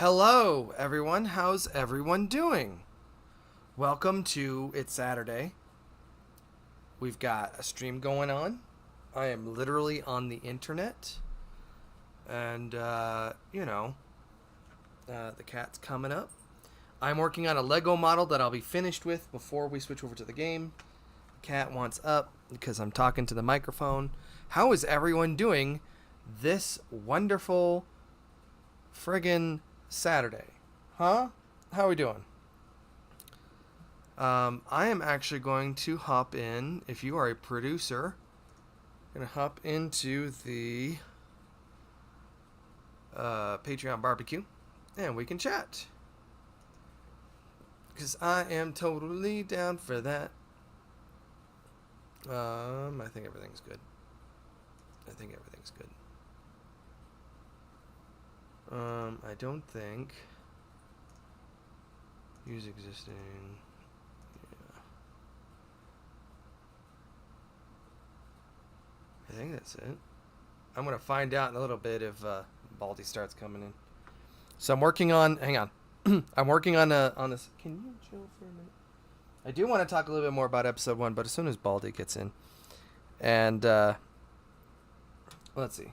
Hello, everyone. How's everyone doing? Welcome to It's Saturday. We've got a stream going on. I am literally on the internet. And, the cat's coming up. I'm working on a Lego model that I'll be finished with before we switch over to the game. The cat wants up because I'm talking to the microphone. How is everyone doing this wonderful friggin' Saturday? Huh? How are we doing? I am actually going to hop in, if you are a producer, I'm going to hop into the Patreon barbecue and we can chat. Because I am totally down for that. I think everything's good. I don't think use existing. Yeah. I think that's it. I'm gonna find out in a little bit if Baldy starts coming in. So I'm working on. Hang on. I'm working on this. Can you chill for a minute? I do want to talk a little bit more about episode 1, but as soon as Baldy gets in, and let's see.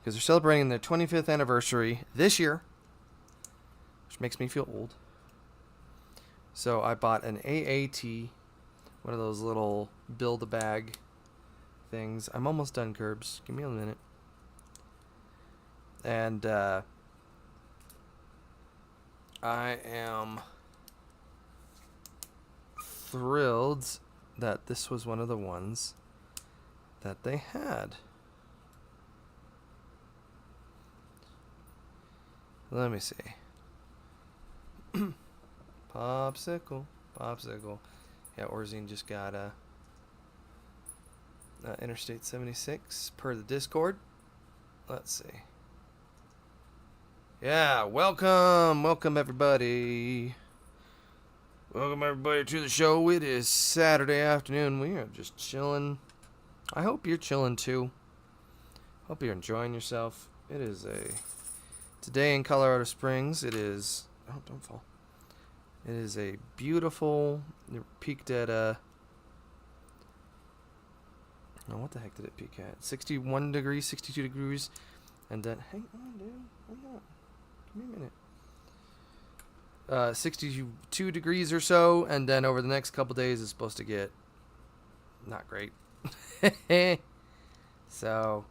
Because they're celebrating their 25th anniversary this year, which makes me feel old. So I bought an AAT, one of those little build-a-bag things. I'm almost done, Curbs. Give me a minute. And I am thrilled that this was one of the ones that they had. Let me see. Popsicle. Yeah, Orzine just got Interstate 76 per the Discord. Let's see. Yeah, welcome everybody. Welcome everybody to the show. It is Saturday afternoon. We are just chilling. I hope you're chilling too. Hope you're enjoying yourself. It is today in Colorado Springs. It is. Oh, don't fall. It is a beautiful. It peaked at Oh, what the heck did it peak at? 61 degrees, 62 degrees, and then hang on, dude. Hang on. Give me a minute. 62 degrees or so, and then over the next couple days it's supposed to get not great. So,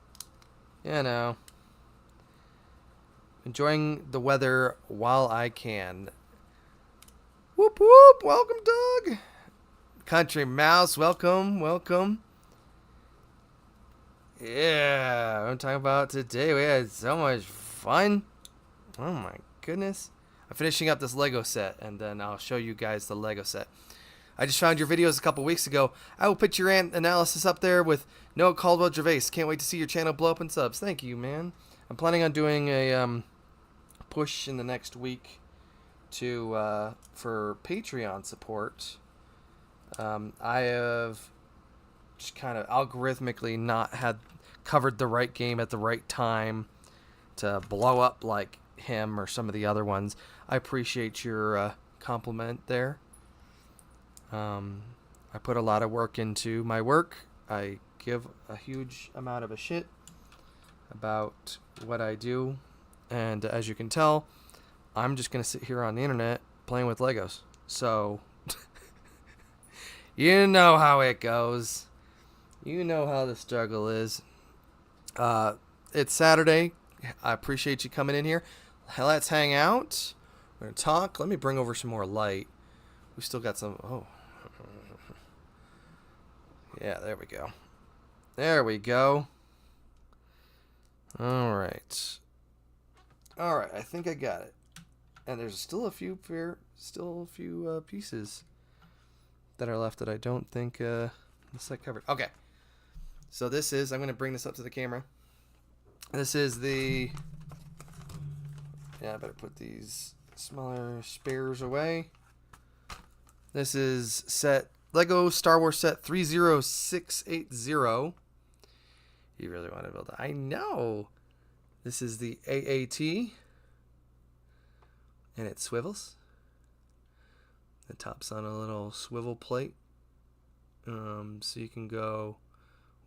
enjoying the weather while I can. Whoop whoop! Welcome, Doug. Country Mouse, welcome. Yeah, I'm talking about today. We had so much fun. Oh my goodness. I'm finishing up this Lego set, and then I'll show you guys the Lego set. I just found your videos a couple weeks ago. I will put your analysis up there with Noah Caldwell Gervais. Can't wait to see your channel blow up in subs. Thank you, man. I'm planning on doing a push in the next week to for Patreon support. I have just kind of algorithmically not had covered the right game at the right time to blow up like him or some of the other ones. I appreciate your compliment there. I put a lot of work into my work. I give a huge amount of a shit about what I do, and as you can tell, I'm just gonna sit here on the internet playing with Legos. So you know how it goes. You know how the struggle is. It's Saturday. I appreciate you coming in here. Let's hang out. We're gonna talk. Let me bring over some more light. We still got some. Oh, yeah. There we go. All right. I think I got it. And there's still a few pieces that are left that I don't think the set covered. Okay. So this is. I'm gonna bring this up to the camera. This is the. Yeah, I better put these smaller spares away. This is Lego Star Wars set 30680. You really want to build it? I know. This is the AAT. and it swivels. The top's on a little swivel plate. So you can go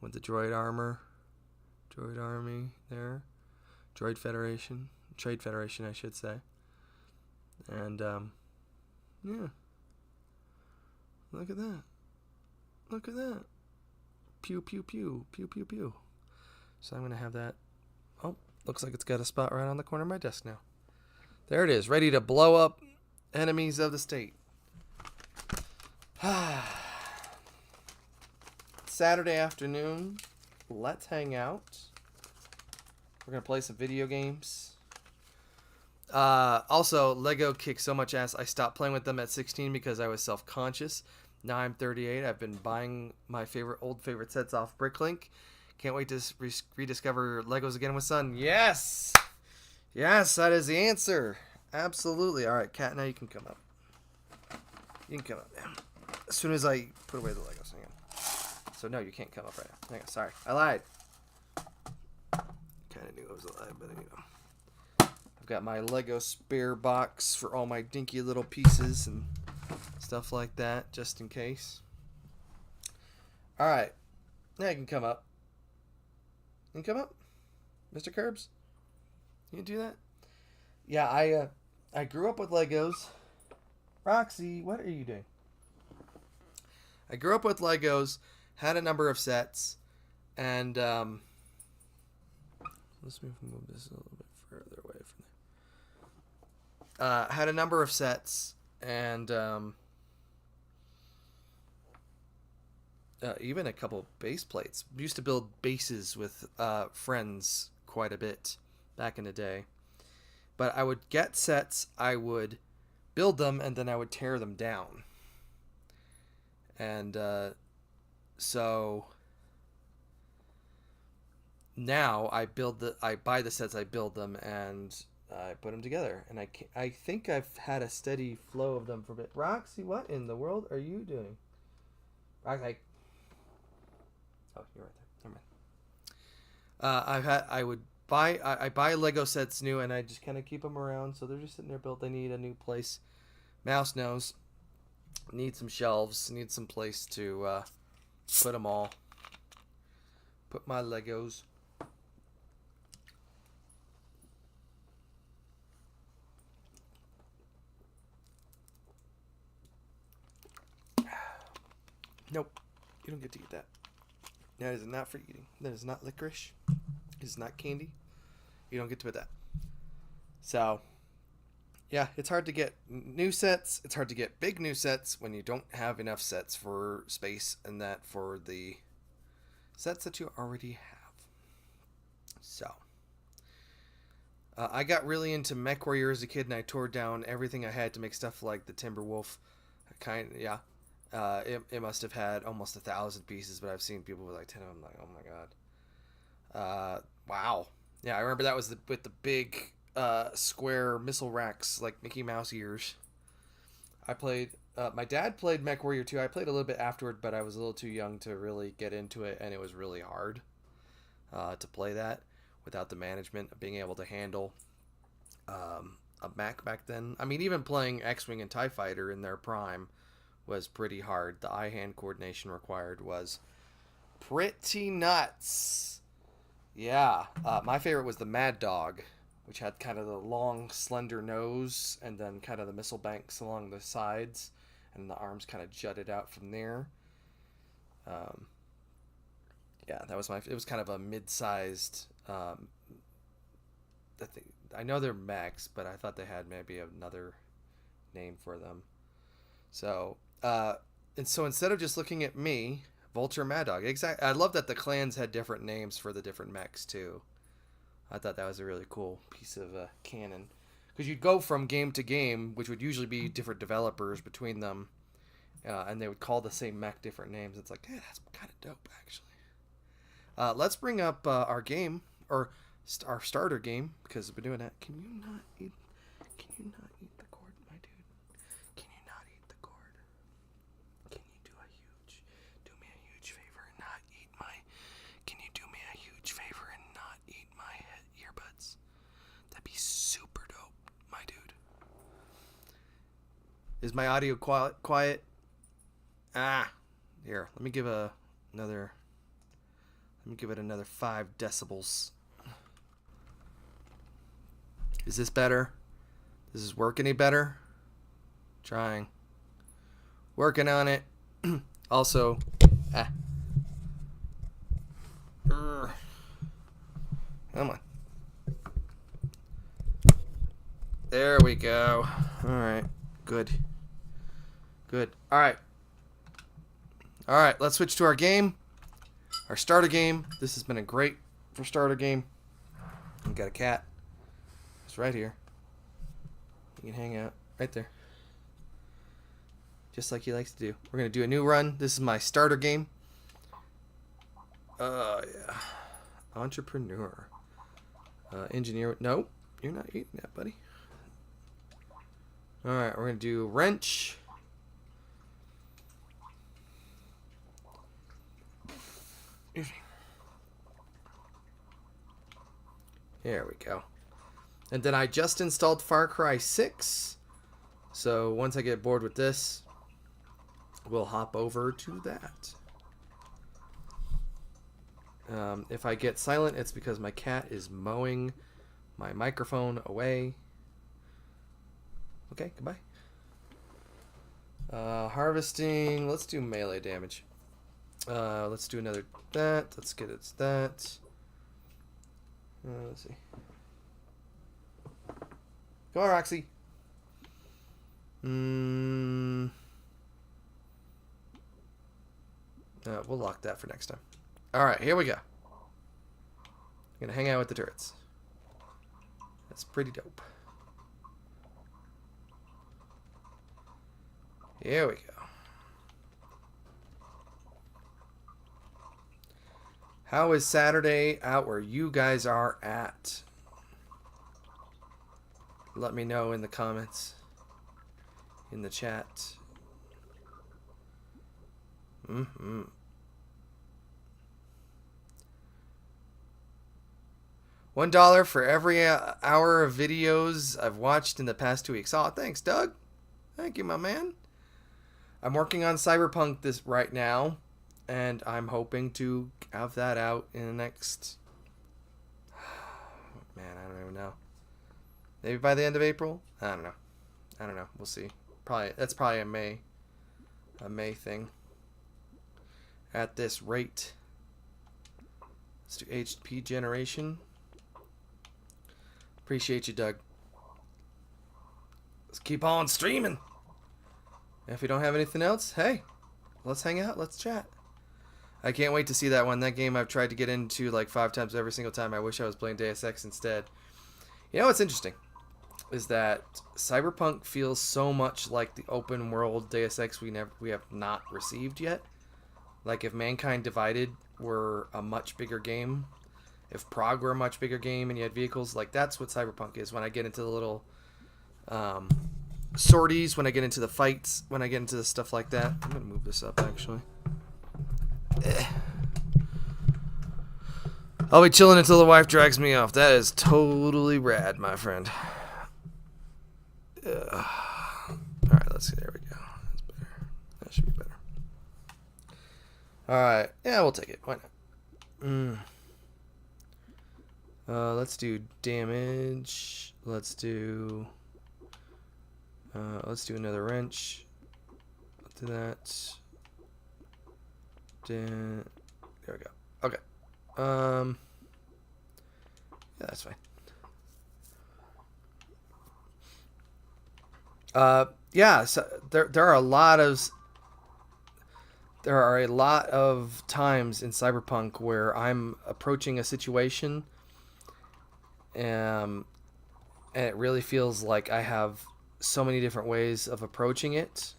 with the droid armor, droid army there, droid federation, trade federation, I should say. And yeah, look at that, look at that, pew pew pew pew pew pew. So I'm gonna have that. Oh, looks like it's got a spot right on the corner of my desk now. There it is, ready to blow up enemies of the state. Saturday afternoon, let's hang out. We're gonna play some video games. Also, Lego kicks so much ass. I stopped playing with them at 16 because I was self-conscious. Now I'm 38. I've been buying my old favorite sets off Bricklink. Can't wait to rediscover Legos again with Son. Yes, yes, that is the answer. Absolutely. All right, Cat. Now you can come up. You can come up now. As soon as I put away the Legos. Hang on. So no, you can't come up right now. Hang on. Sorry, I lied. Kind of knew I was a lie, but you know. I've got my Lego spare box for all my dinky little pieces and stuff like that, just in case. All right, now you can come up. You can come up, Mr. Curbs. You can do that. Yeah, I grew up with Legos. Roxy, what are you doing? I grew up with Legos, had a number of sets, and let's move this a little bit further away from there. Had a number of sets, and even a couple base plates. Used to build bases with friends quite a bit back in the day. But I would get sets, I would build them, and then I would tear them down. And so now I buy the sets, I build them, and I put them together. And I think I've had a steady flow of them for a bit. Roxy, what in the world are you doing? Oh, you're right there. Never mind. I buy Lego sets new, and I just kind of keep them around, so they're just sitting there built. They need a new place. Mouse knows. Need some shelves. Need some place to put them all. Put my Legos. Nope. You don't get to eat that. That is not for eating. That is not licorice. It is not candy. You don't get to put that. So, yeah, it's hard to get new sets. It's hard to get big new sets when you don't have enough sets for space and that for the sets that you already have. So, I got really into MechWarrior as a kid, and I tore down everything I had to make stuff like the Timberwolf. It must have had almost 1,000 pieces, but I've seen people with like 10 of them. Like, oh my god. Wow. Yeah, I remember that was with the big square missile racks, like Mickey Mouse ears. My dad played MechWarrior 2. I played a little bit afterward, but I was a little too young to really get into it, and it was really hard to play that without the management of being able to handle a mech back then. I mean, even playing X-Wing and TIE Fighter in their prime was pretty hard. The eye-hand coordination required was pretty nuts. Yeah, my favorite was the Mad Dog, which had kind of the long, slender nose, and then kind of the missile banks along the sides, and the arms kind of jutted out from there. Yeah, it was kind of a mid-sized. I know they're mechs, but I thought they had maybe another name for them. So, instead of just looking at me, Vulture, Mad Dog. Exactly. I love that the clans had different names for the different mechs too. I thought that was a really cool piece of canon, because you'd go from game to game, which would usually be different developers between them, and they would call the same mech different names. It's like, hey, that's kind of dope, actually. Let's bring up our game, or our starter game, because we've been doing that. Can you not eat the cord, my dude? Can you not eat the cord? Can you do me a huge favor and not eat my? Can you do me a huge favor and not eat my earbuds? That'd be super dope, my dude. Is my audio quiet? Ah, here. Let me give it another 5 decibels. Is this better? Does this work any better? Trying. Working on it. Also, come on. There we go. All right. Good. All right. Let's switch to our game. Our starter game. This has been a great for starter game. We got a cat. It's right here. You can hang out right there. Just like he likes to do. We're going to do a new run. This is my starter game. Yeah. Entrepreneur. Engineer. No, you're not eating that, buddy. Alright, we're going to do wrench. There we go. And then I just installed Far Cry 6. So once I get bored with this, we'll hop over to that. If I get silent, it's because my cat is mowing my microphone away. Okay, goodbye. Harvesting. Let's do melee damage. Let's do another that. Let's get it that. Let's see. Go on, Roxy. We'll lock that for next time. Alright, here we go. I'm gonna hang out with the turrets. That's pretty dope. Here we go. How is Saturday out where you guys are at? Let me know in the comments. In the chat. $1 for every hour of videos I've watched in the past 2 weeks. Oh, thanks, Doug. Thank you, my man. I'm working on Cyberpunk this right now, and I'm hoping to have that out in the next... Man, I don't even know. Maybe by the end of April? I don't know. We'll see. That's probably a May thing. At this rate. Let's do HP generation. Appreciate you, Doug. Let's keep on streaming. If we don't have anything else, hey, let's hang out. Let's chat. I can't wait to see that one. That game I've tried to get into like 5 times every single time. I wish I was playing Deus Ex instead. You know what's interesting is that Cyberpunk feels so much like the open world Deus Ex we have not received yet. Like if Mankind Divided were a much bigger game, if Prague were a much bigger game and you had vehicles, like that's what Cyberpunk is. When I get into the little sorties, when I get into the fights, when I get into the stuff like that. I'm gonna move this up actually. I'll be chilling until the wife drags me off. That is totally rad, my friend. Alright, let's see. There we go. That's better. That should be better. Alright. Yeah, we'll take it. Why not? Let's do damage. Let's do another wrench. Let's do that. There we go. Okay. Yeah, that's fine. Yeah, so there are a lot of times in Cyberpunk where I'm approaching a situation and it really feels like I have so many different ways of approaching it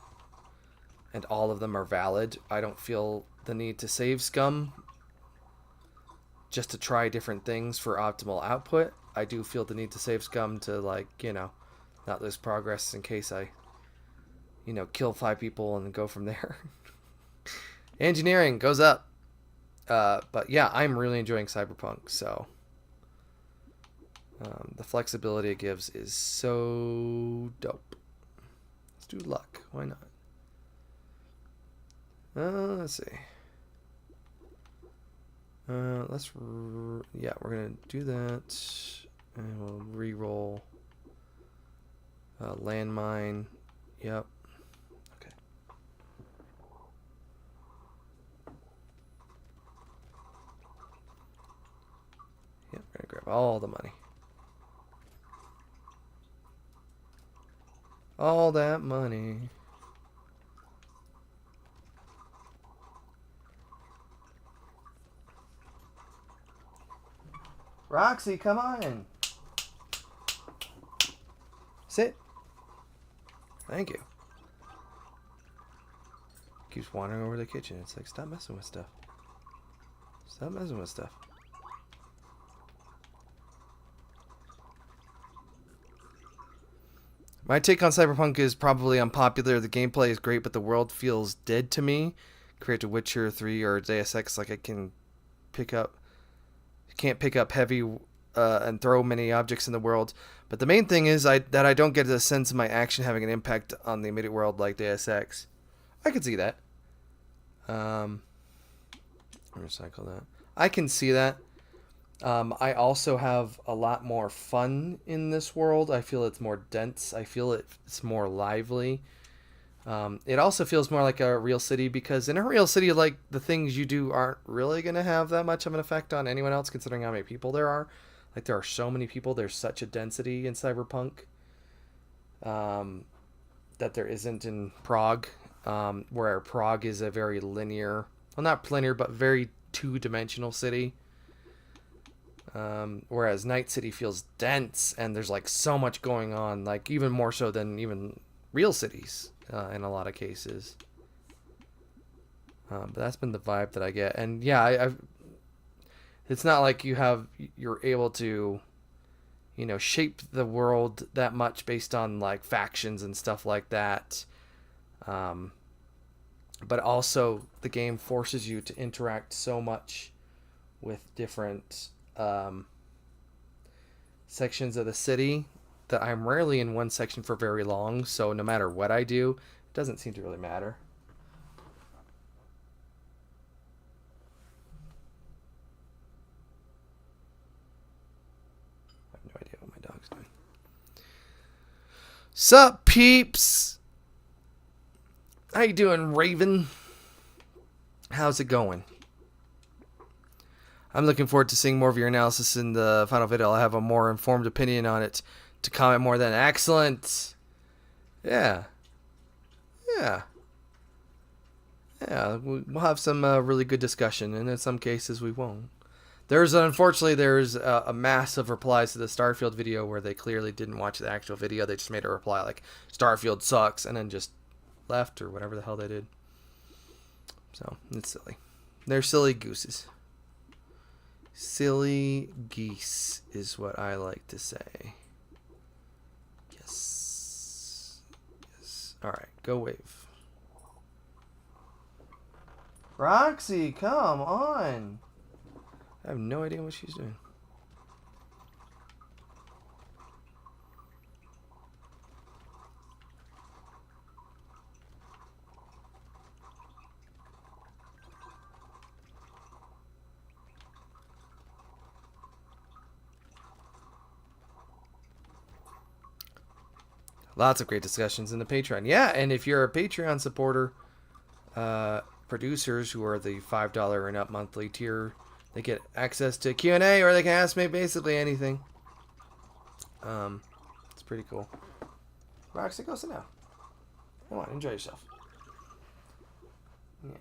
and all of them are valid. I don't feel the need to save scum just to try different things for optimal output. I do feel the need to save scum to, like, you know, not lose progress in case I, you know, kill 5 people and go from there. Engineering goes up. But yeah, I'm really enjoying Cyberpunk, so the flexibility it gives is so dope. Let's do luck. Why not? Let's see. Yeah, we're gonna do that, and we'll re-roll. Landmine. Yep. Okay. Yep, we're gonna grab all the money. All that money. Roxy, come on. Sit. Thank you. Keeps wandering over the kitchen. It's like, stop messing with stuff. Stop messing with stuff. My take on Cyberpunk is probably unpopular. The gameplay is great, but the world feels dead to me. Compared to Witcher 3 or Deus Ex, like I can't pick up heavy and throw many objects in the world. But the main thing is that I don't get the sense of my action having an impact on the immediate world like Deus Ex. I can see that. Recycle that. I can see that. I also have a lot more fun in this world. I feel it's more dense. I feel it's more lively. It also feels more like a real city, because in a real city, like, the things you do aren't really going to have that much of an effect on anyone else, considering how many people there are. Like, there are so many people. There's such a density in Cyberpunk that there isn't in Prague, where Prague is a very linear, well, not linear, but very two-dimensional city. Whereas Night City feels dense, and there's, like, so much going on, like, even more so than even real cities in a lot of cases. But that's been the vibe that I get. And yeah, it's not like you're able to, shape the world that much based on, like, factions and stuff like that. But also the game forces you to interact so much with different sections of the city that I'm rarely in one section for very long. So no matter what I do, it doesn't seem to really matter. I have no idea what my dog's doing. Sup, peeps? How you doing, Raven? How's it going? I'm looking forward to seeing more of your analysis in the final video. I'll have a more informed opinion on it to comment more than excellent. Yeah. We'll have some really good discussion, and in some cases we won't. Unfortunately, there's a mass of replies to the Starfield video where they clearly didn't watch the actual video. They just made a reply like, Starfield sucks, and then just left, or whatever the hell they did. So, it's silly. They're silly gooses. Silly geese is what I like to say. Yes. Alright, go wave. Roxy, come on. I have no idea what she's doing. Lots of great discussions in the Patreon. Yeah, and if you're a Patreon supporter, producers who are the $5 and up monthly tier, they get access to Q&A, or they can ask me basically anything. It's pretty cool. Roxy, go sit down. Come on, enjoy yourself. Yeah.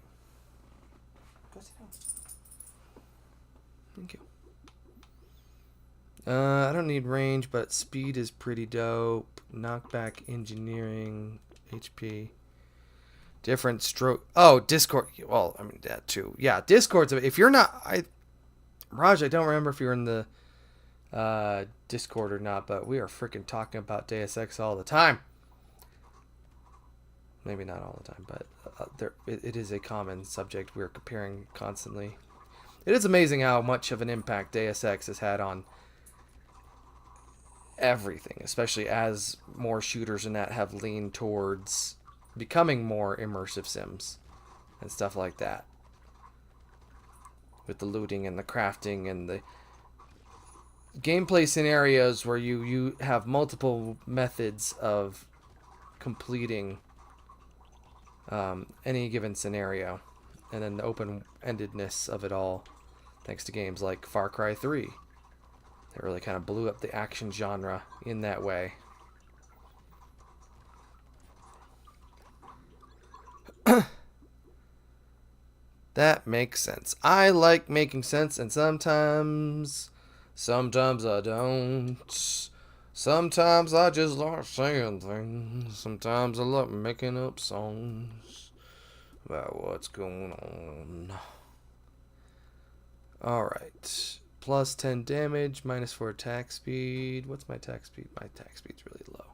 Go sit down. Thank you. I don't need range, but speed is pretty dope. Knockback, engineering, HP. Different stroke. Oh, Discord. Well, I mean, that too. Yeah, Discord's. If you're not. Raj, I don't remember if you're in the Discord or not, but we are freaking talking about Deus Ex all the time. Maybe not all the time, but it is a common subject we're comparing constantly. It is amazing how much of an impact Deus Ex has had on everything, especially as more shooters and that have leaned towards becoming more immersive sims and stuff like that. With the looting and the crafting and the gameplay scenarios where you have multiple methods of completing any given scenario, and then the open-endedness of it all, thanks to games like Far Cry 3. They really kind of blew up the action genre in that way. That makes sense. I like making sense, and sometimes I don't. Sometimes I just like saying things. Sometimes I like making up songs about what's going on. Alright. Plus 10 damage, minus 4 attack speed. What's my attack speed? My attack speed's really low.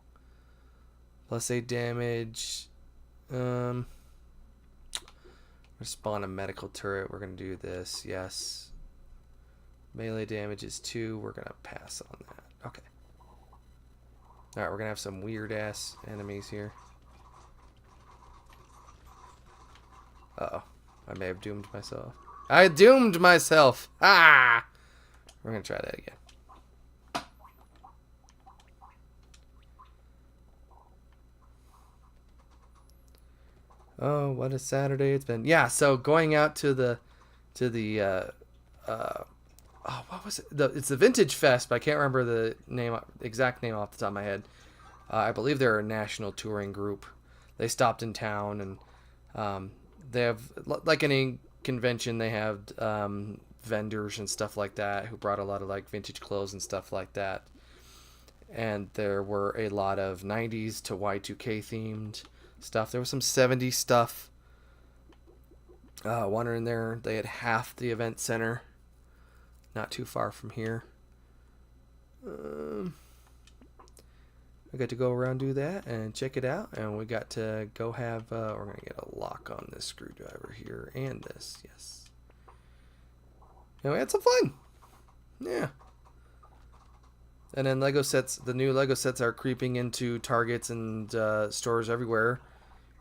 Plus 8 damage. Spawn a medical turret. We're going to do this. Yes. Melee damage is 2. We're going to pass on that. Okay. Alright, we're going to have some weird-ass enemies here. Uh-oh. I may have doomed myself. I doomed myself! Ah! We're going to try that again. Oh, what a Saturday it's been. Yeah, so going out to the oh, what was it? It's the Vintage Fest, but I can't remember the exact name off the top of my head. I believe they're a national touring group. They stopped in town, and they have, like any convention, they have vendors and stuff like that who brought a lot of like vintage clothes and stuff like that. And there were a lot of 90s to Y2K themed stuff. There was some 70s stuff wandering there. They had half the event center, not too far from here. I got to go around, do that, and check it out. And we got to go have, we're going to get a lock on this screwdriver here and this. Yes. And we had some fun. Yeah. And then Lego sets, the new Lego sets are creeping into Targets and stores everywhere.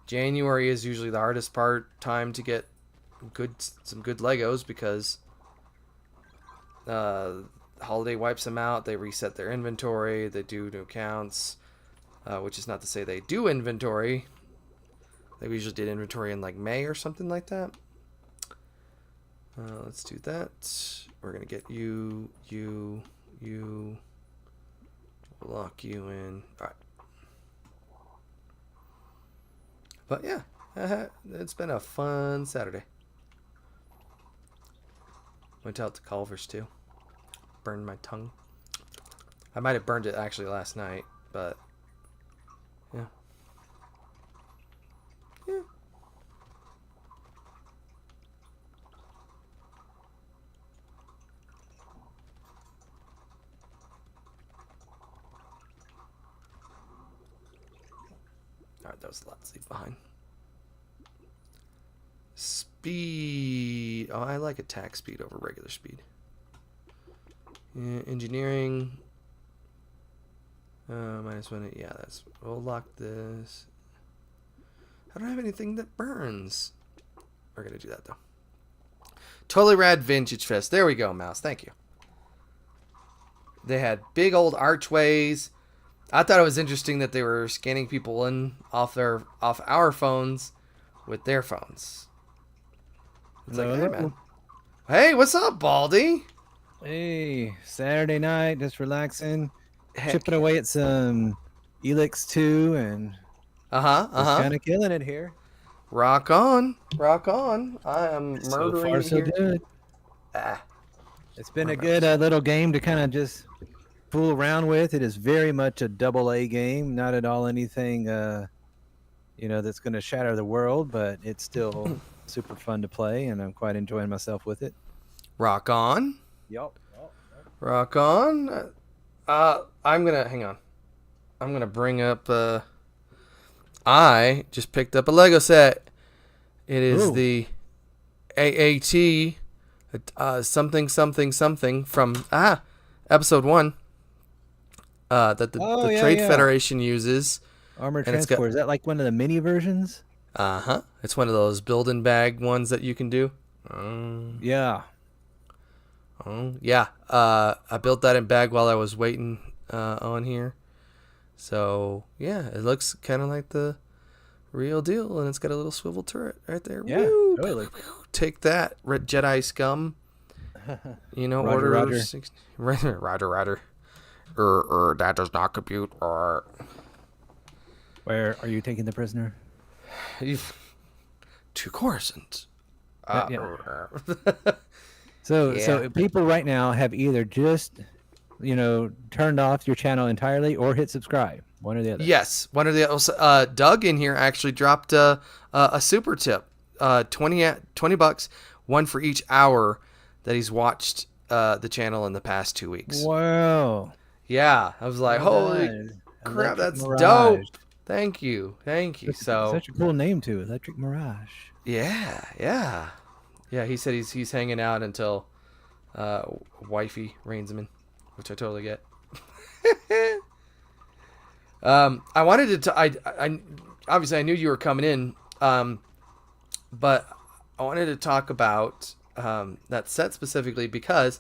January is usually the hardest time to get some good Legos, because Holiday wipes them out. They reset their inventory. They do new counts, which is not to say they do inventory. They usually did inventory in like May or something like that. Let's do that. We're gonna get you. Lock you in. All right. But yeah, it's been a fun Saturday. Went out to Culver's too. Burned my tongue. I might have burned it actually last night, but yeah. Yeah. Alright, that was a lot to leave behind. Speed. Oh, I like attack speed over regular speed. Yeah, engineering. -1. Yeah, that's. We'll lock this. I don't have anything that burns. We're gonna do that though. Totally Rad Vintage Fest. There we go, Mouse. Thank you. They had big old archways. I thought it was interesting that they were scanning people in off our phones with their phones. It's like, hey, man. Hey, what's up, Baldy? Hey, Saturday night, just relaxing, Heck chipping away at some Elix 2, and just kind of killing it here. Rock on, rock on. I am So murdering far, so here. good. It's been a good little game to kind of just fool around with. It is very much a AA game, not at all anything, that's going to shatter the world, but it's still super fun to play, and I'm quite enjoying myself with it. Rock on. Yep. Rock on. I'm gonna bring up. I just picked up a Lego set. It is the AAT something from episode 1. that Oh the yeah, Trade yeah. Federation uses, Armored and it's got transport. Is that like one of the mini versions? it's one of those build and bag ones that you can do. Um, Yeah. oh yeah, I built that in bag while I was waiting on here. So yeah, it looks kind of like the real deal, and it's got a little swivel turret right there. Yeah. Woo! Totally. Take that, Red Jedi scum. Roger, Order Roger. 6. Roger. That does not compute. Where are you taking the prisoner? You've to Coruscant. Yeah. So, Yeah. so people right now have either just, turned off your channel entirely or hit subscribe. One or the other. Yes, one of the Doug in here actually dropped a super tip, 20 bucks, one for each hour that he's watched the channel in the past 2 weeks. Wow. Yeah, I was like, Well holy done. crap, Electric that's Mirage. dope. Thank you. So Such a cool name too, Electric Mirage. yeah. He said he's hanging out until wifey reins him in, which I totally get. I wanted to. I obviously I knew you were coming in, but I wanted to talk about that set specifically because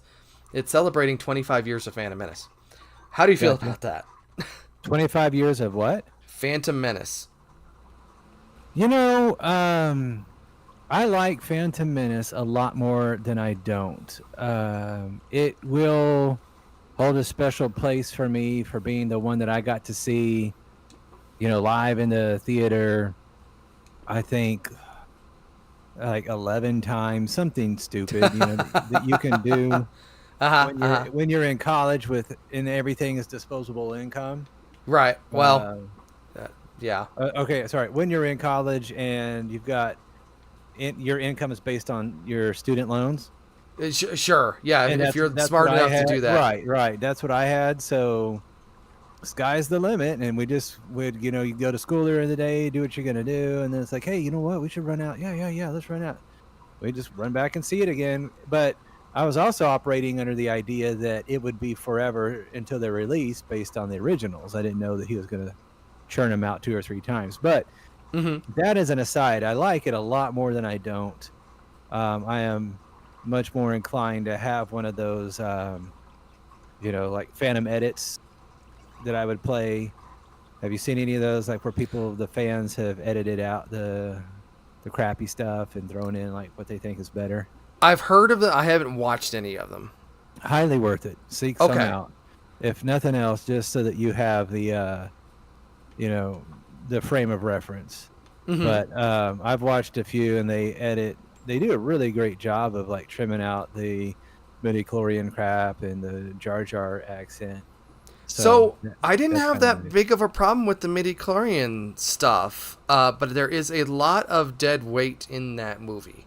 it's celebrating 25 years of Phantom Menace. How do you feel about that? 25 years of what? Phantom Menace. I like Phantom Menace a lot more than I don't. It will hold a special place for me for being the one that I got to see, live in the theater. I think like 11 times, something stupid, that you can do when you're in college and everything is disposable income. Right. Well, yeah. Okay, sorry. When you're in college and you've got your income is based on your student loans. Sure. Yeah. And if you're that's smart what I enough to had. do that. Right. That's what I had. So sky's the limit. And we just would, you go to school during the day, do what you're going to do. And then it's like, hey, you know what? We should run out. Yeah. Let's run out. We just run back and see it again. But I was also operating under the idea that it would be forever until they're released based on the originals. I didn't know that he was going to churn them out 2 or 3 times. But that is an aside. I like it a lot more than I don't. I am much more inclined to have one of those, like Phantom edits that I would play. Have you seen any of those, like where the fans have edited out the crappy stuff and thrown in like what they think is better? I've heard of them. I haven't watched any of them. Highly worth it. Seek some out, if nothing else, just so that you have the, the frame of reference. But I've watched a few, and they do a really great job of like trimming out the midi-chlorian crap and the Jar Jar accent. So I didn't have that big of a problem with the midi-chlorian stuff, but there is a lot of dead weight in that movie.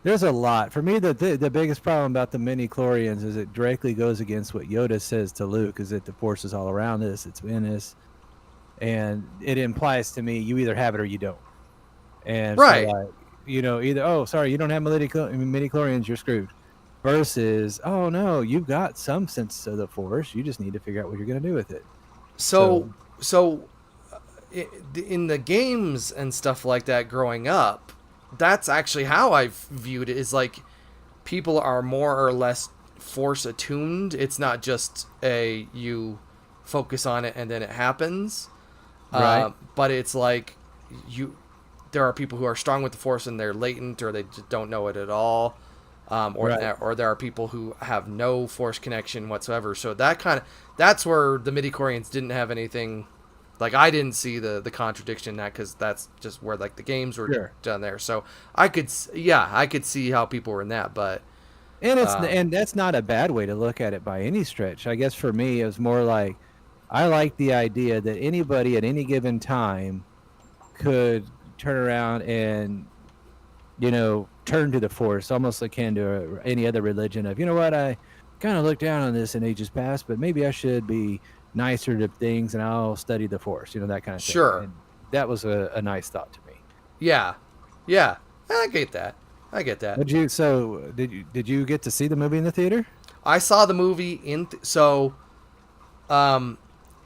There's a lot. For me, the biggest problem about the midi-chlorians is it directly goes against what Yoda says to Luke, is that the Force is all around us, it's in us. And it implies to me you either have it or you don't. And right. So like, either, oh, sorry, you don't have midi-chlorians, you're screwed. Versus, oh, no, you've got some sense of the Force. You just need to figure out what you're going to do with it. So in the games and stuff like that growing up, that's actually how I've viewed it, is like people are more or less Force attuned. It's not just you focus on it and then it happens. Right. But it's like there are people who are strong with the Force and they're latent, or they just don't know it at all. Or there are people who have no Force connection whatsoever. So that's where the midi-chlorians didn't have anything. Like, I didn't see the contradiction in that, because that's just where like the games were done there. So I could see how people were in that, but and that's not a bad way to look at it by any stretch. I guess for me, it was more like I like the idea that anybody at any given time could turn around and turn to the Force, almost akin to any other religion. Of, I kind of look down on this in ages past, but maybe I should be nicer to things, and I'll study the Force, that kind of thing. Sure. And that was a nice thought to me. Yeah, I get that. Did you get to see the movie in the theater? I saw the movie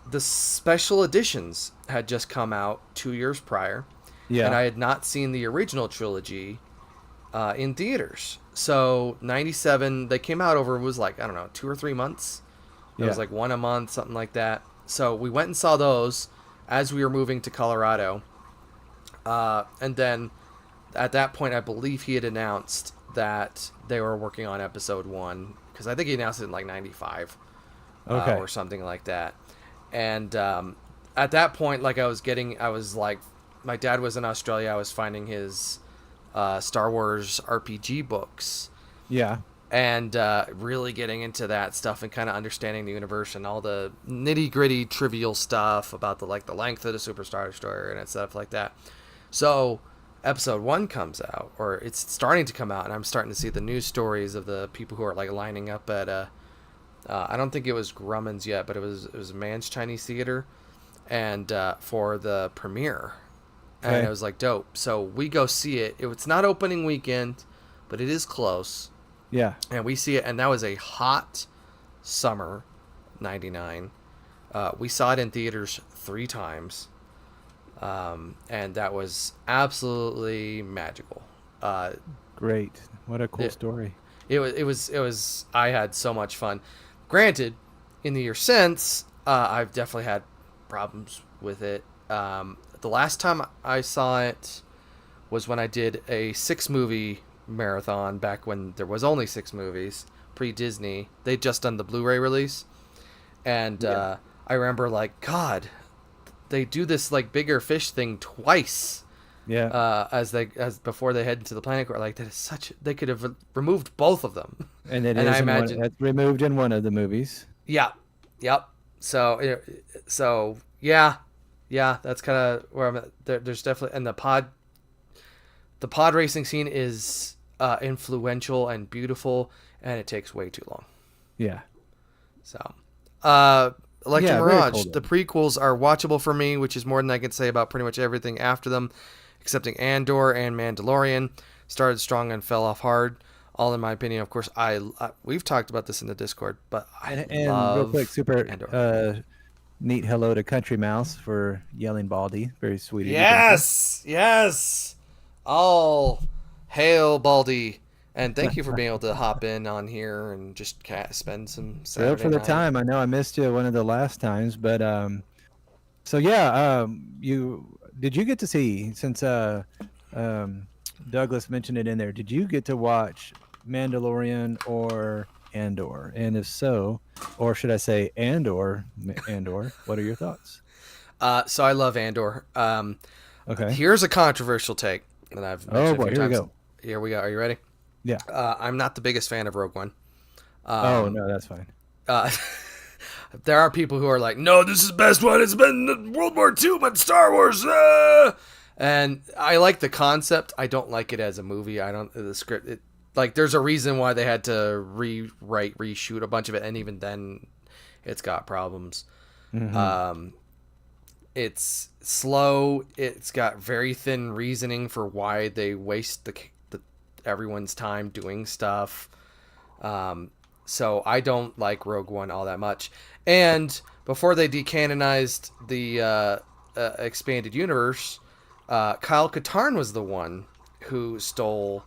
the special editions had just come out 2 years prior, and Yeah. I had not seen the original trilogy in theaters. So 97, they came out over, it was like, I don't know, 2 or 3 months. It was Yeah. like one a month, something like that. So we went and saw those as we were moving to Colorado. And then at that point, I believe he had announced that they were working on episode one, because I think he announced it in like 95 Okay. or something like that. And at that point, like I was like, my dad was in Australia. I was finding his Star Wars RPG books Yeah. and really getting into that stuff and kind of understanding the universe and all the nitty gritty trivial stuff about the length of the Superstar Destroyer and stuff like that. So episode one comes out, or it's starting to come out, and I'm starting to see the news stories of the people who are like lining up at I don't think it was Grumman's yet, but it was Man's Chinese Theater, and for the premiere, and Okay. it was like dope. So we go see it. It's not opening weekend, but it is close, Yeah. and we see it. And that was a hot summer, '99. We saw it in theaters 3 times, and that was absolutely magical. Uh, Great. What a cool it, story. it was. I had so much fun. Granted, in the year since, I've definitely had problems with it. The last time I saw it was when I did a 6 movie marathon back when there was only 6 movies pre Disney. They'd just done the Blu-ray release, and Yeah. I remember like, God, they do this like bigger fish thing twice. Yeah. As before they head into the planet core, like that is such, they could have removed both of them. And it And I is in one. imagine, It's removed in one of the movies. yeah, yep. So yeah, yeah. That's kind of where I'm at. There's definitely, and the pod racing scene is influential and beautiful, and it takes way too long. Yeah. So, Electric Yeah. Very Mirage, cool. the prequels are watchable for me, which is more than I can say about pretty much everything after them, excepting Andor and Mandalorian. Started strong and fell off hard. All in my opinion, of course. We've talked about this in the Discord, but I And real quick, love super Andor. neat hello to Country Mouse for yelling Baldy. Very sweet of you. Thank you. Yes. All hail Baldy, and thank you for being able to hop in on here and just spend some So Saturday for the night. time, I know I missed you one of the last times, but so yeah, you did you get to see, since um, Douglas mentioned it in there? Did you get to watch Mandalorian or Andor? And if so, or should I say Andor? Andor. What are your thoughts? So I love Andor. Okay. Here's a controversial take that I've Oh mentioned a boy, few here we times. go. Here we go. Are you ready? Yeah. I'm not the biggest fan of Rogue One. Oh no, that's fine. Uh, there are people who are like, no, this is the best one. It's been World War II, but Star Wars. And I like the concept. I don't like it as a movie. I don't, the script. Like, there's a reason why they had to rewrite, reshoot a bunch of it, and even then, it's got problems. Mhm. It's slow. It's got very thin reasoning for why they waste the everyone's time doing stuff. So I don't like Rogue One all that much. And before they decanonized the expanded universe, Kyle Katarn was the one who stole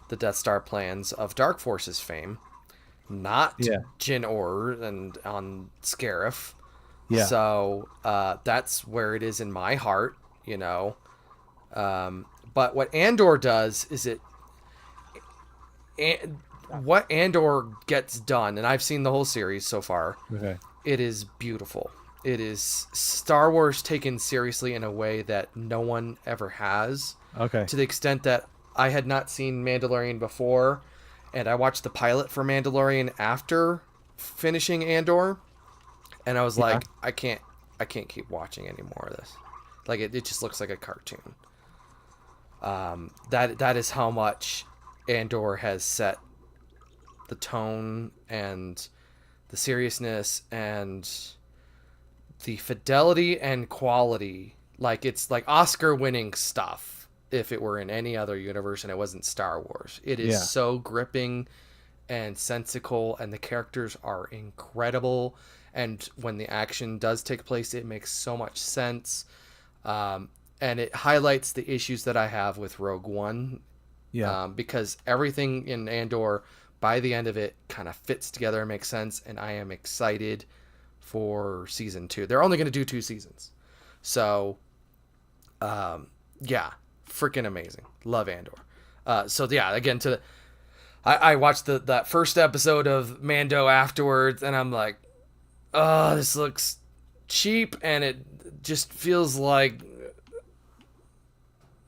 the Death Star plans of Dark Forces fame, not Yeah. Jyn Erso and on Scarif. Yeah. So that's where it is in my heart, you know. But what Andor does is what Andor gets done, and I've seen the whole series so far, Okay. it is beautiful. It is Star Wars taken seriously in a way that no one ever has, Okay. to the extent that I had not seen Mandalorian before, and I watched the pilot for Mandalorian after finishing Andor, and I was Yeah. like, I can't keep watching any more of this. Like it just looks like a cartoon. That is how much Andor has set the tone and the seriousness and the fidelity and quality. Like, it's like Oscar winning stuff if it were in any other universe and it wasn't Star Wars. It is Yeah. so gripping and sensical, and the characters are incredible, and when the action does take place, it makes so much sense. And it highlights the issues that I have with Rogue One, Yeah. because everything in Andor, by the end of it, kind of fits together and makes sense, and I am excited for season 2. They're only going to do 2 seasons. So, yeah, freaking amazing. Love Andor. So yeah, again, I watched that first episode of Mando afterwards, and I'm like, oh, this looks cheap, and it just feels like,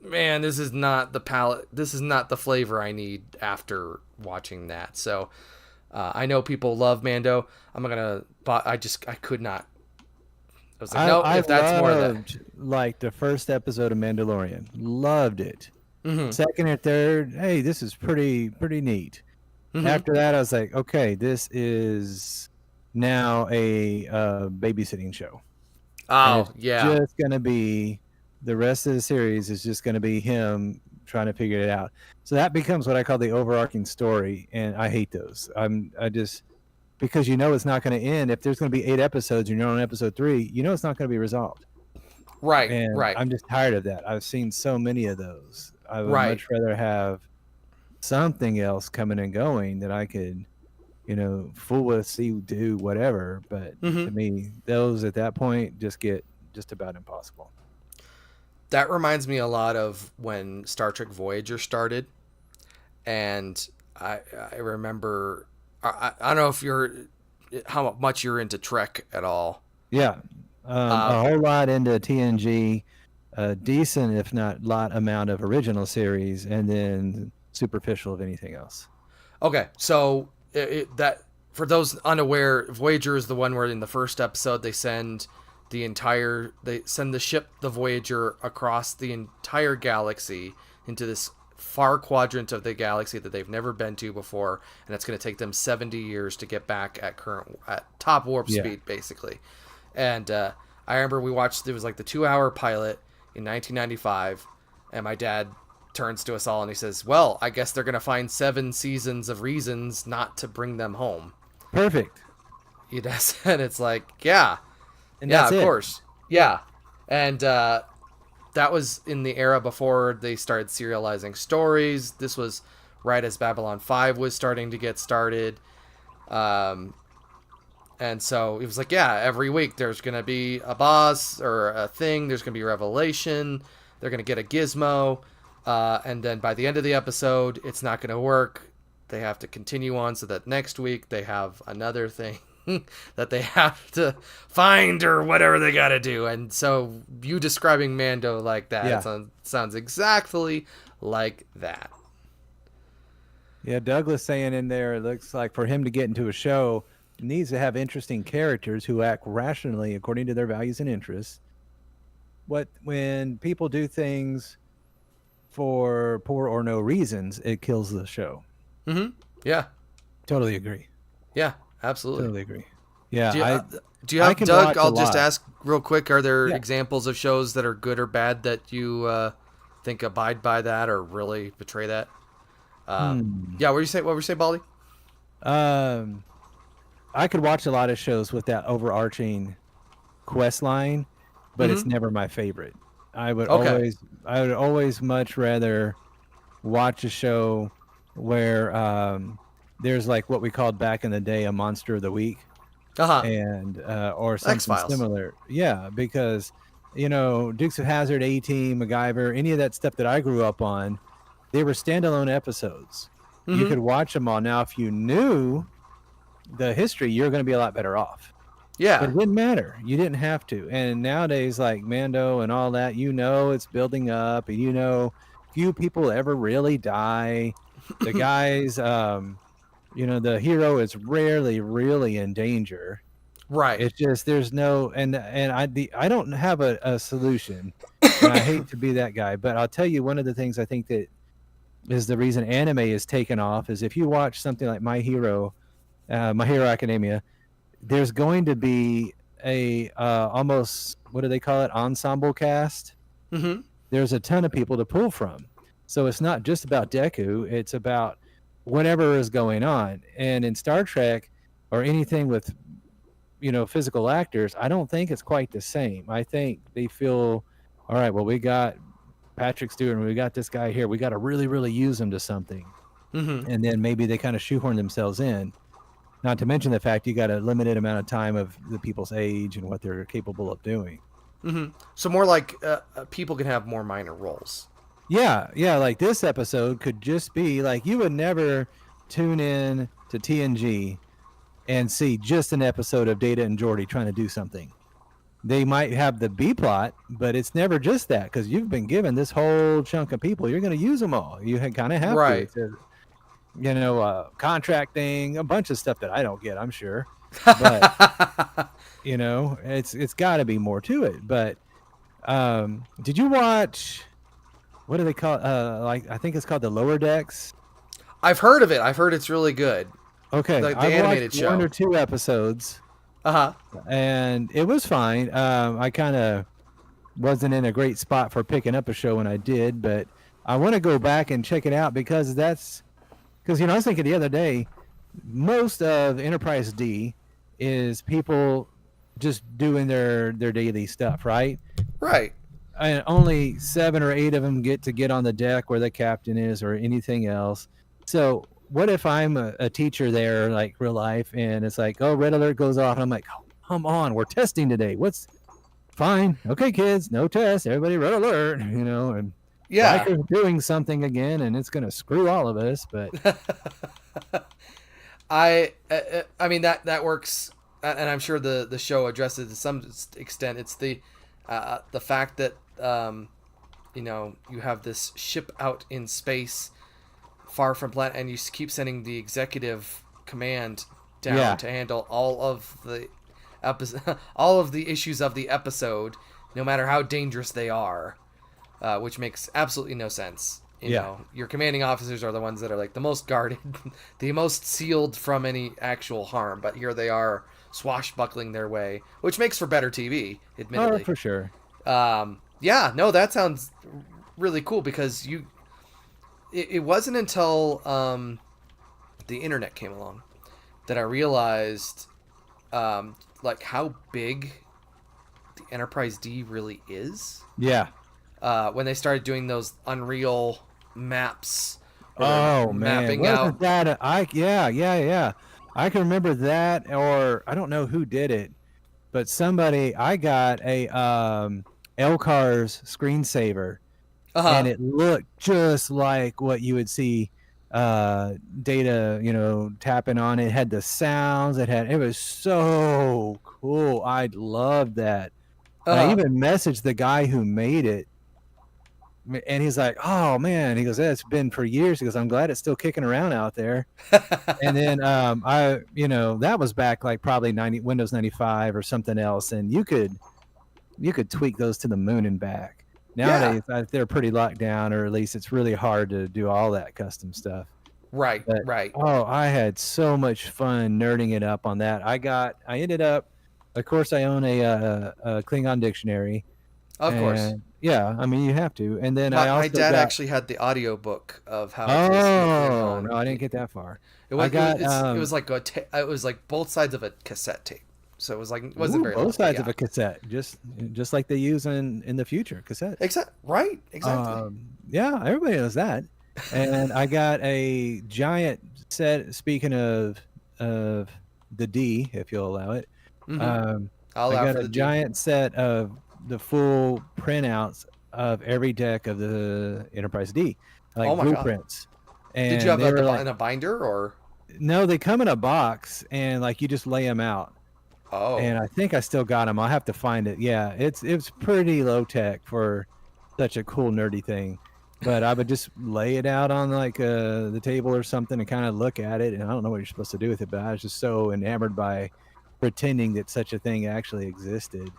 man, this is not the palette. This is not the flavor I need after watching that. So I know people love Mando. I'm not gonna, but I could not. I was like, no, I if that's more of that. loved like the first episode of Mandalorian. Loved it. Mm-hmm. Second or third, hey, this is pretty neat. Mm-hmm. After that, I was like, okay, this is now a babysitting show. And Oh it's yeah. just gonna be the rest of the series is just gonna be him trying to figure it out. So that becomes what I call the overarching story, and I hate those. I just because you know it's not going to end. If there's going to be 8 episodes and you're on episode 3, you know it's not going to be resolved. Right. And Right. I'm just tired of that. I've seen so many of those. I would Right. much rather have something else coming and going that I could, fool with, see, do whatever. But Mm-hmm. to me, those at that point just get just about impossible. That reminds me a lot of when Star Trek Voyager started, and I remember, I don't know if how much you're into Trek at all. Yeah, a whole lot into TNG, a decent, if not lot amount of original series, and then superficial of anything else. Okay, so that for those unaware, Voyager is the one where in the first episode they send the ship, the Voyager, across the entire galaxy into this far quadrant of the galaxy that they've never been to before, and it's going to take them 70 years to get back at top warp speed, basically. And I remember we watched, it was like the 2-hour pilot in 1995, and my dad turns to us all and he says, well, I guess they're going to find 7 seasons of reasons not to bring them home. Perfect. He does, and it's like, yeah. And yeah, that's of it. course. Yeah. And that was in the era before they started serializing stories. This was right as Babylon 5 was starting to get started. And so it was like, yeah, every week there's going to be a boss or a thing. There's going to be a revelation. They're going to get a gizmo. And then by the end of the episode, it's not going to work. They have to continue on so that next week they have another thing that they have to find or whatever they got to do. And so you describing Mando like that, it sounds exactly like that. Yeah, Douglas saying in there, it looks like for him to get into a show, it needs to have interesting characters who act rationally according to their values and interests. When people do things for poor or no reasons, it kills the show. Mm-hmm. Yeah. Totally agree. Yeah, absolutely. Totally agree. Yeah. Do you have, Doug, I'll just ask real quick, are there examples of shows that are good or bad that you think abide by that or really betray that? Yeah, what were you saying, Baldy? I could watch a lot of shows with that overarching quest line, but it's never my favorite. I would always much rather watch a show where there's like what we called back in the day a monster of the week, and or something X-Files. similar. Yeah, because Dukes of Hazzard, A-Team, MacGyver, any of that stuff that I grew up on, they were standalone episodes. You could watch them all. Now, if you knew the history, you're going to be a lot better off. Yeah. But it didn't matter. You didn't have to. And nowadays, like Mando and all that, it's building up, and few people ever really die. The guys, the hero is rarely really in danger. Right. It's just there's no and I don't have a solution. And I hate to be that guy, but I'll tell you one of the things I think that is the reason anime is taken off is if you watch something like My Hero Academia, there's going to be a almost, what do they call it, ensemble cast. There's a ton of people to pull from, so it's not just about Deku, it's about whatever is going on. And in Star Trek or anything with physical actors, I don't think it's quite the same. I think they feel, all right, well, we got Patrick Stewart and we got this guy here. We got to really, really use him to something. Mm-hmm. And then maybe they kind of shoehorn themselves in. Not to mention the fact you got a limited amount of time of the people's age and what they're capable of doing. Mm-hmm. So more like people can have more minor roles. Yeah, like this episode could just be like you would never tune in to TNG and see just an episode of Data and Geordi trying to do something. They might have the B plot, but it's never just that because you've been given this whole chunk of people. You're going to use them all. You kind of have to. Right. It's a contract thing, a bunch of stuff that I don't get, I'm sure. But it's got to be more to it. But did you watch? What do they call? I think it's called the Lower Decks. I've heard of it. I've heard it's really good. Okay, The I've animated watched show. 1 or 2 episodes. Uh-huh. And it was fine. I kind of wasn't in a great spot for picking up a show when I did, but I want to go back and check it out because I was thinking the other day, most of Enterprise D is people just doing their daily stuff, right? Right. And only 7 or 8 of them get on the deck where the captain is or anything else. So what if I'm a teacher there, like real life, and it's like, oh, red alert goes off, and I'm like, oh, come on, we're testing today. What's fine? Okay, kids, no test. Everybody, red alert. And Yeah. Riker's doing something again, and it's gonna screw all of us. But I mean that works, and I'm sure the show addresses it to some extent. It's the fact that you have this ship out in space, far from planet, and you keep sending the executive command down to handle all of the all of the issues of the episode, no matter how dangerous they are, which makes absolutely no sense. You know, your commanding officers are the ones that are like the most guarded, the most sealed from any actual harm. But here they are swashbuckling their way, which makes for better TV, admittedly. Oh, for sure. That sounds really cool because it wasn't until the internet came along that I realized like how big the Enterprise D really is. Yeah. When they started doing those Unreal maps. Oh man, mapping wasn't out. that yeah. I can remember that, or I don't know who did it, but I got a LCARS screensaver, and it looked just like what you would see Data, tapping on it. It had the sounds, it was so cool. I loved that. I even messaged the guy who made it, and he's like, oh man, he goes, it's been for years. He goes, I'm glad it's still kicking around out there. And then that was back like probably Windows 95 or something else, and you could tweak those to the moon and back. Nowadays they're pretty locked down, or at least it's really hard to do all that custom stuff. Right. Oh, I had so much fun nerding it up on that. I ended up, of course, I own a Klingon dictionary. Of course. Yeah, I mean, you have to. And then my dad actually had the audiobook of how to Klingon. No, I didn't get that far. It was like both sides of a cassette tape. So it wasn't very long. Both sides of a cassette, just like they use in the future, cassette. Exactly. Yeah, everybody knows that. And I got a giant set. Speaking of the D, if you'll allow it, mm-hmm. I got a giant set of the full printouts of every deck of the Enterprise D, like blueprints. And did you have in a binder or? No, they come in a box, and like you just lay them out. Oh. And I think I still got them. I'll have to find it. Yeah, it's pretty low tech for such a cool nerdy thing. But I would just lay it out on like the table or something and kind of look at it. And I don't know what you're supposed to do with it, but I was just so enamored by pretending that such a thing actually existed.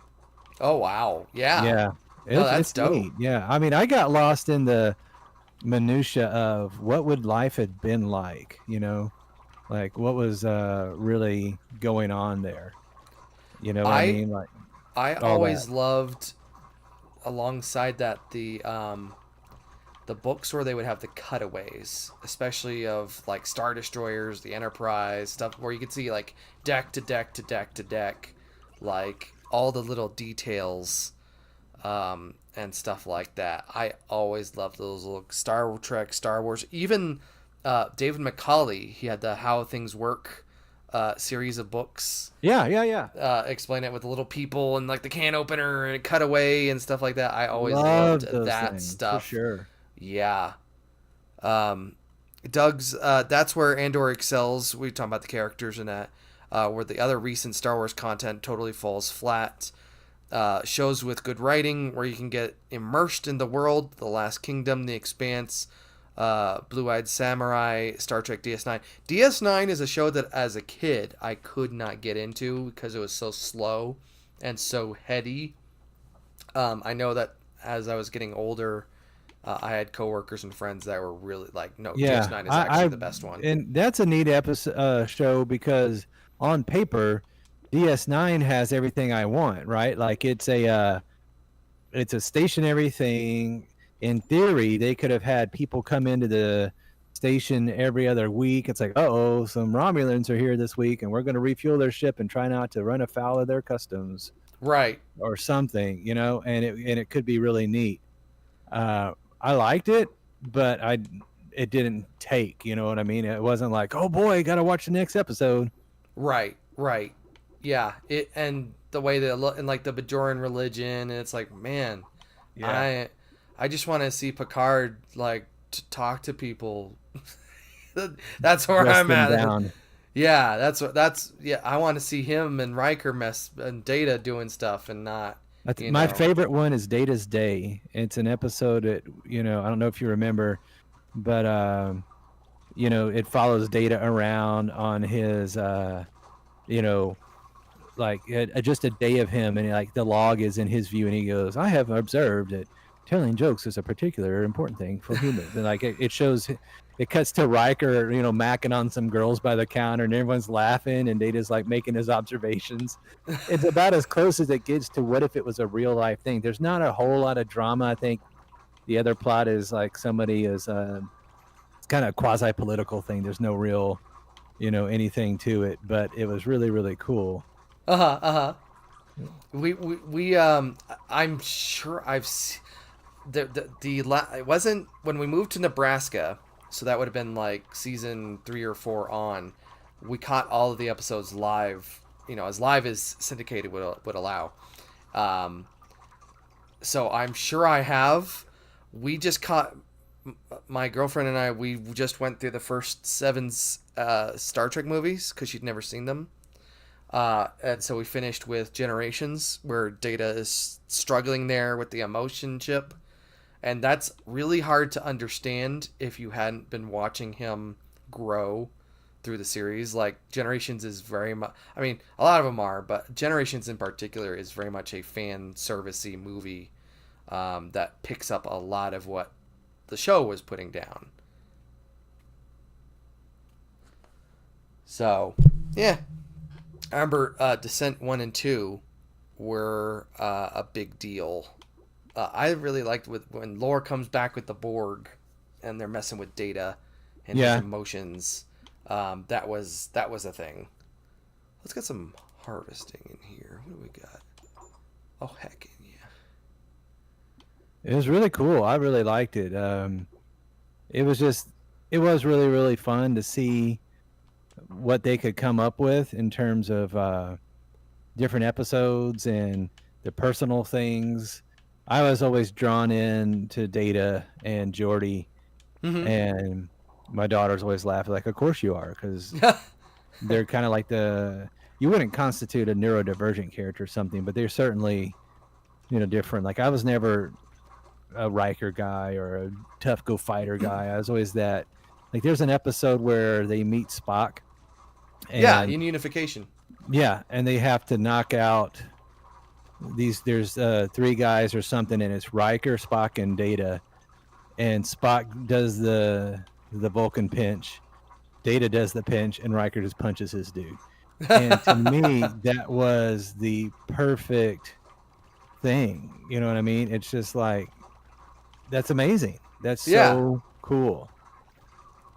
Oh wow! Yeah. Yeah. That's dope. Neat. Yeah. I mean, I got lost in the minutia of what would life have been like. Like what was really going on there. You know what I mean? Like I always loved, alongside that, the the books where they would have the cutaways, especially of like Star Destroyers, the Enterprise, stuff where you could see like deck to deck to deck to deck, like all the little details and stuff like that. I always loved those little Star Trek, Star Wars. Even David McCauley, he had the How Things Work series of books. Yeah. Explain it with the little people and like the can opener and cutaway and stuff like that. I always Loved loved those that things, stuff. for sure. Yeah. Doug's that's where Andor excels. We talk about the characters and that. Where the other recent Star Wars content totally falls flat. Shows with good writing where you can get immersed in the world, The Last Kingdom, The Expanse, Blue-Eyed Samurai, Star Trek DS9. DS9 is a show that as a kid I could not get into because it was so slow and so heady. I know that as I was getting older, I had coworkers and friends that were really like, no, Yeah, DS9 is actually the best one. and that's a neat episode show because on paper, DS9 has everything I want, right? Like it's a stationary thing. In theory, they could have had people come into the station every other week. It's like, oh, some Romulans are here this week, and we're going to refuel their ship and try not to run afoul of their customs, Right. or something, and it could be really neat. I liked it, but it didn't take. You know what I mean? It wasn't like, oh boy, got to watch the next episode. Right. Yeah. It and the way they look and like the Bajoran religion, and it's like, man, Yeah. I just want to see Picard like to talk to people. That's where Dress I'm them at. down. Yeah, yeah. I want to see him and Riker mess and Data doing stuff and not. My favorite one is Data's Day. It's an episode that, I don't know if you remember, but it follows Data around on his like just a day of him, and like the log is in his view, and he goes, I have observed that telling jokes is a particular important thing for humans. And like it shows, it cuts to Riker, macking on some girls by the counter, and everyone's laughing, and Data's like making his observations. It's about as close as it gets to what if it was a real life thing. There's not a whole lot of drama. I think the other plot is like somebody is it's kind of a quasi political thing. There's no real anything to it, but it was really, really cool. We I'm sure I've seen it wasn't when we moved to Nebraska, so that would have been like season 3 or 4 on. We caught all of the episodes live, as live as syndicated would allow. So I'm sure I have. We just caught my girlfriend and I. We just went through the first 7 Star Trek movies because she'd never seen them. And so we finished with Generations, where Data is struggling there with the emotion chip. And that's really hard to understand if you hadn't been watching him grow through the series. Like, Generations is very much, I mean, a lot of them are, but Generations in particular is very much a fan servicey movie that picks up a lot of what the show was putting down. So, yeah. I remember Descent 1 and 2 were a big deal. I really liked when Lore comes back with the Borg and they're messing with Data and his emotions. That was a thing. Let's get some harvesting in here. What do we got? Oh, heck yeah. It was really cool. I really liked it. It was really, really fun to see what they could come up with in terms of different episodes and the personal things. I was always drawn in to Data and Geordi, and my daughters always laugh like, of course you are, because they're kind of like you wouldn't constitute a neurodivergent character or something, but they're certainly, different. Like I was never a Riker guy or a tough go fighter guy. I was always that. Like there's an episode where they meet Spock. And, in Unification. Yeah, and they have to knock out there's 3 guys or something, and it's Riker, Spock, and Data. And Spock does the Vulcan pinch, Data does the pinch, and Riker just punches his dude. And to me, that was the perfect thing. You know what I mean? It's just like, that's amazing. That's Yeah, so cool.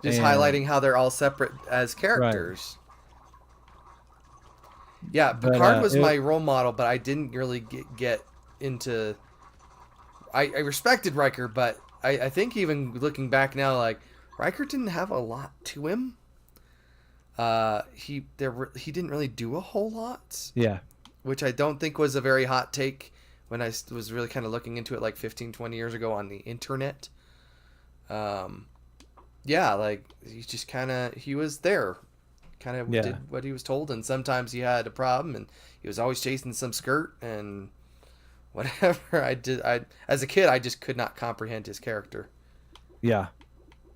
just And highlighting how they're all separate as right, characters. Yeah, but Picard was my role model, but I didn't really get into. I respected Riker, but I think even looking back now, like Riker didn't have a lot to him. He didn't really do a whole lot, yeah, which I don't think was a very hot take when I was really kind of looking into it like 15, 20 years ago on the internet. Um, yeah, like he was there, kind of yeah, did what he was told, and sometimes he had a problem, and he was always chasing some skirt and whatever. I as a kid, I just could not comprehend his character. yeah.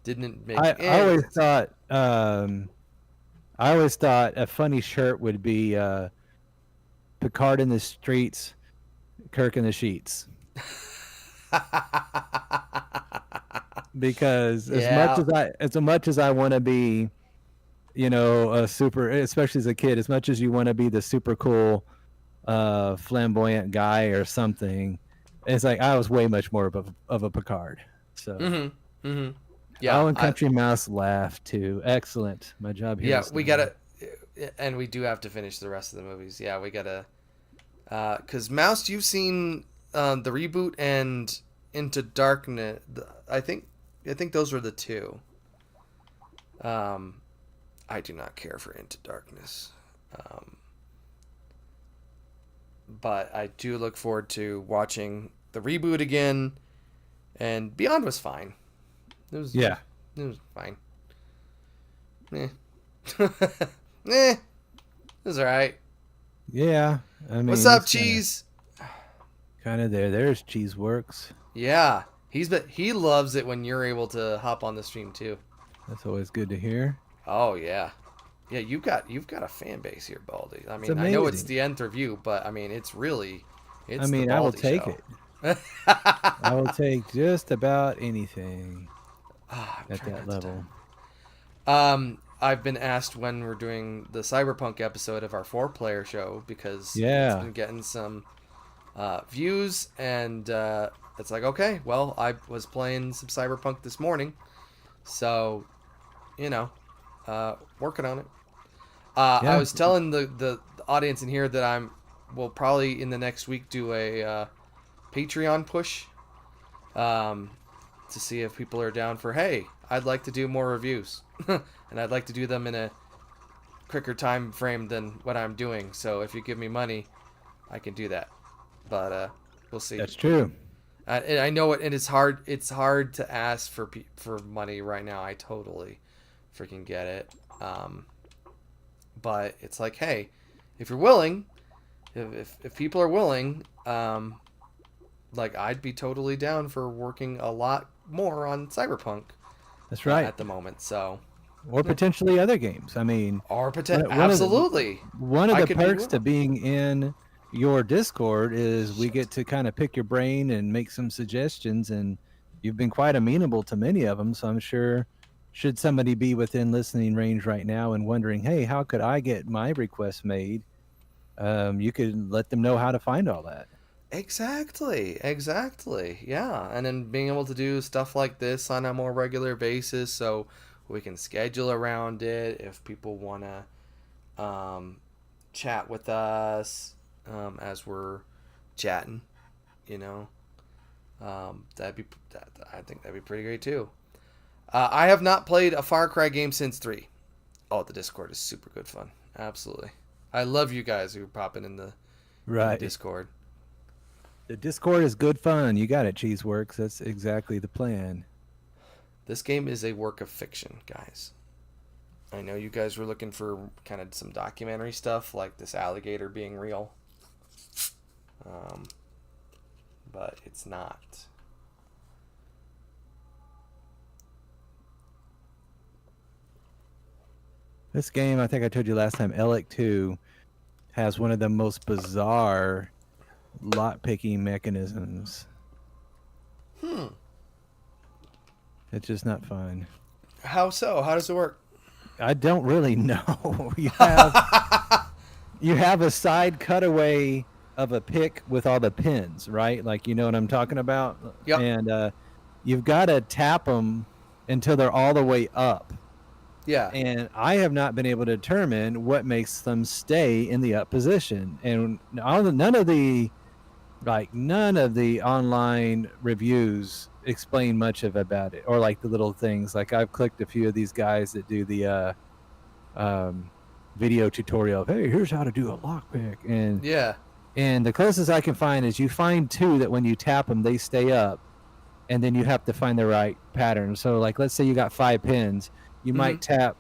Didn't make I any always sense. thought I always thought a funny shirt would be Picard in the streets, Kirk in the sheets. Because Yeah. as much as I want to be, a super, especially as a kid, as much as you want to be the super cool flamboyant guy or something, it's like I was way much more of a Picard. So Mm-hmm. Mm-hmm. Yeah. oh, and Country Mouse laughed too. Excellent. My job here Yeah. is We done. gotta, and we do have to finish the rest of the movies. Yeah, we gotta. Because Mouse, you've seen the reboot and Into Darkness. I think those were the two. Um, I do not care for Into Darkness. Um, but I do look forward to watching the reboot again. And Beyond was fine. Yeah. It was fine. Eh. Eh. It was alright. Yeah. I What's mean, up, it's Cheese? kind of there. There's Cheeseworks. Yeah. He loves it when you're able to hop on the stream too. That's always good to hear. Oh yeah. Yeah, you've got a fan base here, Baldy. I It's mean, I know it's amazing. the nth review, but I mean, I it's the mean, I will Baldy take show. it. I will take just about anything Ah, I'm at trying that not to die. level. I've been asked when we're doing the Cyberpunk episode of our four-player show because it's Yeah. been getting some views, and it's like, okay, well, I was playing some Cyberpunk this morning, so you know, working on it. I Yeah. was telling the audience in here that will probably in the next week do a Patreon push um, to see if people are down for, hey, I'd like to do more reviews. And I'd like to do them in a quicker time frame than what I'm doing. So if you give me money, I can do that. But we'll see. That's true. I know it, and it's hard. It's hard to ask for money right now. I totally freaking get it. But it's like, hey, if you're willing, if people are willing, like I'd be totally down for working a lot more on Cyberpunk That's right. at the moment. So, Or yeah. potentially other games. I mean, Or potential, one of the absolutely, one of I the could be perks to willing. being in your Discord is we Shit. get to kind of pick your brain and make some suggestions, and you've been quite amenable to many of them. So I'm sure, should somebody be within listening range right now and wondering, hey, how could I get my request made? You could let them know how to find all that. Exactly, exactly. Yeah, and then being able to do stuff like this on a more regular basis, so we can schedule around it if people want to chat with us as we're chatting. You know, I think that'd be pretty great too. I have not played a Far Cry game since 3. Oh, the Discord is super good fun. Absolutely. I love you guys who pop in the Right. Discord. The Discord is good fun. You got it, Cheeseworks. That's exactly the plan. This game is a work of fiction, guys. I know you guys were looking for kind of some documentary stuff, like this alligator being real, um, but it's not. This game, I think I told you last time, Elec 2 has one of the most bizarre lock picking mechanisms. Hmm. It's just not fun. How so? How does it work? I don't really know. You have a side cutaway of a pick with all the pins, right? Like you know what I'm talking about? Yep. And you've got to tap them until they're all the way up. Yeah. And I have not been able to determine what makes them stay in the up position. And none of the online reviews explain much about it, or like the little things. Like I've clicked a few of these guys that do the video tutorial of, hey, here's how to do a lockpick, and the closest I can find is you find two that when you tap them they stay up, and then you have to find the right pattern. So like let's say you got 5 pins, you might tap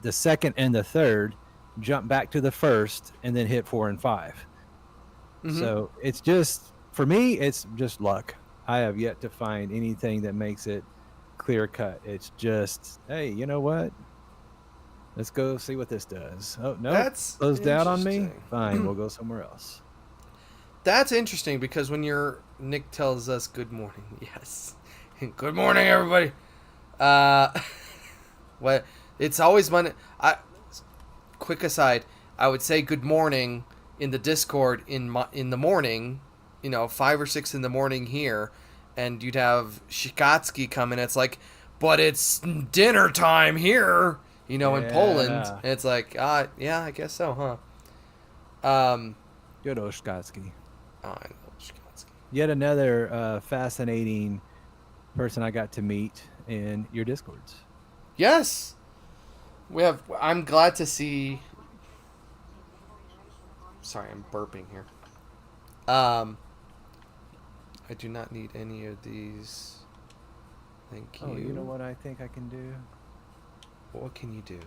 the second and the third, jump back to the first, and then hit 4 and 5. So it's just, for me, it's just luck. I have yet to find anything that makes it clear cut. It's just, hey, you know what? Let's go see what this does. Oh, no, That's closed out on me? interesting. Fine, we'll go somewhere else. That's interesting because when Nick tells us good morning, yes, good morning everybody. What it's always Monday. Quick aside, I would say good morning in the Discord in the morning, 5 or 6 in the morning here, and you'd have Shikatsky come in. It's like, but it's dinner time here, in Poland. And it's like, yeah, I guess so, huh? Good old Shikatsky. Oh, I know Shikatsky. Yet another fascinating person I got to meet in your Discords. Yes, I'm glad to see. Sorry, I'm burping here. I do not need any of these. Thank you. Oh, you know what I think I can do? What can you do?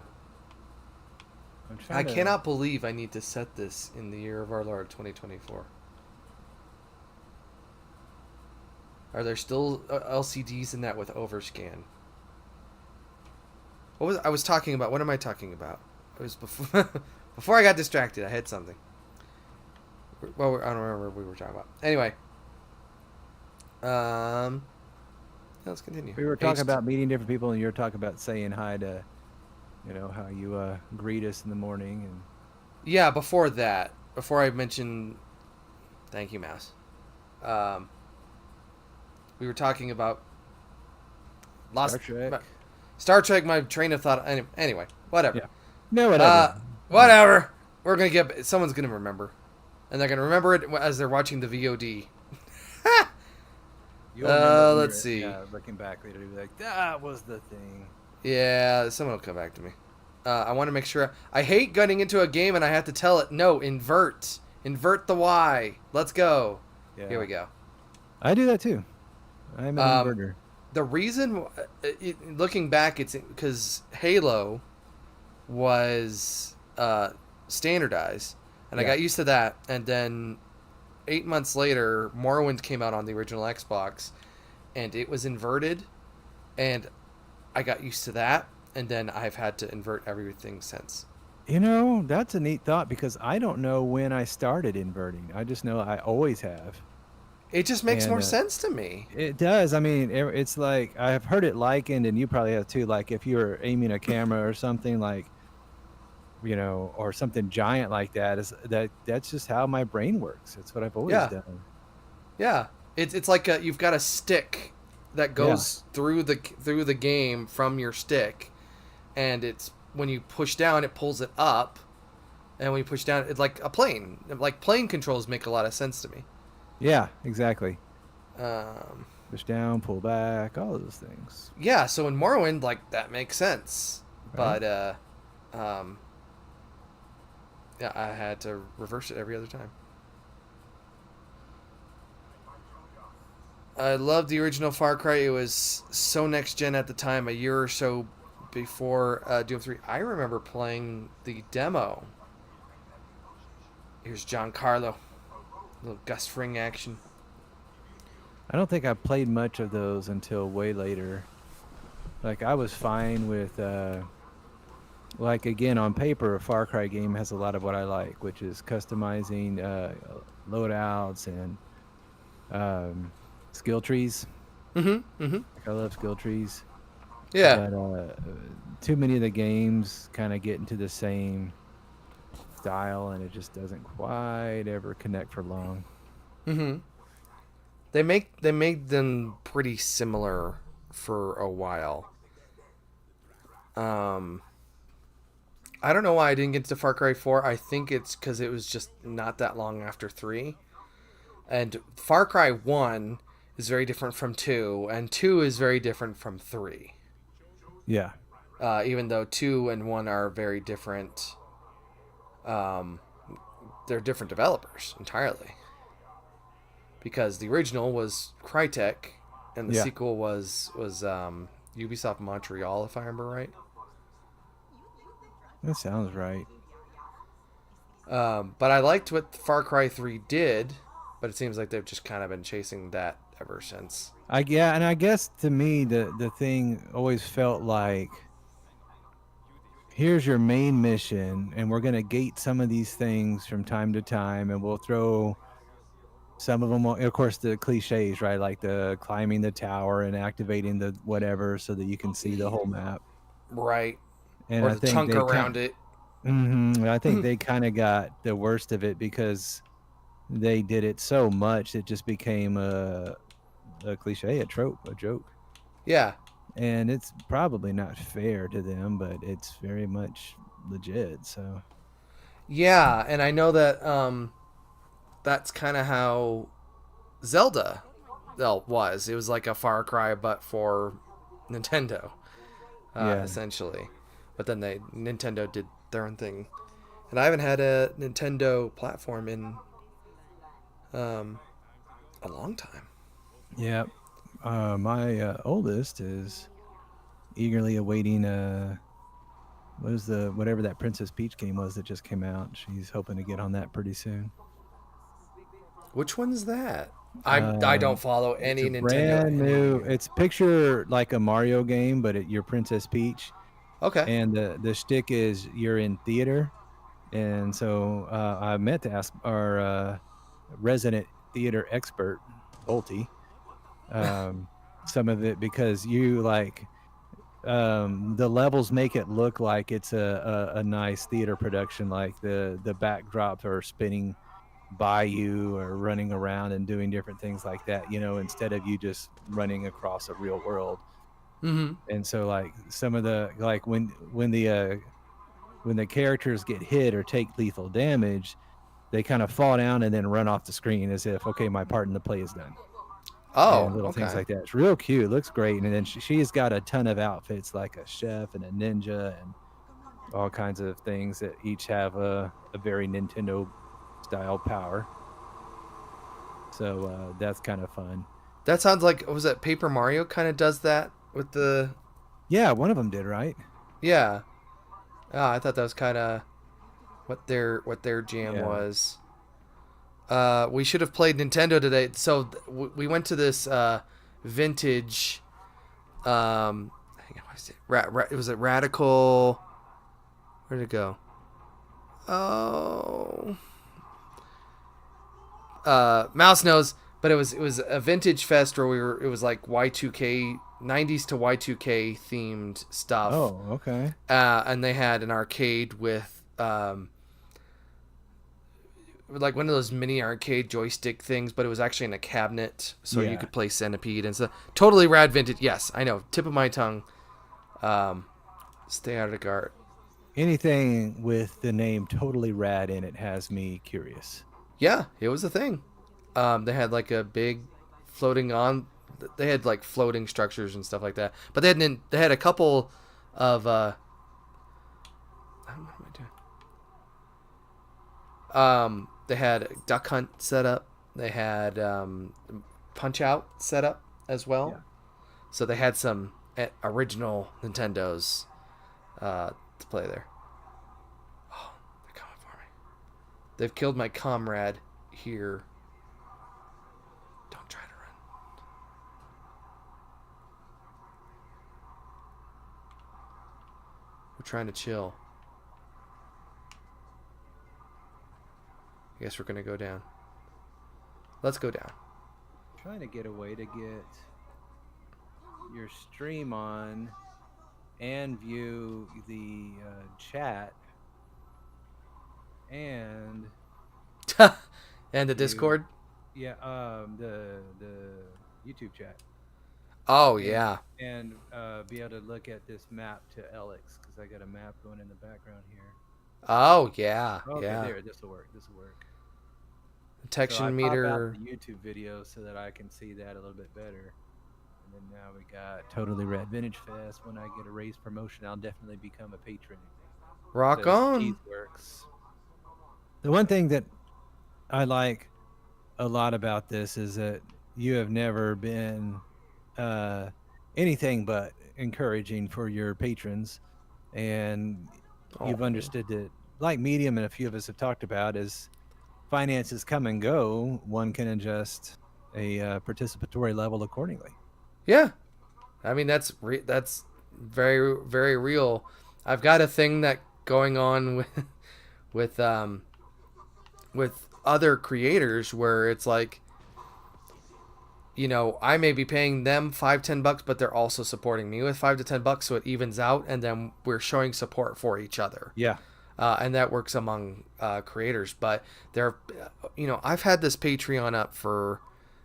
I cannot believe I need to set this in the year of our Lord 2024. Are there still LCDs in that with overscan? I was talking about? What am I talking about? It was before I got distracted. I had something. Well, I don't remember what we were talking about. Anyway, let's continue. We were talking about meeting different people, and you were talking about saying hi to, how you greet us in the morning. And yeah, before I mentioned, thank you, Mouse. We were talking about Star Trek. My train of thought. Anyway, whatever. Yeah. No, whatever. Whatever. Someone's gonna remember. And they're going to remember it as they're watching the VOD. Let's see. Yeah, looking back later, you'll be like, that was the thing. Yeah, someone will come back to me. I want to make sure. I hate getting into a game and I have to tell it, no, invert. Invert the Y. Let's go. Yeah. Here we go. I do that too. I'm an inverter. The reason, looking back, it's because Halo was standardized. And I got used to that, and then 8 months later, Morrowind came out on the original Xbox, and it was inverted, and I got used to that, and then I've had to invert everything since. That's a neat thought, because I don't know when I started inverting. I just know I always have. It just makes more sense to me. It does. I mean, it's like, I've heard it likened, and you probably have too, like if you're aiming a camera or something, like, or something giant like that, that's just how my brain works. It's what I've always done. Yeah. It's like you've got a stick that goes through the game from your stick, and it's when you push down, it pulls it up, and when you push down, it's like a plane. Like plane controls make a lot of sense to me. Yeah, exactly. Push down, pull back, all of those things. Yeah, so in Morrowind, like that makes sense, right. But yeah, I had to reverse it every other time. I loved the original Far Cry. It was so next gen at the time, a year or so before Doom 3. I remember playing the demo. Here's Giancarlo. A little Gus Fring action. I don't think I played much of those until way later. Like, I was fine with... like, again, on paper, a Far Cry game has a lot of what I like, which is customizing loadouts and skill trees. Like, I love skill trees. Yeah. But too many of the games kind of get into the same style, and it just doesn't quite ever connect for long. They made them pretty similar for a while. Um, I don't know why I didn't get to Far Cry 4. I think it's because it was just not that long after 3. And Far Cry 1 is very different from 2, and 2 is very different from 3. Yeah. Even though 2 and 1 are very different, um, they're different developers entirely. Because the original was Crytek, and the Yeah. sequel was Ubisoft Montreal, if I remember right. That sounds right. But I liked what Far Cry 3 did, but it seems like they've just kind of been chasing that ever since. Yeah, and I guess to me the thing always felt like here's your main mission, and we're gonna gate some of these things from time to time, and we'll throw some of them. Of course, the cliches, right? Like the climbing the tower and activating the whatever, so that you can see the whole map. Right. And Or I the think chunk they around kind, it. I think they kind of got the worst of it because they did it so much it just became a cliche, a trope, a joke. Yeah. And it's probably not fair to them, but it's very much legit. So Yeah, and I know that that's kind of how Zelda was. It was like a Far Cry, but for Nintendo, yeah, essentially. But then Nintendo did their own thing, and I haven't had a Nintendo platform in um, a long time. yeah. My oldest is eagerly awaiting what is the whatever that Princess Peach game was that just came out. She's hoping to get on that pretty soon. Which one's that? I don't Um, follow it's any a Nintendo brand new. anymore. It's picture like a Mario game, but you're Princess Peach, Okay. and the shtick is you're in theater. And so I meant to ask our resident theater expert, Bolty, um, some of it because you like the levels make it look like it's a nice theater production, like the backdrops are spinning by you or running around and doing different things like that, instead of you just running across a real world. Mm-hmm. And so like some of the like when the characters get hit or take lethal damage, they kind of fall down and then run off the screen as if, okay, my part in the play is done. Oh, And little things okay. like that. It's real cute. It looks great. And then she's got a ton of outfits like a chef and a ninja and all kinds of things that each have a very Nintendo style power. So that's kind of fun. That sounds like was that Paper Mario kind of does that with the Yeah, one of them did, right? yeah. I thought that was kind of what their jam Yeah. was. We should have played Nintendo today. So we went to this vintage. Hang on, what is it? It was a Radical. Where'd it go? Oh, Mouse knows. But it was a vintage fest where it was like Y2K 90s to Y2K themed stuff. Oh, okay. And they had an arcade with like one of those mini arcade joystick things, but it was actually in a cabinet, so you Yeah. could play Centipede and stuff. Totally rad vintage. Yes, I know. Tip of my tongue. Um, stay out of the guard. Anything with the name Totally Rad in it has me curious. Yeah, it was a thing. They had like a big floating on. They had like floating structures and stuff like that. But they had a couple of what am I doing? They had Duck Hunt set up. They had Punch Out set up as well. Yeah. So they had some original Nintendos to play there. Oh, they're coming for me. They've killed my comrade here. Don't try to run. We're trying to chill. I guess we're gonna go down. Let's go down. Trying to get a way to get your stream on and view the chat and And the view Discord. Yeah, the YouTube chat, Oh and yeah. be able to look at this map to Alex because I got a map going in the background here. Oh yeah. Okay, Yeah. there. This will work. This will work. So I Detection pop out meter. the YouTube video so that I can see that a little bit better. And then now we got Totally Red Vintage Fest. When I get a raise promotion, I'll definitely become a patron. Rock Says on. Cheeseworks. The one thing that I like a lot about this is that you have never been uh, anything but encouraging for your patrons, and you've Oh. understood that, like Medium and a few of us have talked about, as finances come and go, one can adjust a participatory level accordingly. Yeah. I mean that's very very real. I've got a thing that going on with um with other creators where it's like, I may be paying them $5-10, but they're also supporting me with $5 to $10, so it evens out, and then we're showing support for each other, Yeah. and that works among creators. But there, I've had this Patreon up for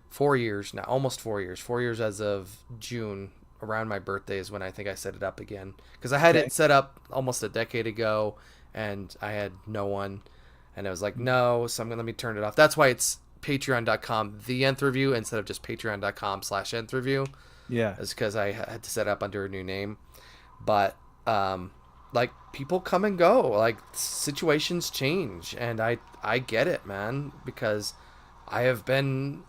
4 years now, almost 4 years. 4 years as of June, around my birthday is when I think I set it up again, because I had Okay. it set up almost a decade ago, and I had no one, and I was like, no, so I'm gonna let me turn it off. That's why it's patreon.com the nth review instead of just patreon.com/nth review, Yeah. is because I had to set up under a new name. But like, people come and go, like situations change, and I get it, man, because I have been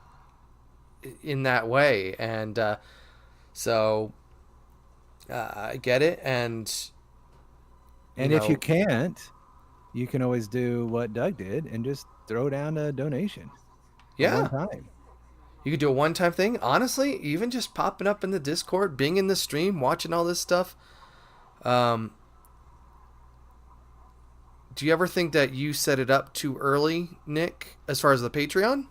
in that way, and so I get it. And you And if you know can't, you can always do what Doug did and just throw down a donation for one yeah, time. you could do a one-time thing, honestly, even just popping up in the Discord, being in the stream, watching all this stuff. um do you ever think that you set it up too early, Nick, as far as the Patreon?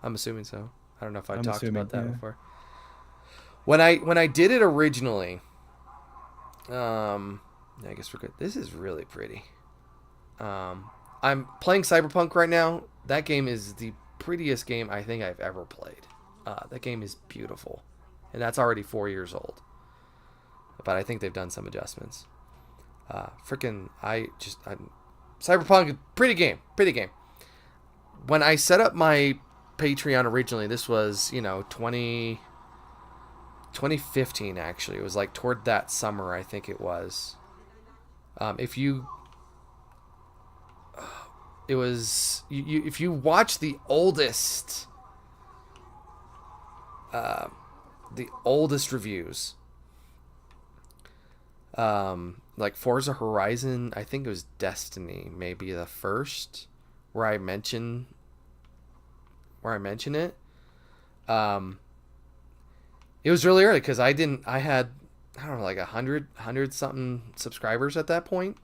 I'm assuming so. I don't know if I I'm talked about assuming, that yeah. before. When I did it originally, um I guess we're good. This is really pretty. I'm playing Cyberpunk right now. That game is the prettiest game I think I've ever played. That game is beautiful, and that's already 4 years old. But I think they've done some adjustments. Freaking, Cyberpunk, pretty game, pretty game. When I set up my Patreon originally, this was 2015 actually. It was like toward that summer, I think it was. If you it was you if you watch uh, the oldest reviews, like Forza Horizon, I think it was Destiny, maybe the first where I mention it. Um, it was really early because I had, I don't know, like 100 something subscribers at that point,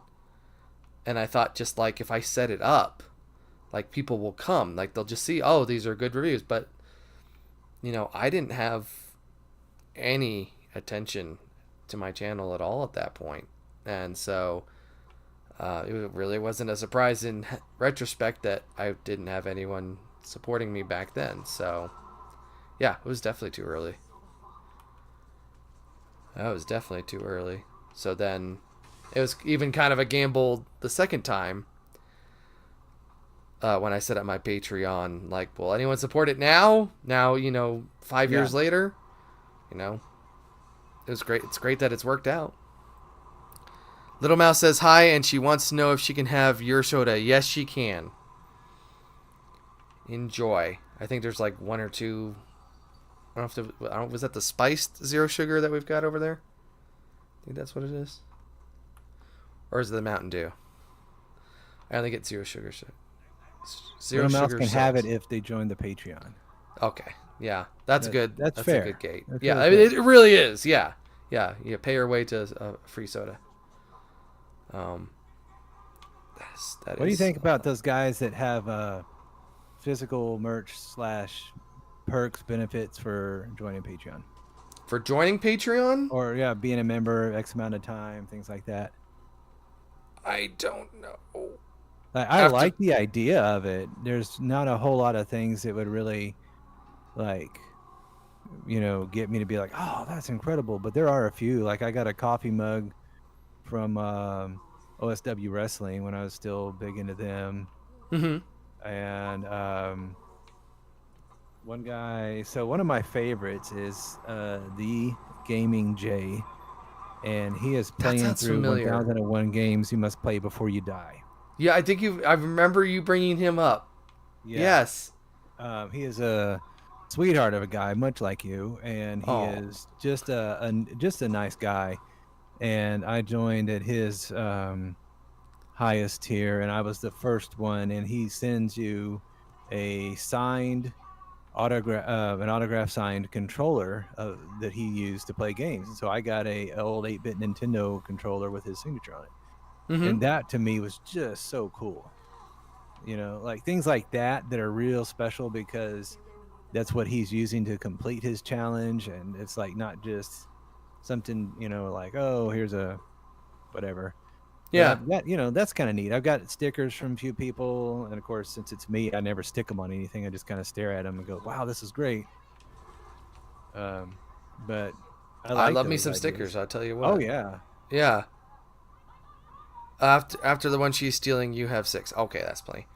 and I thought, just like, if I set it up, like, people will come, like they'll just see, oh, these are good reviews. But I didn't have any attention to my channel at all at that point, and so it really wasn't a surprise in retrospect that I didn't have anyone supporting me back then. So yeah, it was definitely too early. That was definitely too early. So then it was even kind of a gamble the second time, when I set up my Patreon. Like, will anyone support it now? Now, 5 years Yeah. later, you know, it was great. It's great that it's worked out. Little Mouse says hi, and she wants to know if she can have your soda. Yes, she can. Enjoy. I think there's like one or two. Was that the spiced zero sugar that we've got over there? I think that's what it is. Or is it the Mountain Dew? I only get zero sugar. Zero Little Mouse sugar can have it sodas. if they join the Patreon. Okay. Yeah, that's good. That's That's a good fair. gate. That's Yeah, really I mean, fair. it really is. Yeah, yeah. You pay your way to a free soda. Um, that What do you is think about those guys that have physical merch slash perks benefits for joining Patreon? for joining Patreon. Or yeah, being a member X amount of time, things like that. I don't know. I After like the idea of it. There's not a whole lot of things that would really like, get me to be like, oh, that's incredible. But there are a few. Like I got a coffee mug from OSW Wrestling when I was still big into them, hmm and one of my favorites is the Gaming J, and he is that playing sounds through familiar. 1001 games you must play before you die. Yeah, I remember you bringing him up. Yeah. Yes. He is a sweetheart of a guy, much like you, and he Oh. is just a nice guy. And I joined at his highest tier, and I was the first one. And he sends you a signed an autograph signed controller that he used to play games. And so I got a old 8-bit Nintendo controller with his signature on it, hmm and that to me was just so cool. Like things like that are real special because that's what he's using to complete his challenge, and it's like not just something, like, oh, here's a whatever. But Yeah. I've got, that's kind of neat. I've got stickers from a few people, and of course, since it's me, I never stick them on anything. I just kind of stare at them and go, wow, this is great. But I I like love me those some ideas. stickers. I'll tell you Oh what. yeah. Yeah. After the one she's stealing, you have 6. Okay, that's plenty.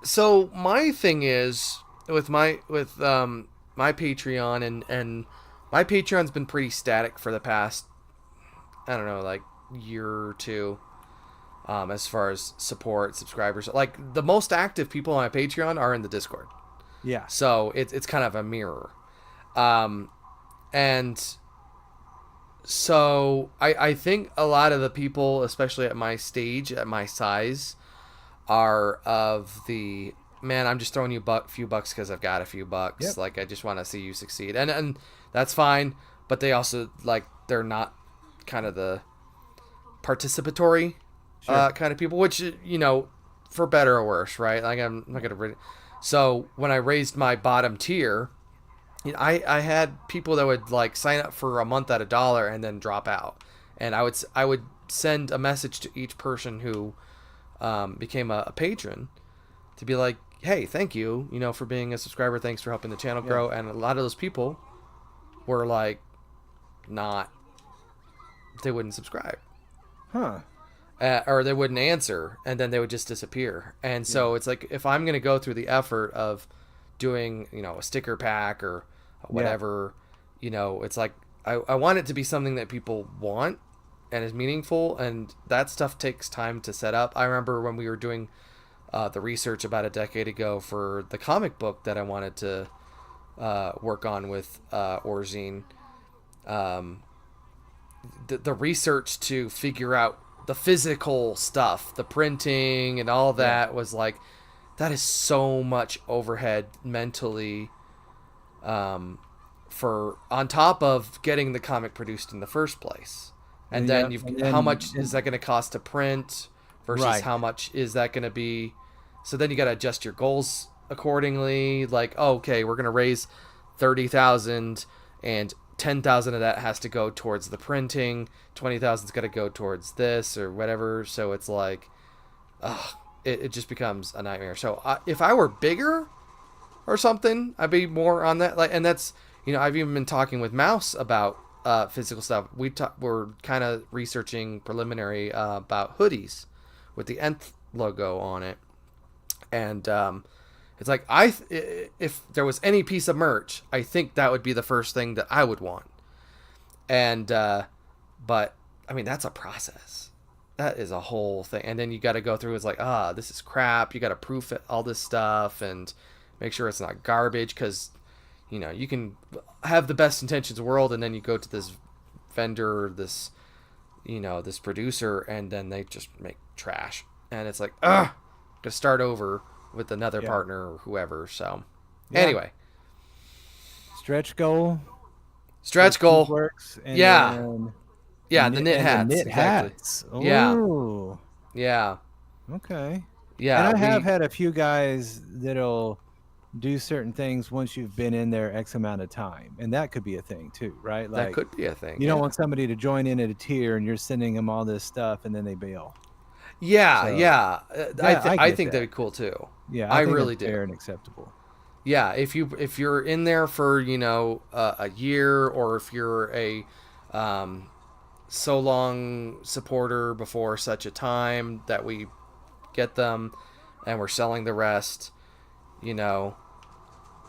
So my thing is with my Patreon, and my Patreon's been pretty static for the past, I don't know, like year or two. As far as support subscribers, like the most active people on my Patreon are in the Discord, Yeah. so it's kind of a mirror. Um, and so I think a lot of the people, especially at my stage, at my size, are of the, man, I'm just throwing you a few bucks because I've got a few bucks. Yep. Like I just want to see you succeed, and that's fine. But they also, like, they're not kind of the participatory Sure. kind of people, which, for better or worse, right? Like I'm not gonna. So when I raised my bottom tier, I had people that would like sign up for a month at $1 and then drop out, and I would send a message to each person who became a patron to be like, hey, thank you, for being a subscriber. Thanks for helping the channel Yeah. grow. And a lot of those people were like, not, they wouldn't subscribe. Huh. Or they wouldn't answer, and then they would just disappear. And Yeah. so it's like, if I'm going to go through the effort of doing, a sticker pack or Yeah. whatever, it's like, I want it to be something that people want and is meaningful, and that stuff takes time to set up. I remember when we were doing the research about a decade ago for the comic book that I wanted to work on with Orzine. Um, the research to figure out the physical stuff, the printing and all Yeah. that, was like, that is so much overhead mentally, for on top of getting the comic produced in the first place. And Yeah. then you've, And how then, much is that going to cost to print versus right. how much is that going to be? So then you got to adjust your goals accordingly. Like, oh, okay, we're going to raise 30,000, and 10,000 of that has to go towards the printing. 20,000's got to go towards this or whatever. So it's like, it just becomes a nightmare. So if I were bigger or something, I'd be more on that. Like, and that's, I've even been talking with Mouse about physical stuff. We're kind of researching preliminary about hoodies with the Nth logo on it, and it's like, if there was any piece of merch, I think that would be the first thing that I would want. And but I mean, that's a process. That is a whole thing. And then you got to go through. It's like, this is crap. You got to proof it, all this stuff, and make sure it's not garbage, because you can have the best intentions in the world, and then you go to this vendor, this producer, and then they just make trash, and it's like, gotta start over with another Yeah. partner or whoever. So Yeah. anyway, Stretch goal. stretch goal. Works, and Yeah, then yeah, the knit the hats, knit exactly. hats. Yeah, Oh, yeah, okay. And yeah. I have We had a few guys that'll do certain things once you've been in there X amount of time, and that could be a thing too, right? That Like, could be a thing. you don't Yeah. want somebody to join in at a tier and you're sending them all this stuff and then they bail. Yeah, So yeah. that I I get think that. that'd be cool too. Yeah, I I think that's really do. fair and acceptable. Yeah, if you're in there for a year, or if you're a um, so long supporter before such a time that we get them, and we're selling the rest, you know,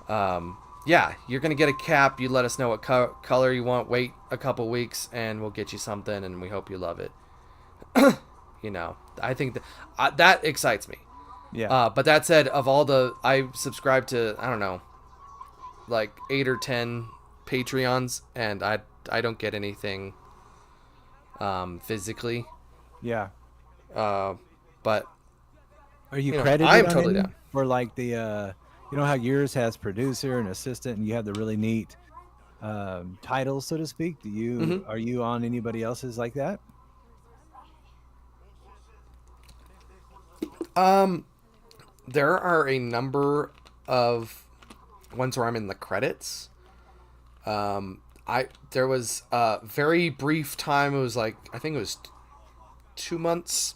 yeah, you're gonna get a cap. You let us know what color you want. Wait a couple weeks, and we'll get you something, and we hope you love it. I think that excites me. Yeah. But that said, of all I subscribe to, I don't know, like 8 or 10 Patreons, and I don't get anything physically. Yeah. Uh, but Are you credited I'm on totally any down. for like the you know how yours has producer and assistant and you have the really neat titles, so to speak? Do Hmm. you are you on anybody else's like that? Um, there are a number of ones where I'm in the credits. I there was a very brief time. It was like, I think it was 2 months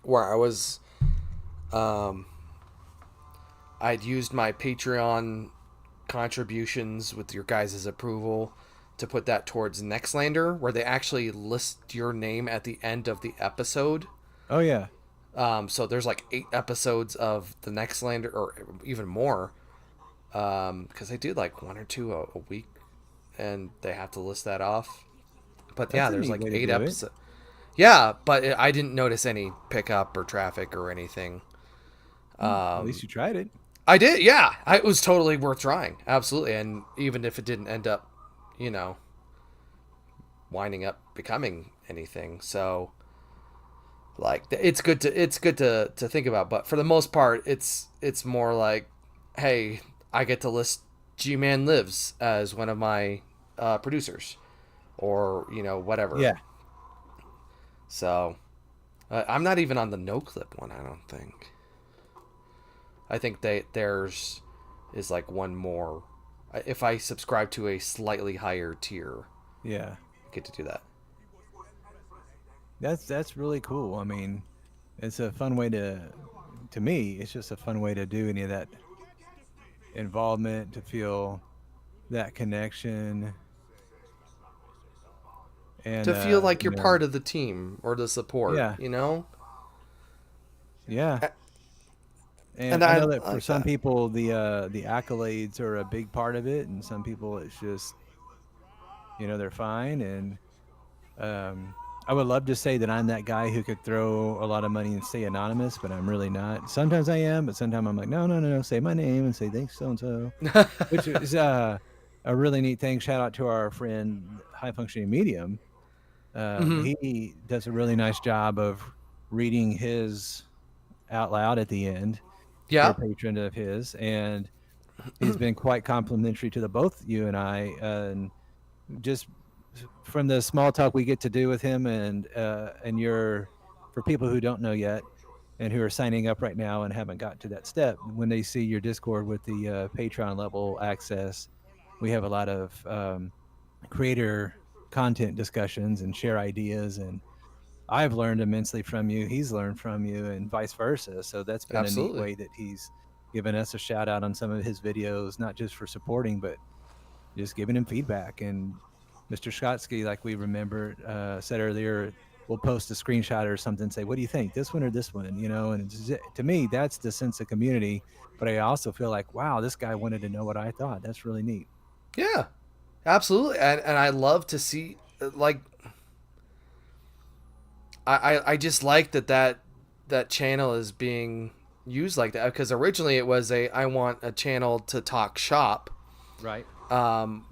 where um, I'd used my Patreon contributions with your guys' approval to put that towards Nextlander, where they actually list your name at the end of the episode. Oh yeah. So there's like 8 episodes of the Nextlander, or even more, because they do like one or two a week, and they have to list that off. But That's yeah, a there's neat like way to eight do it. episodes. Yeah, but I didn't notice any pickup or traffic or anything. At least you tried it. I did, yeah. It was totally worth trying, absolutely. And even if it didn't end up, you know, winding up becoming anything, so like it's good to think about. But for the most part, it's more like, hey, I get to list G Man Lives as one of my producers, or whatever. Yeah. So I'm not even on the no clip one. I don't think. I think theirs is like one more. If I subscribe to a slightly higher tier, Yeah. I get to do that. That's really cool. I mean, it's a fun way to me, it's just a fun way to do any of that involvement, to feel that connection and To feel like you you're know, part of the team or the support, yeah. you know? Yeah. And And I I know that for like some that. people the accolades are a big part of it, and some people it's just, they're fine. And um I would love to say that I'm that guy who could throw a lot of money and stay anonymous, but I'm really not. Sometimes I am, but sometimes I'm like, no, no, no, no, say my name and say thanks so and so, which is a really neat thing. Shout out to our friend High Functioning Medium. Hmm. He does a really nice job of reading his out loud at the end for a Yeah. patron of his, and he's been quite complimentary to the both you and I, and just from the small talk we get to do with him, and your for people who don't know yet and who are signing up right now and haven't got to that step, when they see your Discord with the Patreon level access, we have a lot of creator content discussions and share ideas, and I've learned immensely from you. He's learned from you, and vice versa. So that's been a neat Absolutely. way that he's given us a shout out on some of his videos, not just for supporting, but just giving him feedback. And Mr. Schotsky, like we remember said earlier, we'll post a screenshot or something, say, "What do you think, this one or this one?" And to me, that's the sense of community. But I also feel like, wow, this guy wanted to know what I thought. That's really neat. Yeah. Absolutely. And I love to see, like, I just like that channel is being used like that, because originally it was I want a channel to talk shop, Right.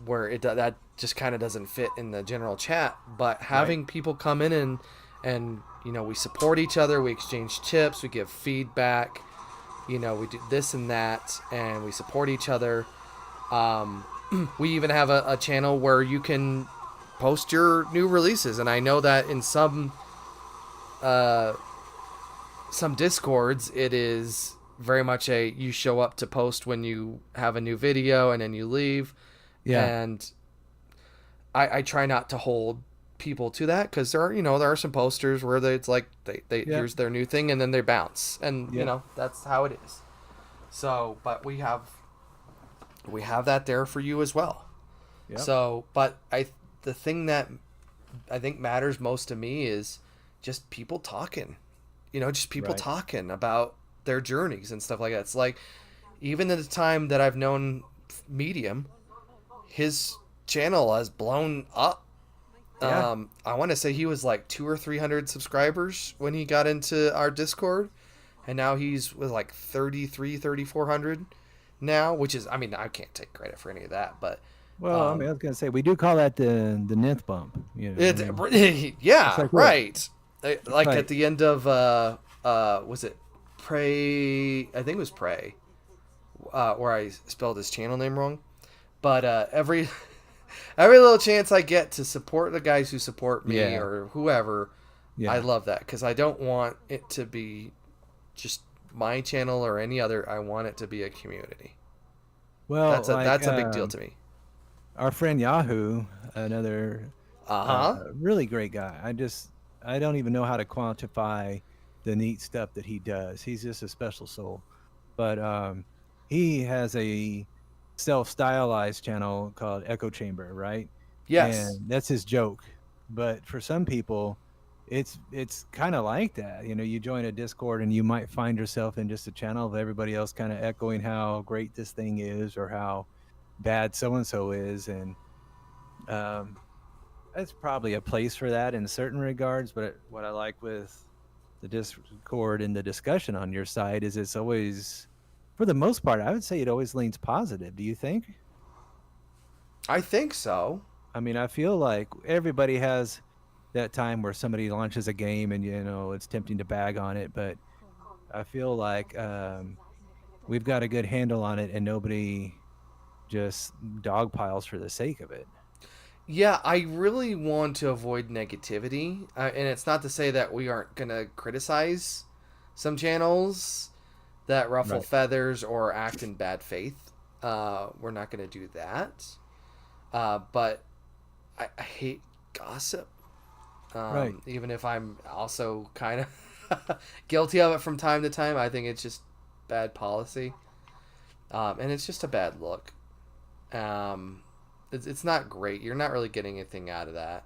where that just kind of doesn't fit in the general chat. But Right. having people come in and we support each other, we exchange tips, we give feedback, we do this and that, and we support each other. um, we even have a channel where you can post your new releases, and I know that in uh, some discords it is very much you show up to post when you have a new video, and then you leave. Yeah. And I try not to hold people to that, because there are some posters where it's like they Yep. here's their new thing and then they bounce, and Yep. that's how it is. So, but we have that there for you as well. Yep. So, but the thing that I think matters most to me is just people talking. Just people Right. talking about their journeys and stuff like that. It's like, even in the time that I've known Medium, his channel has blown up. Yeah. I want to say he was like 200 or 300 subscribers when he got into our Discord, and now he's with like 3,400 now, which is, I mean, I can't take credit for any of that, but Well, I mean, I um, was gonna say we do call that the ninth bump. I mean, it's yeah, like what? right. Like at Right. the end of was it Pray? I think it was Pray, where I spelled his channel name wrong. But every little chance I get to support the guys who support me Yeah. or whoever, I Yeah. love that, because I don't want it to be just my channel or any other. I want it to be a community. Well, That's a like that's a big deal to me. our friend Yahoo, another Uh huh. really great guy. I don't even know how to quantify the neat stuff that he does. He's just a special soul. But he has a self-stylized channel called Echo Chamber, right? Yes. And that's his joke. But for some people, it's kind of like that. You join a Discord and you might find yourself in just a channel of everybody else kind of echoing how great this thing is or how bad so and so is, and um, that's probably a place for that in certain regards. But what I like with the Discord and the discussion on your side is it's always, for the most part, I would say it always leans positive. Do you think? I think so. I mean, I feel like everybody has that time where somebody launches a game and it's tempting to bag on it, but I feel like we've got a good handle on it and nobody just dog piles for the sake of it. Yeah, I really want to avoid negativity, and it's not to say that we aren't gonna criticize some channels that ruffle Right. feathers or act in bad faith. We're not gonna do that. But I hate gossip. Right. Even if I'm also kind of guilty of it from time to time, I think it's just bad policy, and it's just a bad look. Um, it's not great. You're not really getting anything out of that.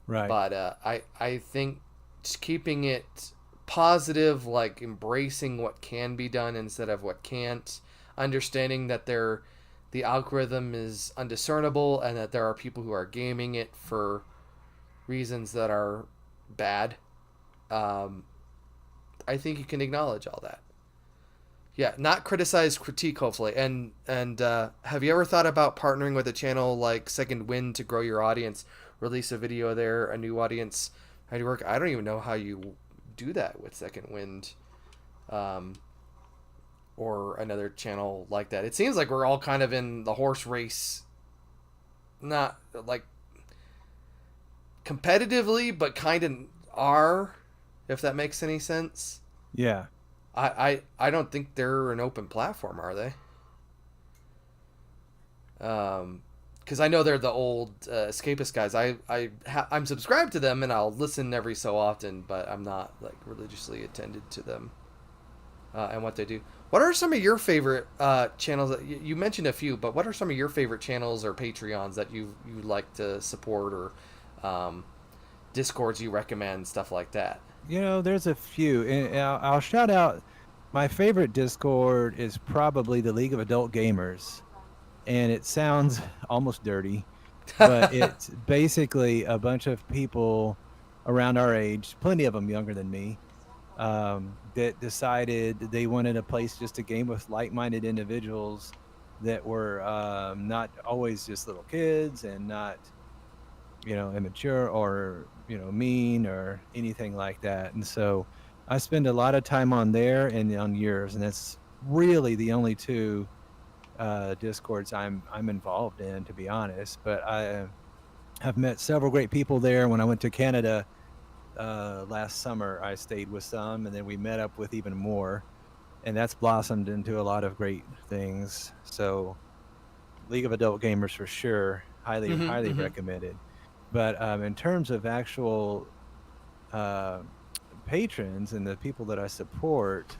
Right. But I think just keeping it positive, like embracing what can be done instead of what can't, understanding that the algorithm is undiscernible and that there are people who are gaming it for reasons that are bad. Um, I think you can acknowledge all that. Yeah, not criticize, critique, hopefully. And have you ever thought about partnering with a channel like Second Wind to grow your audience? Release a video there, a new audience. How do you work? I don't even know how you do that with Second Wind, um, or another channel like that. It seems like we're all kind of in the horse race, not like competitively, but kind of are, if that makes any sense. Yeah. I don't think they're an open platform, are they? Because I know they're the old escapist guys. I'm subscribed to them and I'll listen every so often, but I'm not like religiously attended to them and what they do. What are some of your favorite channels? You mentioned a few, but what are some of your favorite channels or Patreons that you like to support, or um, Discords you recommend, stuff like that? There's a few. And I'll shout out my favorite Discord is probably the League of Adult Gamers. And it sounds almost dirty, but it's basically a bunch of people around our age, plenty of them younger than me, that decided they wanted a place just to game with like-minded individuals that were not always just little kids and not immature or mean or anything like that. And so I spend a lot of time on there and on yours, and that's really the only two discords I'm involved in, to be honest. But I have met several great people there. When I went to Canada last summer, I stayed with some, and then we met up with even more, and that's blossomed into a lot of great things. So League of Adult Gamers for sure, highly Mm-hmm, highly mm-hmm. recommended. But in terms of actual uh, patrons and the people that I support,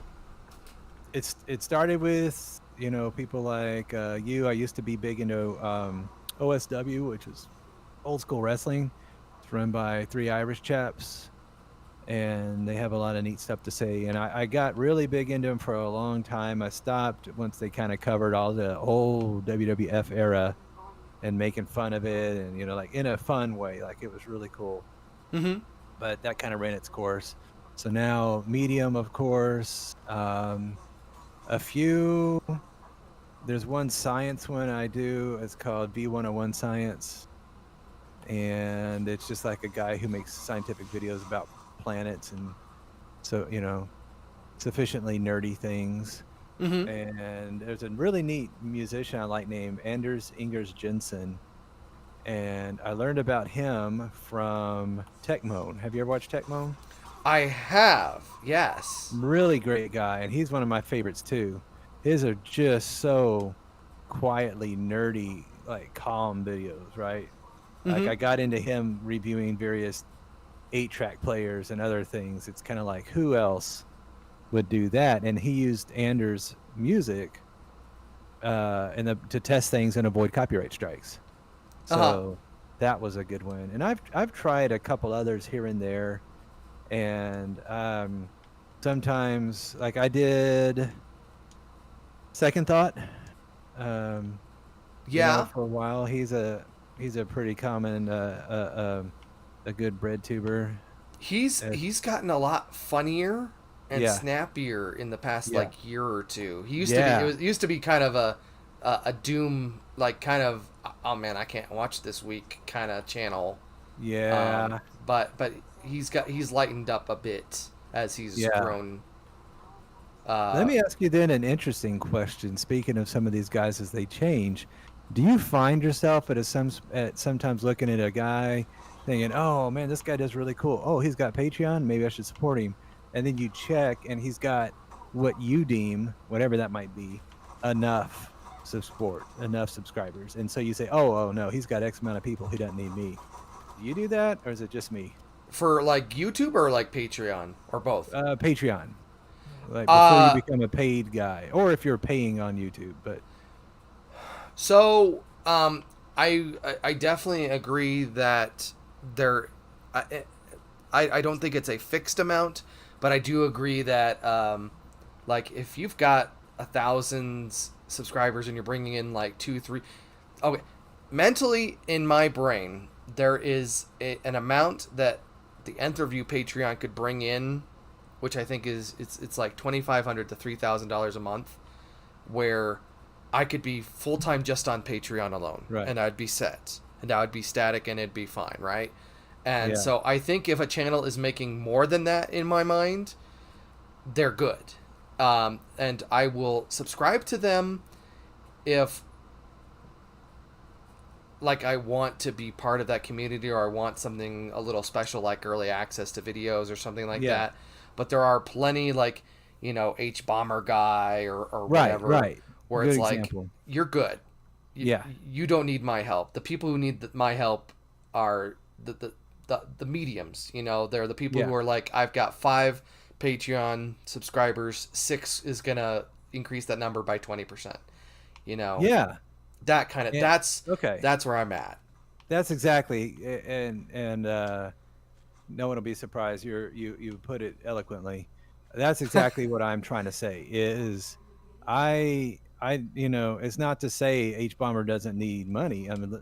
it started with people like you. I used to be big into OSW, which is old school wrestling. It's run by three Irish chaps, and they have a lot of neat stuff to say. And I got really big into them for a long time. I stopped once they kind of covered all the old WWF era and making fun of it, and like in a fun way, like it was really cool. Mm-hmm. But that kind of ran its course. So now Medium, of course. A few. There's one science one I do. It's called V101 Science, and it's just like a guy who makes scientific videos about planets and so sufficiently nerdy things. Mm-hmm. And there's a really neat musician I like named Anders Ingers Jensen, and I learned about him from Techmoan. Have you ever watched Techmoan? I have, yes. Really great guy, and he's one of my favorites too. His are just so quietly nerdy, like calm videos, right? Like Mm-hmm. I got into him reviewing various 8-track players and other things. It's kind of like who else would do that? And he used Anders' music to test things and avoid copyright strikes. Uh-huh. So that was a good one. And I've tried a couple others here and there, and sometimes like I did Second Thought. Um, Yeah. for a while he's a pretty common a good bread tuber. Uh, He's gotten a lot funnier and yeah, snappier in the past yeah, like year or two. He used to be yeah, it used to be kind of a doom, like kind of, oh man, I can't watch this week kind of channel. yeah, But he's lightened up a bit as he's yeah. grown. Let Uh, me ask you then an interesting question. Speaking of some of these guys as they change, do you find yourself at sometimes looking at a guy thinking, "Oh man, this guy does really cool. Oh, he's got Patreon. Maybe I should support him." And then you check, and he's got what you deem, whatever that might be, enough enough subscribers, and so you say, "Oh no, he's got X amount of people. He doesn't need me." Do you do that, or is it just me? for like YouTube or like Patreon or both. Patreon, like before you Uh, become a paid guy, or if you're paying on YouTube, but. so I definitely agree that there. I, I don't think it's a fixed amount, but I do agree that like if you've got 1,000 subscribers and you're bringing in like two, three, okay, mentally in my brain there is an amount that the Nth Review Patreon could bring in, which I think is it's like $2,500 to $3,000 a month, where I could be full time just on Patreon alone, Right. and I'd be set, and I would be static, and it'd be fine, right? And Yeah. so I think if a channel is making more than that in my mind, they're good, and I will subscribe to them if like I want to be part of that community, or I want something a little special like early access to videos or something like Yeah. that. But there are plenty like, H Bomber guy or Right. whatever, Right. where Good it's like example. you're good. You, Yeah. you don't need my help. The people who need my help are the mediums. They're the people Yeah. who are like, I've got 5 Patreon subscribers, 6 is gonna increase that number by 20%. You know Yeah. that kind of Yeah. Okay. that's where I'm at. That's exactly, and no one will be surprised. You put it eloquently. That's exactly what I'm trying to say. Is it's not to say H Bomber doesn't need money. I mean,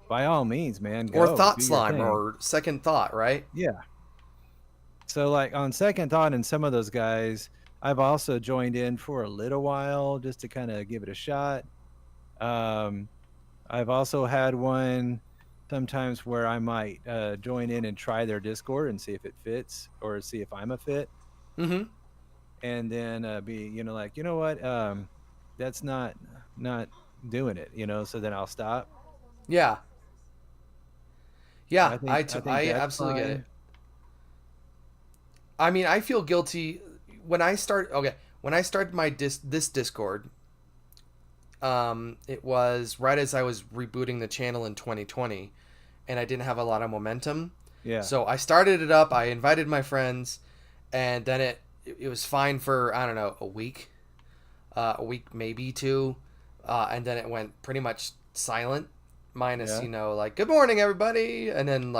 by all means, man, Or go thought do your slime thing. or second thought, right? Yeah. So like on second thought, and some of those guys, I've also joined in for a little while just to kind of give it a shot. Um, I've also had one sometimes where I might join in and try their Discord and see if it fits or see if I'm a fit, Mm-hmm. and then be like what that's not doing it, so then I'll stop. Yeah. So Yeah, I think I that's absolutely get it. fine. I mean, I feel guilty when I started my this Discord. It was right as I was rebooting the channel in 2020, and I didn't have a lot of momentum. Yeah. So I started it up. I invited my friends, and then it was fine for I don't know a week maybe two, and then it went pretty much silent, minus Yeah. like good morning everybody, and then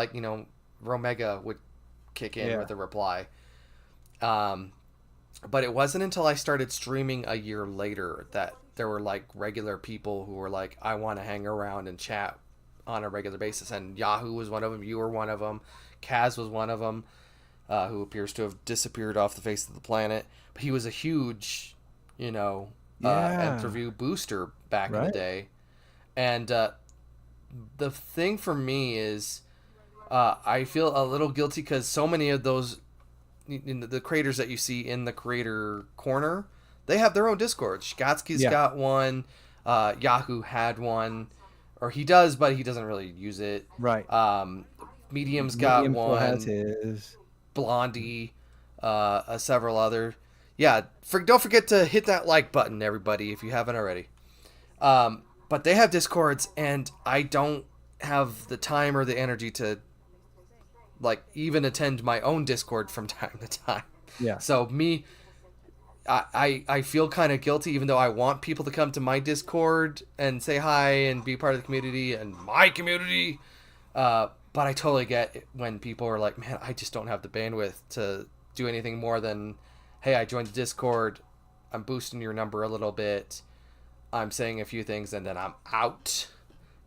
Romega would kick in Yeah. with a reply. Um, but it wasn't until I started streaming a year later that there were like regular people who were like, I want to hang around and chat on a regular basis. And Yahoo was one of them. You were one of them. Kaz was one of them, who appears to have disappeared off the face of the planet. But he was a huge, nth Yeah. review booster back in the Right. day. And the thing for me is, I feel a little guilty because so many of those in the creators that you see in the creator corner, they have their own Discord. Shkatsky's Yeah. got one. Yahoo had one, or he does, but he doesn't really use it. Right. Medium's got Medium still has one. his. Blondie, several other. Yeah, don't forget to hit that like button, everybody, if you haven't already. But they have Discords, and I don't have the time or the energy to even attend my own Discord from time to time. Yeah. So I feel kind of guilty, even though I want people to come to my Discord and say hi and be part of the community and my community. But I totally get it when people are like, man, I just don't have the bandwidth to do anything more than, hey, I joined the Discord, I'm boosting your number a little bit, I'm saying a few things, and then I'm out Yeah.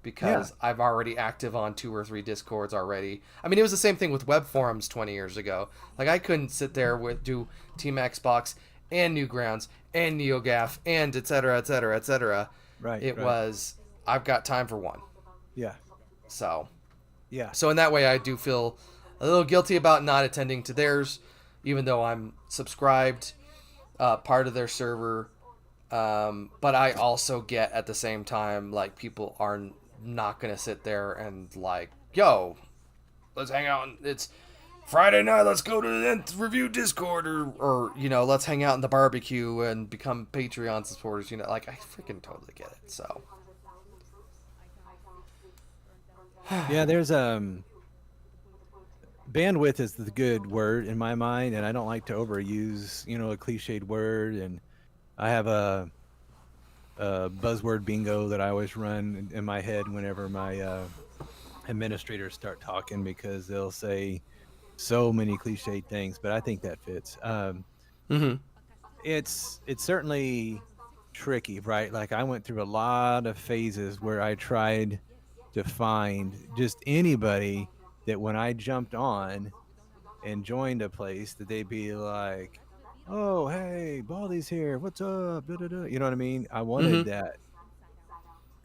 because I've already active on 2 or 3 Discords already. I mean, it was the same thing with web forums 20 years ago. Like, I couldn't sit there with do Team Xbox and Newgrounds and NeoGaf and et cetera, et cetera, et cetera. Right. It Right. was, I've got time for one. Yeah. So, Yeah. so in that way, I do feel a little guilty about not attending to theirs, even though I'm subscribed, part of their server. But I also get at the same time, like, people are not gonna sit there and like, yo, let's hang out. It's Friday night. Let's go to the nth review Discord, or let's hang out in the barbecue and become Patreon supporters. Like, I freaking totally get it. So Yeah. There's bandwidth is the good word in my mind, and I don't like to overuse a cliched word. And I have a buzzword bingo that I always run in my head whenever my administrators start talking, because they'll say so many cliched things, but I think that fits. mm-hmm. It's certainly tricky, right? Like, I went through a lot of phases where I tried to find just anybody that when I jumped on and joined a place, that they'd be like, "Oh, hey, Baldy's here. What's up?" Da, da, da. You know what I mean? I wanted Mm-hmm. that,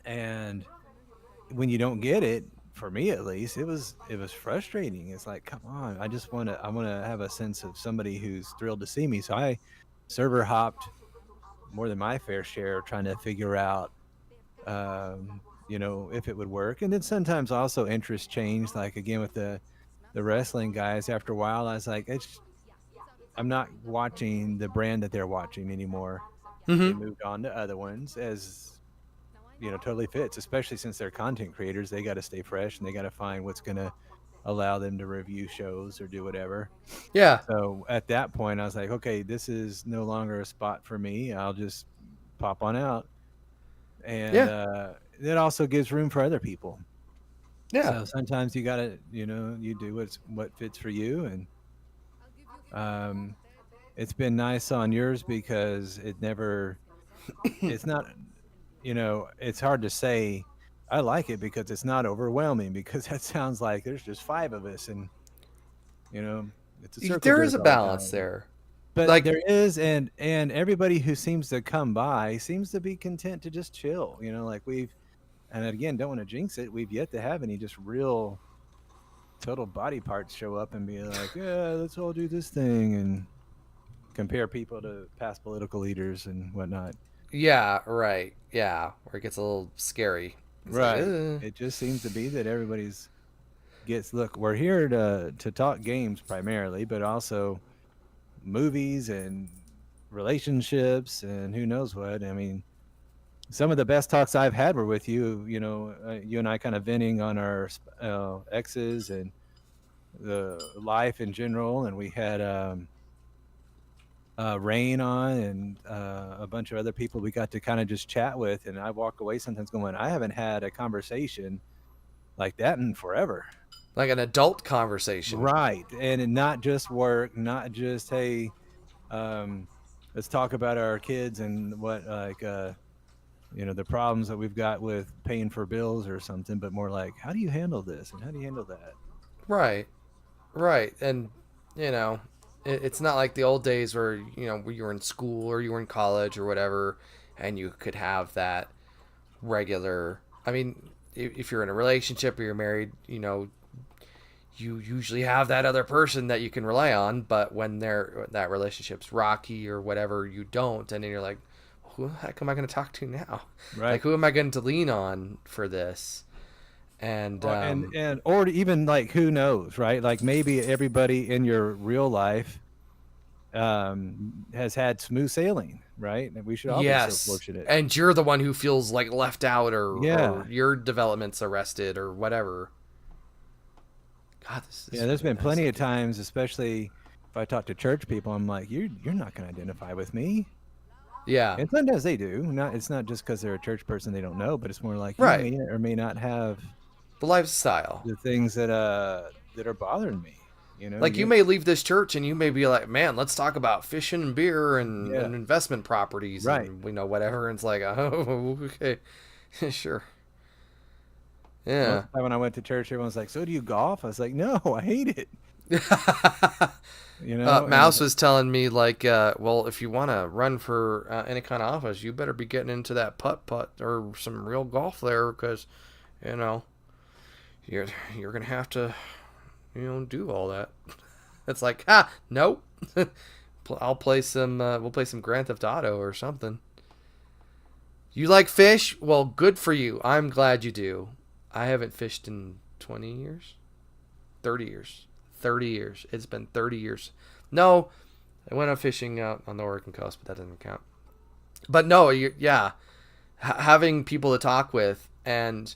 and when you don't get it, for me at least, it was frustrating. It's like, come on, I want to have a sense of somebody who's thrilled to see me. So I server hopped more than my fair share, trying to figure out if it would work. And then sometimes also interests changed, like again with the wrestling guys. After a while, I was like, I'm not watching the brand that they're watching anymore. They Mm-hmm. moved on to other ones, as totally fits, especially since they're content creators. They got to stay fresh, and they got to find what's going to allow them to review shows or do whatever. Yeah. So at that point, I was like, okay, this is no longer a spot for me. I'll just pop on out. And Yeah. it also gives room for other people. Yeah. So sometimes you got to, you do what fits for you. And um, it's been nice on yours because it's not, it's hard to say. I like it because it's not overwhelming, because that sounds like there's just 5 of us, and you know it's a circle There is jerk a all the balance time. there. But Like, there is, and everybody who seems to come by seems to be content to just chill. Like and again, don't want to jinx it. We've yet to have any just real total body parts show up and be like, yeah, let's all do this thing, and compare people to past political leaders and whatnot. yeah, right. Yeah, where it gets a little scary. It's like, Right. It just seems to be that everybody's gets look. We're here to talk games primarily, but also movies and relationships and who knows what. I mean, some of the best talks I've had were with you. You and I kind of venting on our exes and the life in general, and we had Rain on and a bunch of other people we got to kind of just chat with, and I walk away sometimes going, I haven't had a conversation like that in forever. Like an adult conversation. Right, and not just work, not just hey, um, let's talk about our kids and what the problems that we've got with paying for bills or something, but more like how do you handle this and how do you handle that? Right. Right. And, it's not like the old days where, you were in school or you were in college or whatever, and you could have that regular. I mean, if you're in a relationship or you're married, you usually have that other person that you can rely on. But when that relationship's rocky or whatever, you don't. And then you're like, who the heck am I going to talk to now? Right. Like, who am I going to lean on for this? And or even like who knows, right? Like maybe everybody in your real life has had smooth sailing, right? And we should all be so yes, fortunate. and you're the one who feels like left out, Yeah. or your development's arrested or whatever. God, Yeah, there's been plenty of times, especially if I talk to church people, I'm like, you're not going to identify with me. Yeah, And sometimes they do. It's not just because they're a church person they don't know, but it's more like you right. may or may not have The lifestyle. the things that are bothering me. Like you may leave this church and you may be like, man, let's talk about fishing and beer and, Yeah. and investment properties, Right. and whatever. And it's like, oh, okay, sure. Yeah. When I went to church, everyone's like, "So do you golf?" I was like, "No, I hate it." Mouse was telling me like, well, if you want to run for any kind of office, you better be getting into that putt or some real golf there, because, you're gonna have to, do all that. It's like, nope. I'll play some. We'll play some Grand Theft Auto or something. You like fish? Well, good for you. I'm glad you do. I haven't fished in 20 years, 30 years. 30 years. It's been 30 years. No, I went out fishing out on the Oregon coast, but that doesn't count. But no, having people to talk with. And,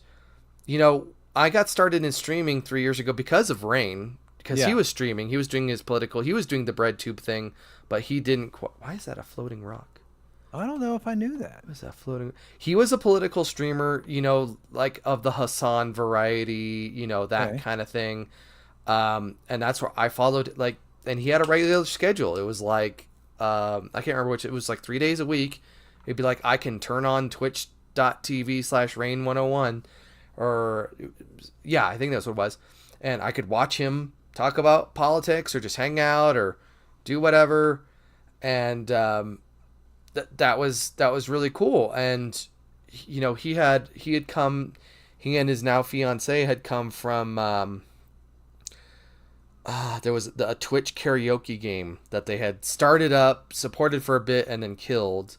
I got started in streaming 3 years ago because of Rain. Because he was streaming. He was doing his political. He was doing the bread tube thing, but he didn't. Why is that a floating rock? I don't know if I knew that. What is that floating? He was a political streamer, like of the Hassan variety, that kind of thing. And that's where I followed, like, and he had a regular schedule. It was like, I can't remember which, it was like 3 days a week. It'd be like, I can turn on twitch.tv/rain101, or yeah, I think that's what it was. And I could watch him talk about politics or just hang out or do whatever. And, that was really cool. And, he had come, he and his now fiance had come from, there was a Twitch karaoke game that they had started up, supported for a bit, and then killed.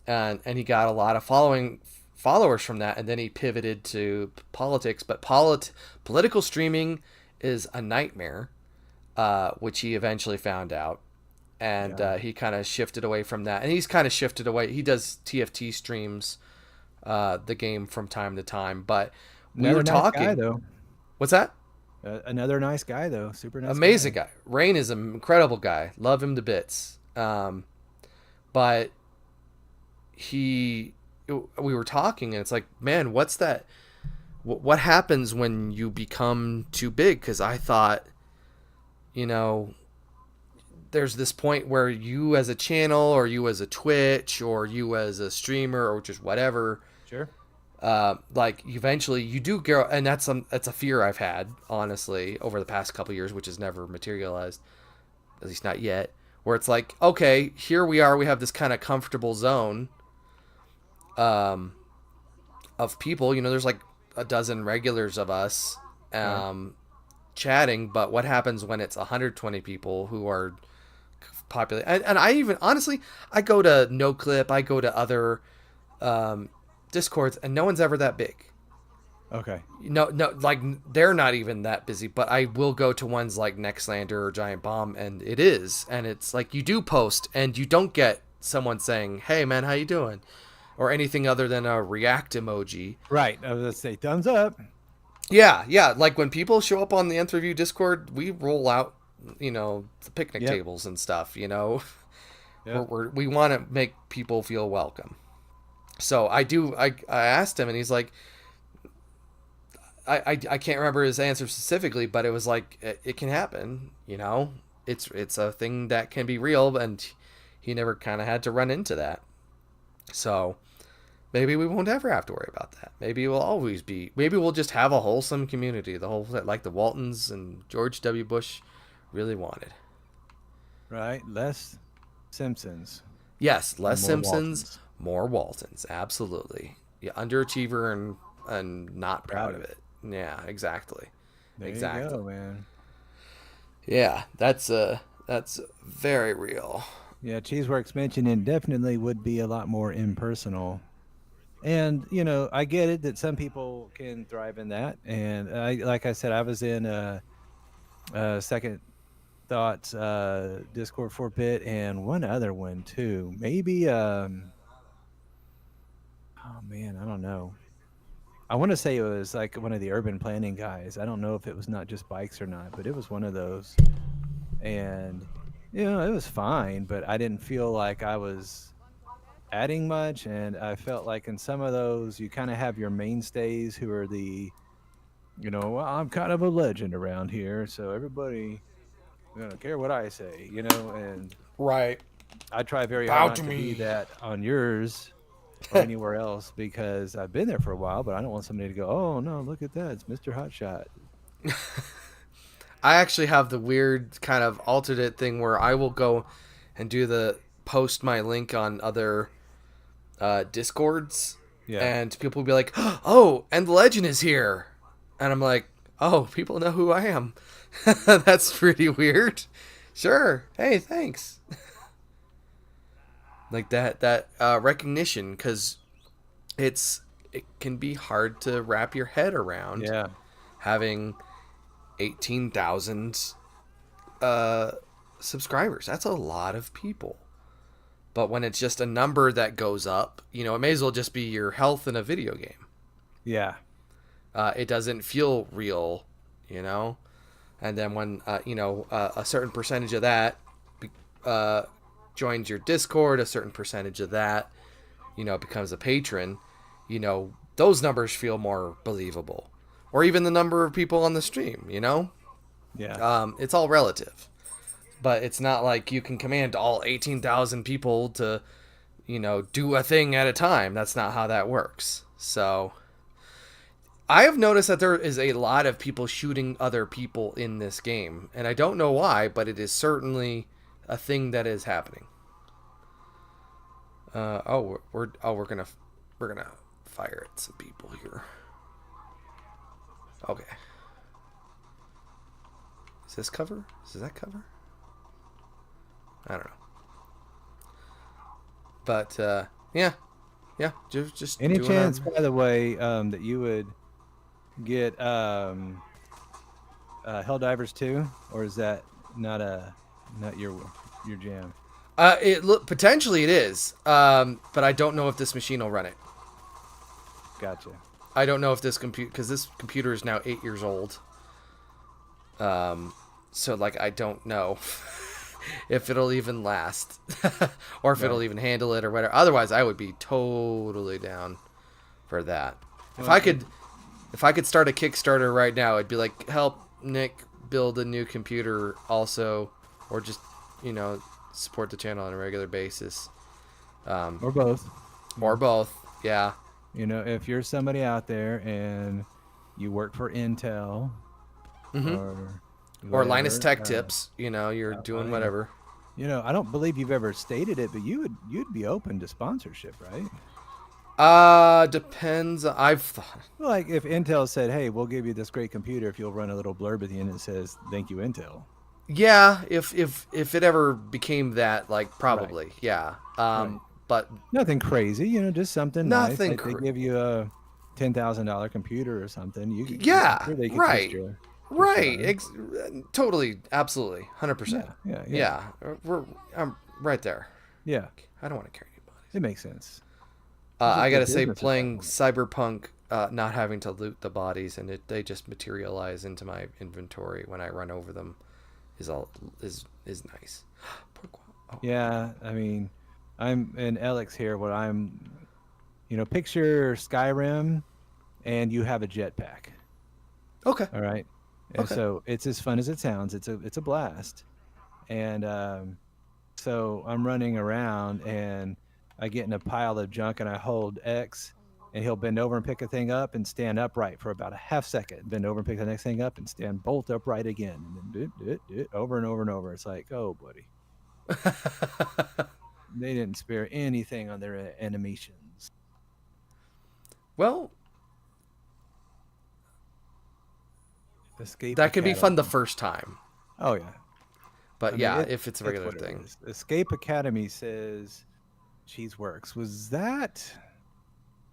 And he got a lot of followers from that, and then he pivoted to politics. But political streaming is a nightmare, which he eventually found out. And he kind of shifted away from that. And he's kind of shifted away. He does TFT streams, the game from time to time. But we were talking. Guy, though. What's that? Another nice guy, though. Super nice. Amazing guy. Rain is an incredible guy. Love him to bits. But we were talking, and it's like, man, what's that? What happens when you become too big? Because I thought, there's this point where you as a channel, or you as a Twitch, or you as a streamer, or just whatever. Sure. Like eventually you do grow, and that's a fear I've had, honestly, over the past couple of years, which has never materialized, at least not yet, where it's like, okay, here we are, we have this kind of comfortable zone of people, there's like a dozen regulars of us chatting, but what happens when it's 120 people who are popular? And I even, honestly, I go to NoClip, I go to other Discords, and no one's ever that big. Okay. No, like they're not even that busy, but I will go to ones like Nextlander or Giant Bomb, and it is, and it's like you do post, and you don't get someone saying, "Hey man, how you doing?" or anything other than a react emoji. Right. I was gonna say thumbs up. Yeah. Like when people show up on the Nth Review Discord, we roll out, the picnic Yep. tables and stuff. Yep. We want to make people feel welcome. So I asked him, and he's like, I can't remember his answer specifically, but it was like it can happen. It's a thing that can be real, and he never kind of had to run into that. So maybe we won't ever have to worry about that. Maybe we'll just have a wholesome community, the whole, like the Waltons and George W. Bush really wanted. Right. Less Simpsons. Yes, less More Simpsons, Waltons. more Waltons, absolutely. Yeah, underachiever and not proud of it. Yeah, exactly. There Exactly. you go, man. Yeah, that's very real. Yeah, Cheeseworks mentioned indefinitely would be a lot more impersonal. And I get it that some people can thrive in that. And like I said, I was in a second thoughts Discord for a bit, and one other one too. Maybe oh man, I don't know. I want to say it was like one of the urban planning guys. I don't know if it was not just bikes or not, but it was one of those. And it was fine, but I didn't feel like I was adding much. And I felt like in some of those, you kind of have your mainstays who are well, I'm kind of a legend around here, so everybody gonna care what I say, and Right. I try very hard Bow not to to be me. that on yours or anywhere else because I've been there for a while, but I don't want somebody to go, "Oh no, look at that, it's Mr. Hotshot." I actually have the weird kind of alternate thing where I will go and do the post my link on other Discords, Yeah, and people will be like, "Oh, and the legend is here," and I'm like, "Oh, people know who I am." That's pretty weird. Sure. Hey, thanks. Like that recognition, because it can be hard to wrap your head around yeah, having 18,000 subscribers. That's a lot of people. But when it's just a number that goes up, it may as well just be your health in a video game. yeah, It doesn't feel real, And then when a certain percentage of that uh, joins your Discord, a certain percentage of that becomes a patron, those numbers feel more believable. Or even the number of people on the stream, yeah, it's all relative. But it's not like you can command all 18,000 people to, do a thing at a time. That's not how that works. So I have noticed that there is a lot of people shooting other people in this game, and I don't know why, but it is certainly a thing that is happening. We're gonna fire at some people here. Okay. Is this cover? Is that cover? I don't know. But yeah, just Any doing chance, by the way, that you would get Helldivers 2, or is that not your jam? Potentially it is, but I don't know if this machine will run it. Gotcha. I don't know if this because this computer is now 8 years old. So like I don't know if it'll even last, or if it'll even handle it or whatever. Otherwise, I would be totally down for that. If I could start a Kickstarter right now, it'd be like, help Nick build a new computer also, or just support the channel on a regular basis, Or both. or both. Yeah. If you're somebody out there and you work for Intel Or Linus whatever, Tech Tips, you're doing whatever. I don't believe you've ever stated it, but you'd be open to sponsorship, right? Depends. I've thought. Like if Intel said, "Hey, we'll give you this great computer if you'll run a little blurb at the end that says thank you, Intel." Yeah, if it ever became that, like probably, yeah. But Nothing crazy, just something nice. nothing. Like they give you a $10,000 computer or something. Yeah, I'm sure they could right. twist your Right. arm. Totally. Absolutely. 100%. Yeah. Yeah. I'm right there. Yeah, I don't want to carry any bodies. it makes sense. This is I good gotta say, business at that playing point. Cyberpunk, not having to loot the bodies and they just materialize into my inventory when I run over them is all is nice. Oh, Yeah, I mean, I'm and Alex here. What I'm, picture Skyrim, and you have a jetpack. okay, All right, and okay. so it's as fun as it sounds. It's a blast, and so I'm running around, and I get in a pile of junk, and I hold X, and he'll bend over and pick a thing up, and stand upright for about a half second. Bend over and pick the next thing up, and stand bolt upright again, and then do it, over and over and over. It's like, oh, buddy. They didn't spare anything on their animations. Well, Escape that could be fun the Academy. first time, Oh yeah. but I mean yeah, if it's a it's regular what it thing, is. Escape Academy says Cheeseworks. Was that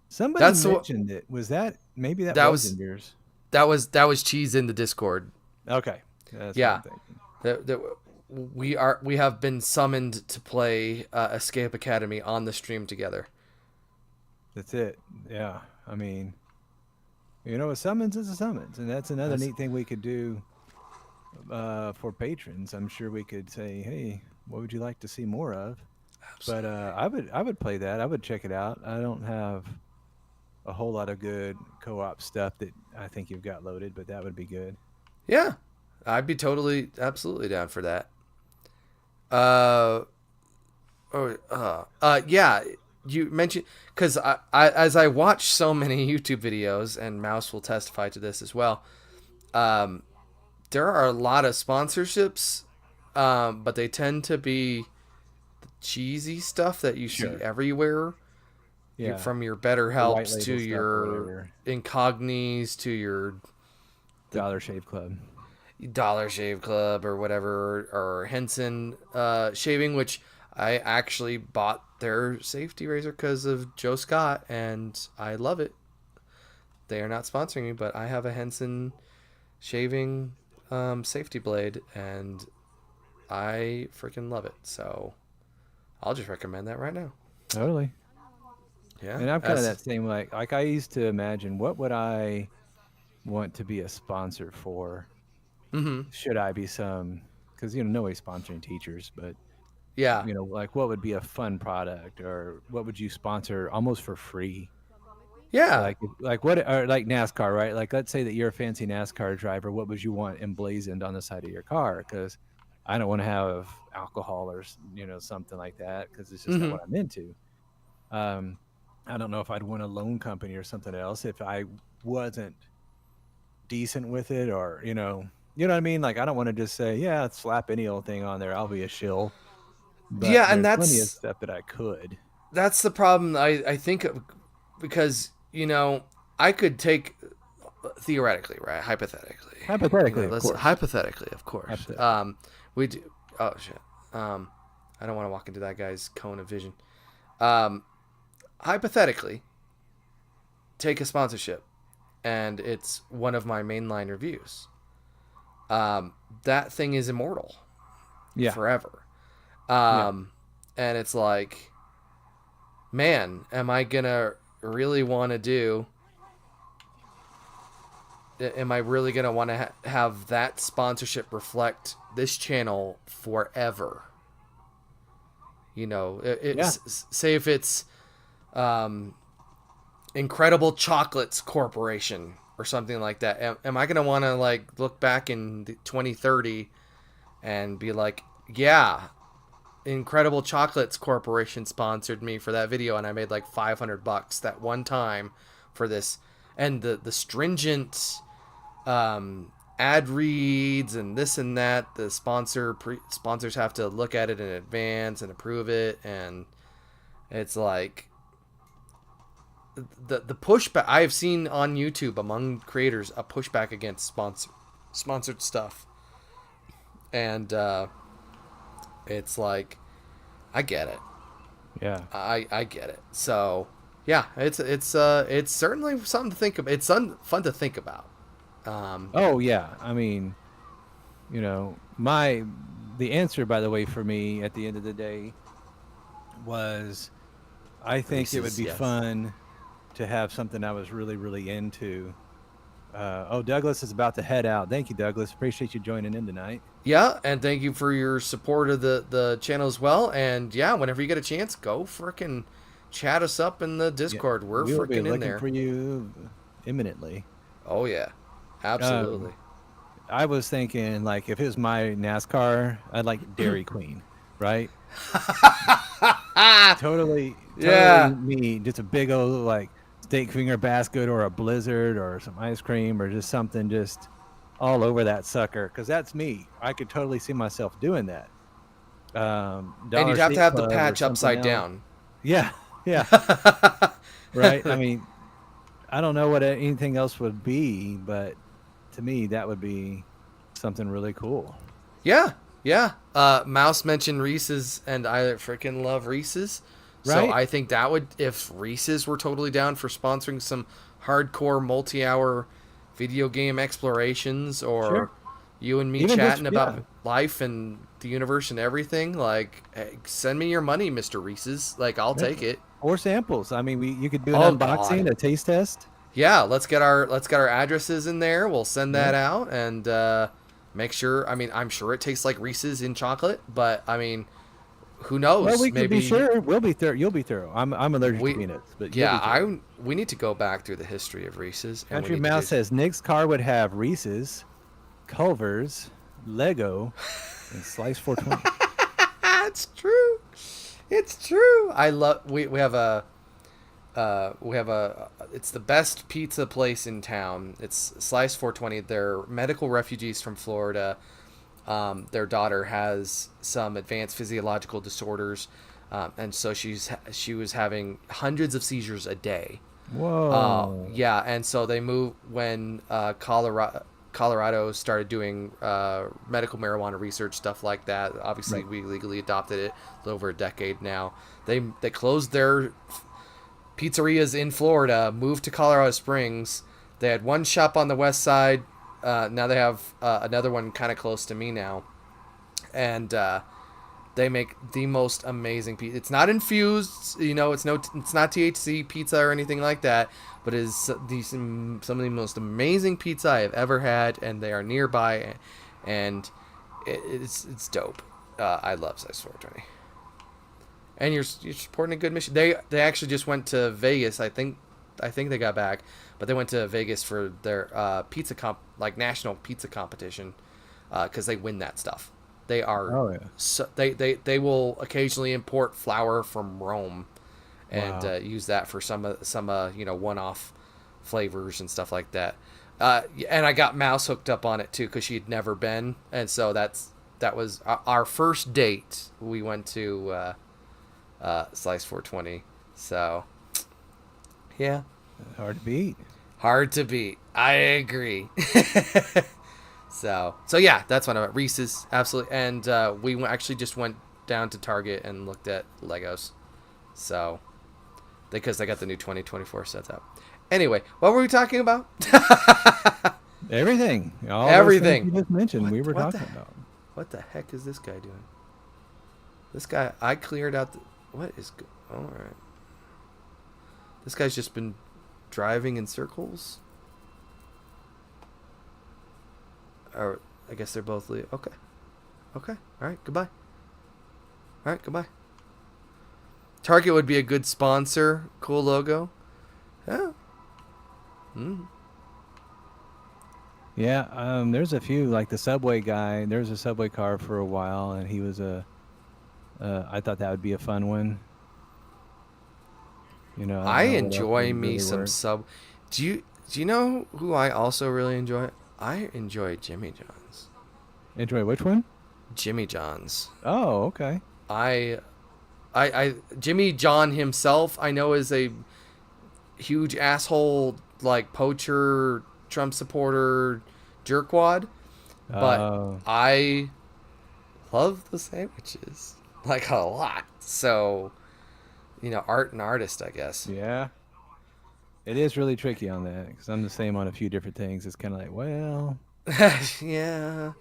somebody that's what mentioned it? Was that maybe that that was in was. yours? That was cheese in the Discord. Okay. That's what I'm Yeah, thinking. we have been summoned to play Escape Academy on the stream together. That's it. Yeah. I mean, a summons is a summons, and that's another That's neat thing we could do for patrons. I'm sure we could say, "Hey, what would you like to see more of?" But absolutely. I would play that. I would check it out. I don't have a whole lot of good co-op stuff that I think you've got loaded, but that would be good. Yeah, I'd be totally, absolutely down for that. Uh, yeah. You mentioned because as I watch so many YouTube videos, and Mouse will testify to this as well. Um, there are a lot of sponsorships, but they tend to be cheesy stuff that you see Sure. everywhere. Yeah. From your Better The white Helps to label stuff or your whatever. Incognis to your the Dollar Shave Club. Dollar Shave Club or whatever, or Henson shaving, which I actually bought their safety razor because of Joe Scott, and I love it. They are not sponsoring me, but I have a Henson shaving safety blade, and I freaking love it. So I'll just recommend that right now. Totally. Yeah, And I'm kind of as that same like I used to imagine what would I want to be a sponsor for? mm-hmm. Should I be some because nobody's sponsoring teachers, but Yeah, like what would be a fun product or what would you sponsor almost for free? yeah, Like what or like NASCAR, right? Like let's say that you're a fancy NASCAR driver, what would you want emblazoned on the side of your car? Because I don't want to have alcohol or something like that because it's just not mm-hmm. what I'm into. Um, I don't know if I'd want a loan company or something else if I wasn't decent with it, or what I mean. Like I don't want to just say, yeah, slap any old thing on there. I'll be a shill. But Yeah, and there's plenty of that's stuff that I could. that's the problem I think of, because I could take, theoretically, right, hypothetically, Hypothetically, of let's course. hypothetically, of course, Hypothetically. we do. Oh shit. I don't want to walk into that guy's cone of vision. um Hypothetically, take a sponsorship, and it's one of my mainline reviews. That thing is immortal Yeah. forever. Yeah. And it's like, man, am I gonna really want to do? Am I really gonna want to have that sponsorship reflect this channel forever? Yeah. Say if it's um, Incredible Chocolates Corporation or something like that. Am I gonna want to look back in 2030 and be like, yeah, Incredible Chocolates Corporation sponsored me for that video, and I made like $500 that one time for this, and the stringent ad reads and this and that. The sponsors have to look at it in advance and approve it, and it's like the pushback I've seen on YouTube among creators, a pushback against sponsored stuff, and it's like, I get it. Yeah. I get it. So yeah, it's certainly something to think about. It's fun to think about. Oh yeah. I mean, the answer, by the way, for me at the end of the day was I think it would Reese's, be yes. fun to have something I was really, really into. Oh, Douglas is about to head out. Thank you, Douglas. Appreciate you joining in tonight. Yeah, and thank you for your support of the channel as well. And yeah, whenever you get a chance, go frickin' chat us up in the Yeah, Discord. We're we will be frickin' in looking there. for you imminently. Oh yeah, Um, absolutely. I was thinking, like, if it was my NASCAR, I'd like Dairy Queen, right? Totally Yeah. me. Just a big old like steak finger basket or a Blizzard or some ice cream or just something just all over that sucker. Because that's me. I could totally see myself doing that. And you'd Dollar have to Shave have the Club or patch something upside else. down. Yeah, yeah, right. I mean, I don't know what anything else would be, but to me, that would be something really cool. Yeah, yeah. Mouse mentioned Reese's, and I freaking love Reese's. So Right? I think that would, if Reese's were totally down for sponsoring some hardcore multi-hour video game explorations, Sure. or you and me Even just chatting yeah, about life and the universe and everything, like, hey, send me your money, Mr. Reese's. Like, I'll yeah. take it. Or samples. I mean, you could do an Oh God. unboxing, a taste test. Yeah, let's get our addresses in there. We'll send Yeah. that out and make sure. I mean, I'm sure it tastes like Reese's in chocolate, but I mean, who Well, knows? we could be Maybe sure. We'll be thorough. You'll be thorough. I'm allergic to we. peanuts, but you'll Yeah, be thorough. I. We need to go back through the history of Reese's, and we Country need to do. Mouse says Nick's car would have Reese's, Culver's, Lego, and Slice 420. It's true. It's true. I love. We have a. We have a. It's the best pizza place in town. It's Slice 420. They're medical refugees from Florida. Their daughter has some advanced physiological disorders, and so she was having hundreds of seizures a day. Whoa. Yeah, and so they moved when Colorado started doing medical marijuana research, stuff like that. Obviously, Right. we legally adopted it a little over a decade now. They closed their pizzerias in Florida, moved to Colorado Springs. They had one shop on the west side. Now they have another one kind of close to me now, and they make the most amazing pizza. It's not infused, it's not THC pizza or anything like that, but it is some of the most amazing pizza I have ever had, and they are nearby, and it's dope. I love Size 420. And you're supporting a good mission. They actually just went to Vegas. I think they got back, but they went to Vegas for their national pizza competition, because they win that stuff. They are Oh yeah. so, they will occasionally import flour from Rome, and Wow. use that for some one-off flavors and stuff like that. And I got Mouse hooked up on it too because she had never been, and so that was our first date. We went to Slice 420. So, yeah, Hard to beat. hard to beat. I agree. So yeah, that's what I'm at. Reese's, absolutely. And actually just went down to Target and looked at Legos. So, because they got the new 2024 sets out. Anyway, what were we talking about? Everything. All those Everything. things you just mentioned, we were What talking the- about. What the heck is this guy doing? This guy, I cleared out what is... All right. This guy's just been driving in circles. Or I guess they're both okay. Okay. All right. Goodbye. All right. Goodbye. Target would be a good sponsor. Cool logo. Yeah. Yeah, there's a few like the Subway guy. There was a Subway car for a while, and he was I thought that would be a fun one. You know, I don't know what else enjoy would me really some work. sub. Do you know who I also really enjoy? I enjoy Jimmy John's. Enjoy which one? Jimmy John's. Oh, okay. I Jimmy John himself, I know, is a huge asshole, like poacher, Trump supporter, jerkwad, but Oh, I love the sandwiches like a lot. So, art and artist, I guess. yeah. It is really tricky on that because I'm the same on a few different things. It's kind of like, well, Yeah.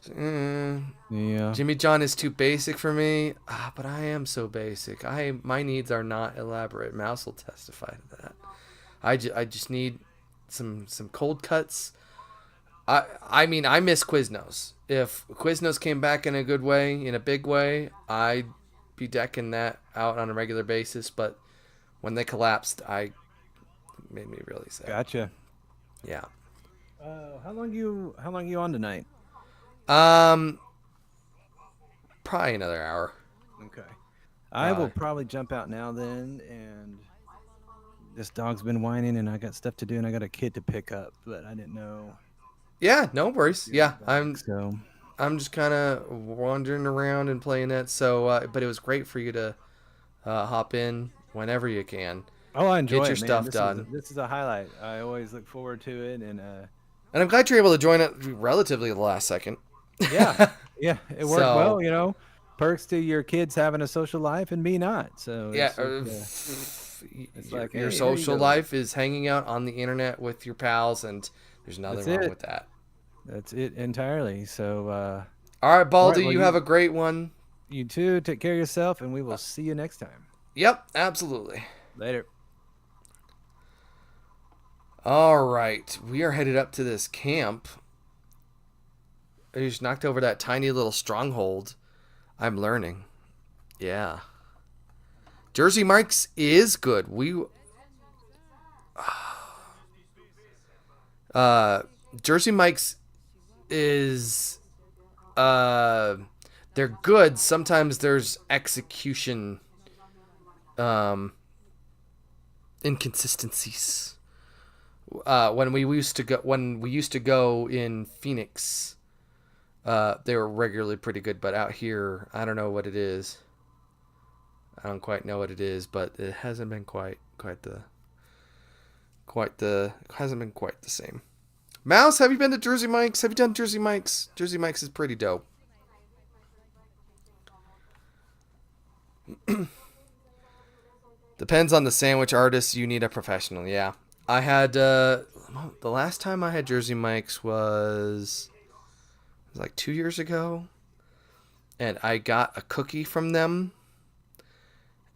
Yeah. Jimmy John is too basic for me. But I am so basic. My needs are not elaborate. Mouse will testify to that. I just need some cold cuts. I mean, I miss Quiznos. If Quiznos came back in a good way, in a big way, I'd be decking that out on a regular basis. But when they collapsed, I made me really sad. Gotcha. Yeah. How long you on tonight? Um, Probably another hour. Okay. I will probably jump out now then, and this dog's been whining, and I got stuff to do, and I got a kid to pick up, but I didn't know. Yeah, no worries. You'll be Yeah, back, so I'm just kind of wandering around and playing it. So, but it was great for you to hop in whenever you can. oh, I enjoy Get your it, man. stuff This is done. this is a highlight. I always look forward to it, and And I'm glad you're able to join it relatively at the last second. yeah, yeah, it worked So, well. Perks to your kids having a social life and me not. So yeah, it's like, your hey, here you social go. life is hanging out on the internet with your pals, and there's nothing That's wrong it. with that. That's it entirely. So, All right, all right. Baldy, Well, you have a great one. you too. Take care of yourself, and we will see you next time. Yep, absolutely. Later. All right, we are headed up to this camp. I just knocked over that tiny little stronghold. I'm learning. Yeah. Jersey Mike's is good. Jersey Mike's is they're good. Sometimes there's execution inconsistencies. When we used to go in Phoenix, they were regularly pretty good, but out here, I don't know what it is. I don't quite know what it is, but it hasn't been quite hasn't been quite the same. Mouse, have you been to Jersey Mike's? Have you done Jersey Mike's? Jersey Mike's is pretty dope. Depends on the sandwich artist. You need a professional. Yeah, I had the last time I had Jersey Mike's was like 2 years ago, and I got a cookie from them,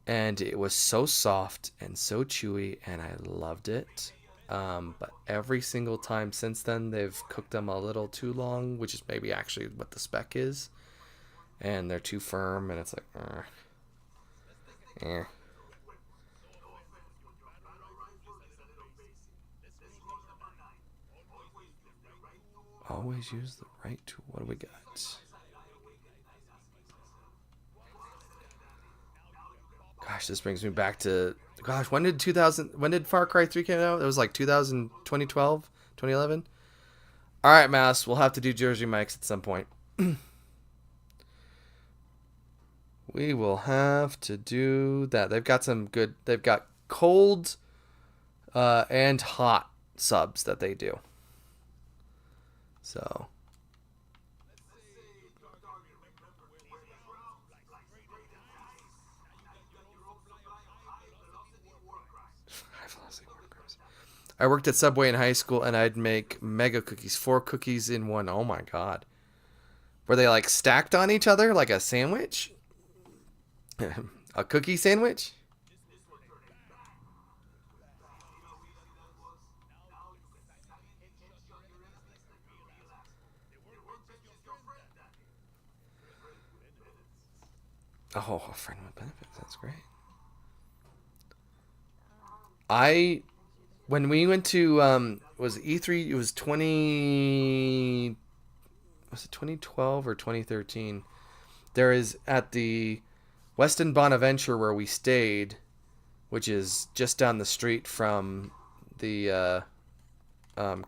and it was so soft and so chewy, and I loved it. But every single time since then, they've cooked them a little too long, which is maybe actually what the spec is, and they're too firm, and it's like, eh. Always use the right tool. What do we got? Gosh, this brings me back to when did Far Cry 3 come out? It was like 2012, 2011. All right, Mouse, we'll have to do Jersey Mike's at some point. We will have to do that. They've got cold and hot subs that they do. So I worked at Subway in high school, and I'd make mega cookies, 4 cookies in one. Oh my god. Were they like stacked on each other like a sandwich? A cookie sandwich? Oh, a friend with benefits. That's great. When we went to was E3, it was 2012 or 2013. There is at the Westin Bonaventure where we stayed, which is just down the street from the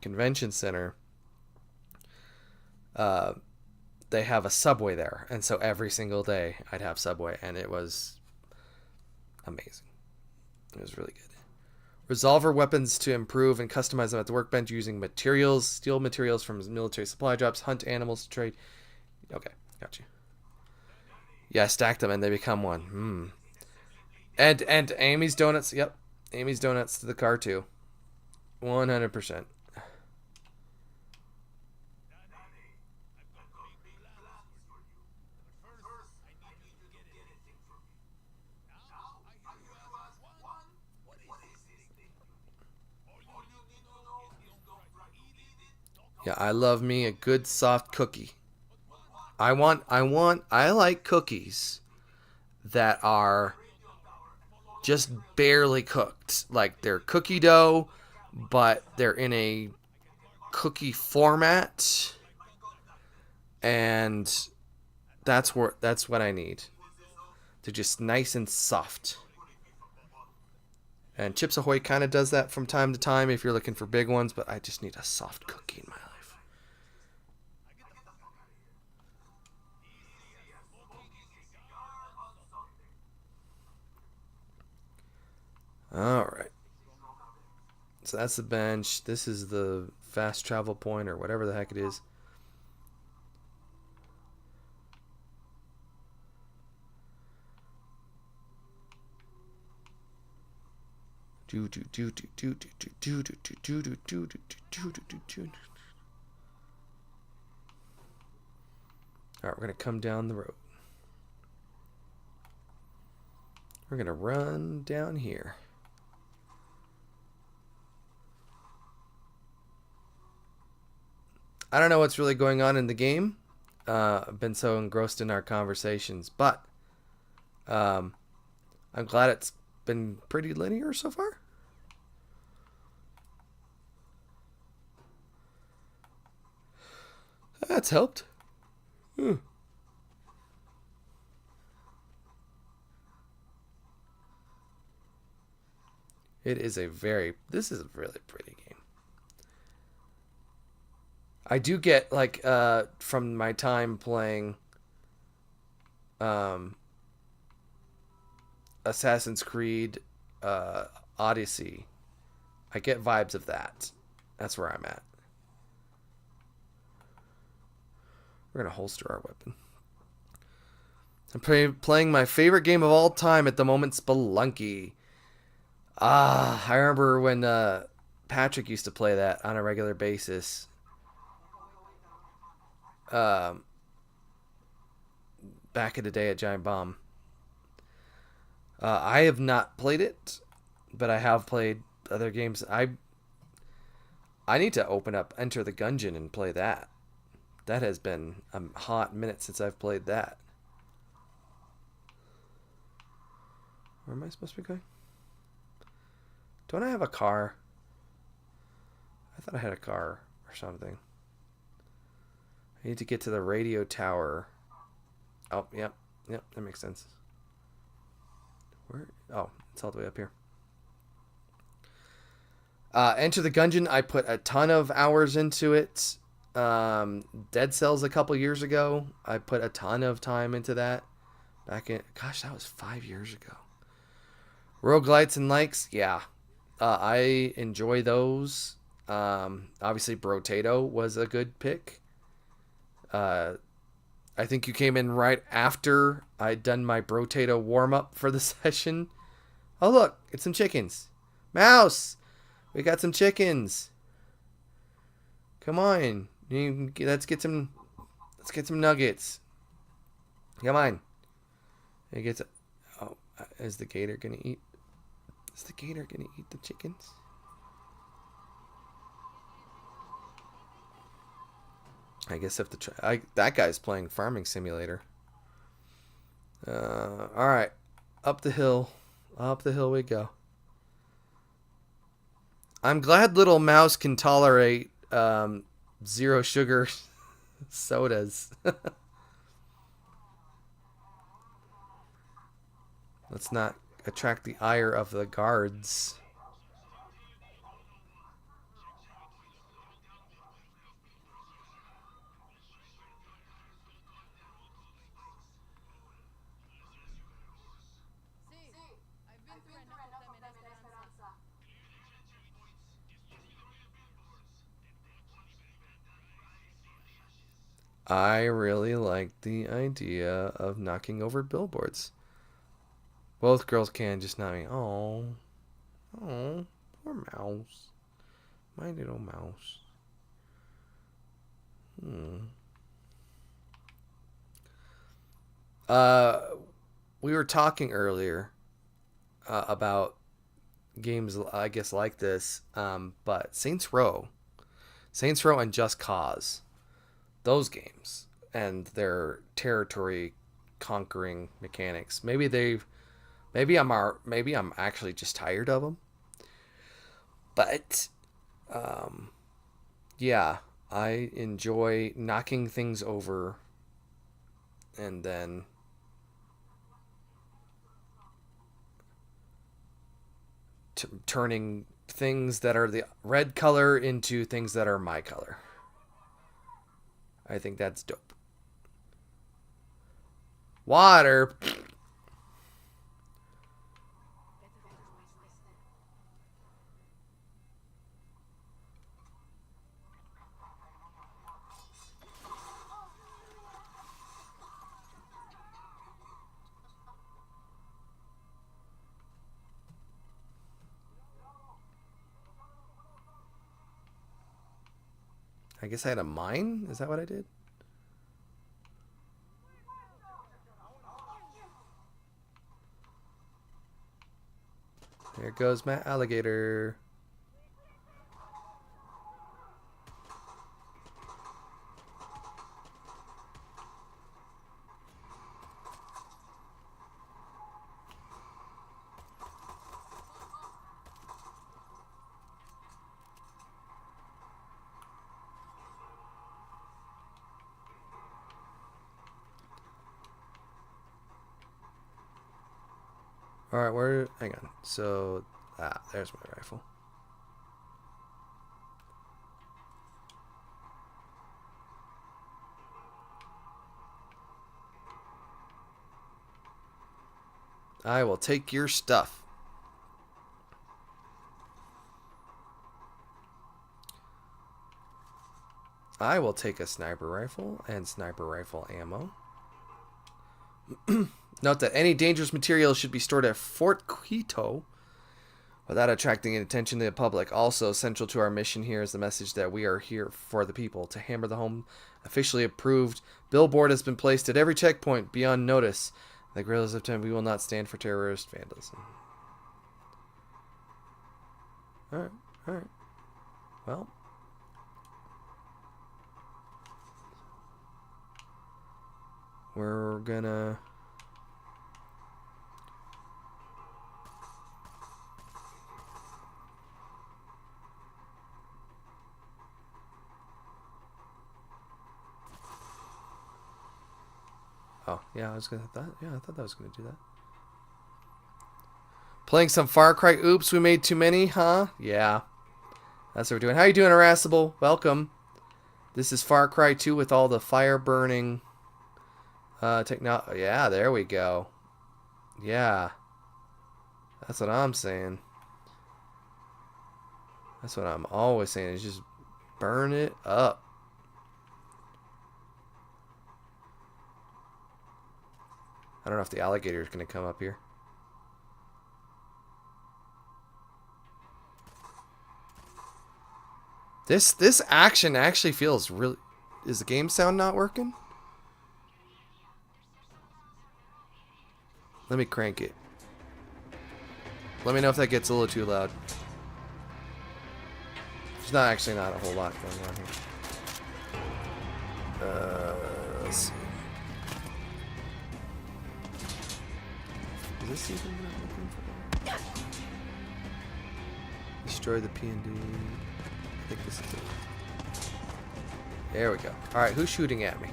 convention center. They have a Subway there, and so every single day I'd have Subway, and it was amazing. It was really good. Resolver weapons to improve and customize them at the workbench using materials, steal materials from military supply drops, hunt animals to trade. Okay, got you. Yeah, stack them and they become one. And Amy's Donuts. Yep, Amy's Donuts to the car too. 100%. Yeah, I love me a good soft cookie. I like cookies that are just barely cooked. Like they're cookie dough, but they're in a cookie format, and that's what I need. They're just nice and soft. And Chips Ahoy kind of does that from time to time if you're looking for big ones, but I just need a soft cookie in my life. All right. So that's the bench. This is the fast travel point or whatever the heck it is. All right, we're gonna come down the road. We're gonna run down here. I don't know what's really going on in the game. I've been so engrossed in our conversations, but I'm glad it's been pretty linear so far. That's helped. It is this is a really pretty game. I do get like from my time playing um, Assassin's Creed Odyssey. I get vibes of that. That's where I'm at. We're gonna holster our weapon. I'm playing my favorite game of all time at the moment, Spelunky. I remember when Patrick used to play that on a regular basis. Um, Back in the day at Giant Bomb. I have not played it, but I have played other games. I need to open up Enter the Gungeon and play that. That has been a hot minute since I've played that. Where am I supposed to be going? Don't I have a car? I thought I had a car or something. I need to get to the radio tower. Oh, yep. Yep, that makes sense. Where? Oh, it's all the way up here. Enter the Gungeon, I put a ton of hours into it. Dead Cells a couple years ago, I put a ton of time into that. Gosh, that was 5 years ago. Roguelites and likes, yeah. I enjoy those. Obviously, Brotato was a good pick. I think you came in right after I'd done my Brotato warm-up for the session. Oh, look, it's some chickens. Mouse! We got some chickens. Come on. Let's get some nuggets. Come on. Oh, is the gator going to eat? Is the gator going to eat the chickens? I guess if that guy's playing Farming Simulator. All right, up the hill we go. I'm glad little mouse can tolerate zero sugar sodas. Let's not attract the ire of the guards. I really like the idea of knocking over billboards. Both girls can, just not me. Oh, poor mouse. My little mouse. Uh, we were talking earlier about games, I guess, like this. But Saints Row, Saints Row and Just Cause. Those games and their territory conquering mechanics. Maybe I'm actually just tired of them. But yeah, I enjoy knocking things over and then turning things that are the red color into things that are my color. I think that's dope. Water. I guess I had a mine? Is that what I did? There goes my alligator. Alright, hang on. So, there's my rifle. I will take your stuff. I will take a sniper rifle and sniper rifle ammo. Note that any dangerous materials should be stored at Fort Quito without attracting attention to the public. Also, central to our mission here is the message that we are here for the people. To hammer the home officially approved billboard has been placed at every checkpoint beyond notice. The guerrillas of time, we will not stand for terrorist vandalism. Alright, alright. Well. We're gonna... Oh, yeah, I thought that was gonna do that. Playing some Far Cry. Oops, we made too many, huh? Yeah. That's what we're doing. How you doing, Irascible? Welcome. This is Far Cry 2 with all the fire burning technology. Yeah, there we go. Yeah. That's what I'm saying. That's what I'm always saying, is just burn it up. I don't know if the alligator is going to come up here. This action actually feels really... Is the game sound not working? Let me crank it. Let me know if that gets a little too loud. There's not a whole lot going on here. Let's see. Is this even what I'm looking for? Destroy the P&D. I think this is it. There we go. Alright, who's shooting at me?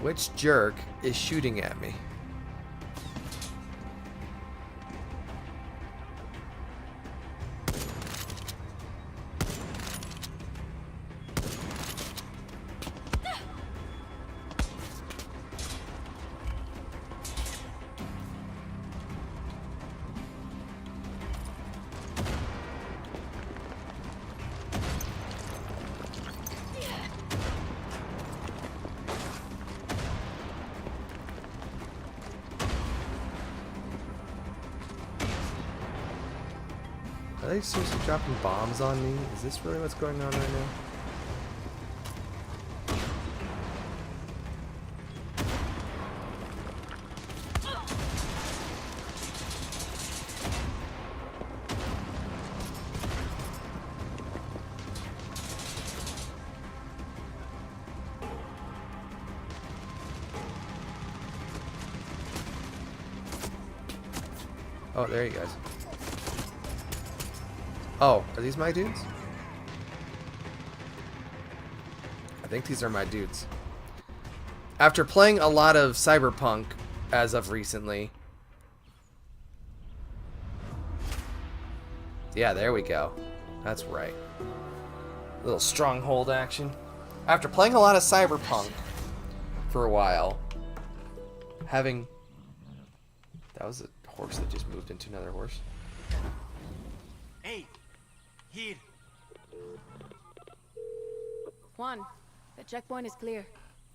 Which jerk is shooting at me? Are they seriously dropping bombs on me? Is this really what's going on right now? Oh, there you guys. Oh, are these my dudes? I think these are my dudes. After playing a lot of Cyberpunk as of recently. Yeah, there we go. That's right. Little stronghold action. After playing a lot of Cyberpunk for a while, having... That was a horse that just moved into another horse. Hey, here. Juan, the checkpoint is clear.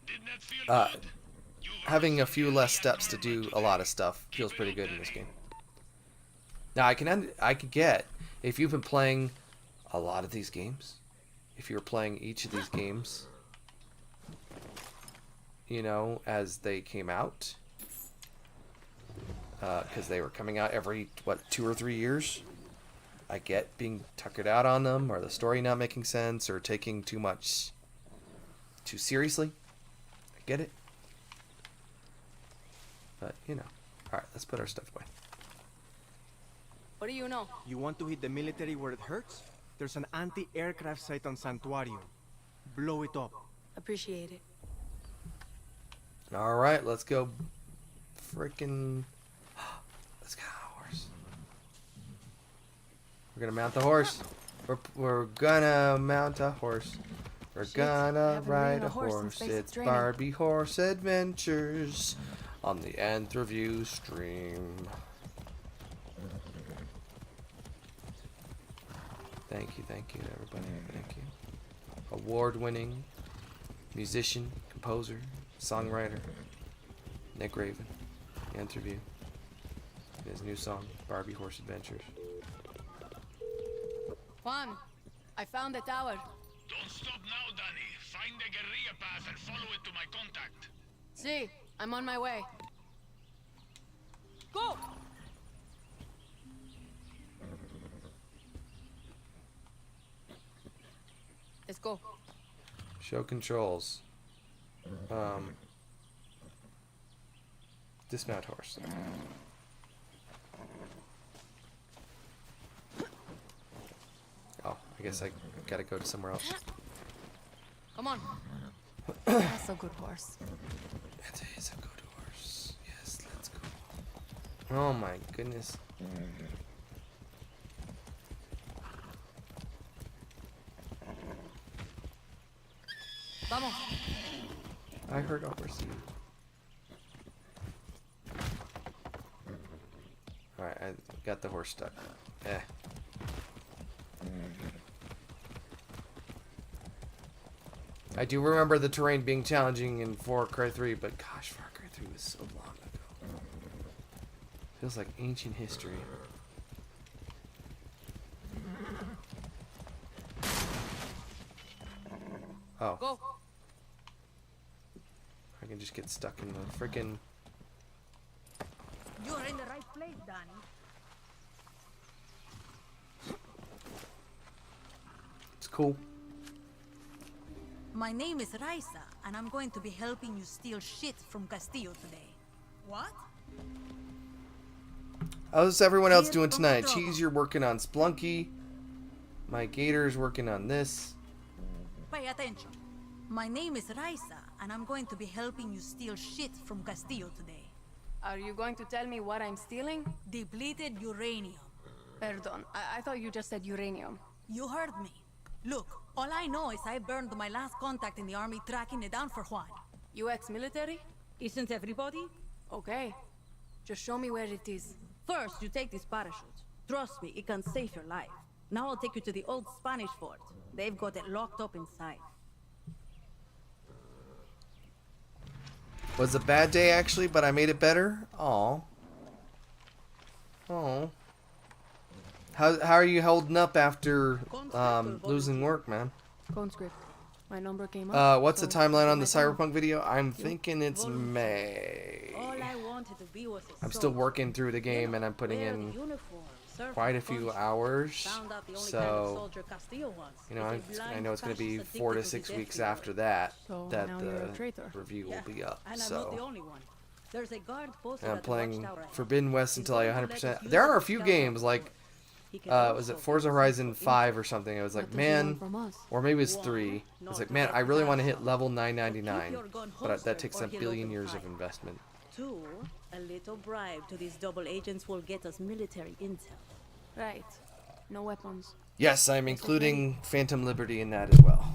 Didn't that feel good? Having a few less steps to do a lot of stuff feels pretty good in this game. Now I could get, if you've been playing a lot of these games, if you're playing each of these games, you know, as they came out, because they were coming out every, what, 2 or 3 years, I get being tuckered out on them, or the story not making sense, or taking too seriously. I get it. But, you know. Alright, let's put our stuff away. What do you know? You want to hit the military where it hurts? There's an anti-aircraft site on Santuario. Blow it up. Appreciate it. Alright, let's go. Frickin'. Let's get on a horse. We're gonna mount the horse. We're gonna mount a horse. We're gonna ride a horse. It's Barbie Horse Adventures on the Nth Review stream. Thank you, everybody. Thank you. Award-winning musician, composer, songwriter, Nick Raven, Nth Review. His new song, Barbie Horse Adventures. Juan, I found the tower. Don't stop now, Danny. Find the guerrilla path and follow it to my contact. See, I'm on my way. Go! Let's go. Show controls. Dismount horse. Oh, I guess I gotta go to somewhere else. Come on. That's a good horse. It is a good horse. Yes, let's go. Oh my goodness. Vamos. I heard a horsey. Alright, I got the horse stuck. I do remember the terrain being challenging in Far Cry 3, but gosh, Far Cry 3 was so long ago. Feels like ancient history. Oh. Go. I can just get stuck in the freaking... You're in the right place, Danny. It's cool. My name is Raisa, and I'm going to be helping you steal shit from Castillo today. What? How's everyone else doing tonight? Cheese, you're working on Splunky. My Gator's working on this. Pay attention. My name is Raisa, and I'm going to be helping you steal shit from Castillo today. Are you going to tell me what I'm stealing? Depleted uranium. Perdón, I thought you just said uranium. You heard me. Look, all I know is I burned my last contact in the army tracking it down for Juan. You ex-military? Isn't everybody? Okay. Just show me where it is. First, you take this parachute. Trust me, it can save your life. Now I'll take you to the old Spanish fort. They've got it locked up inside. Was a bad day actually, but I made it better. Aw. Oh. How are you holding up after losing work, man? Conscript. My number came up. What's the so timeline on the my time. Cyberpunk video? I'm thinking it's May. All I wanted to be was a I'm still soldier. working through the game and I'm putting Wear the in uniform, serve quite the a few country. hours. Found out the only kind of So, soldier Castillo wants you know, is a I blind know it's going to be fascist 4 to addicted 6 the weeks death after that So that now you're a the traitor. review Yeah, will be up. and I'm not the So, only one. There's a guard posted And I'm at the playing watchtower ahead. Forbidden West He's until I going to let us 100%. use There it are a to few scout games out like, forts. He can was also it Forza give us Horizon info. 5 or something? It was like, What does he want man, from us? or maybe it was One, 3. I was not like, to man, get I really want to hit possession. level Keep 999, your gun but that holstered takes or a he'll billion open years of fire. investment. 2, a little bribe to these double agents will get us military intel. Right. No weapons. Yes, I'm Guess we're including Phantom Liberty in that as well.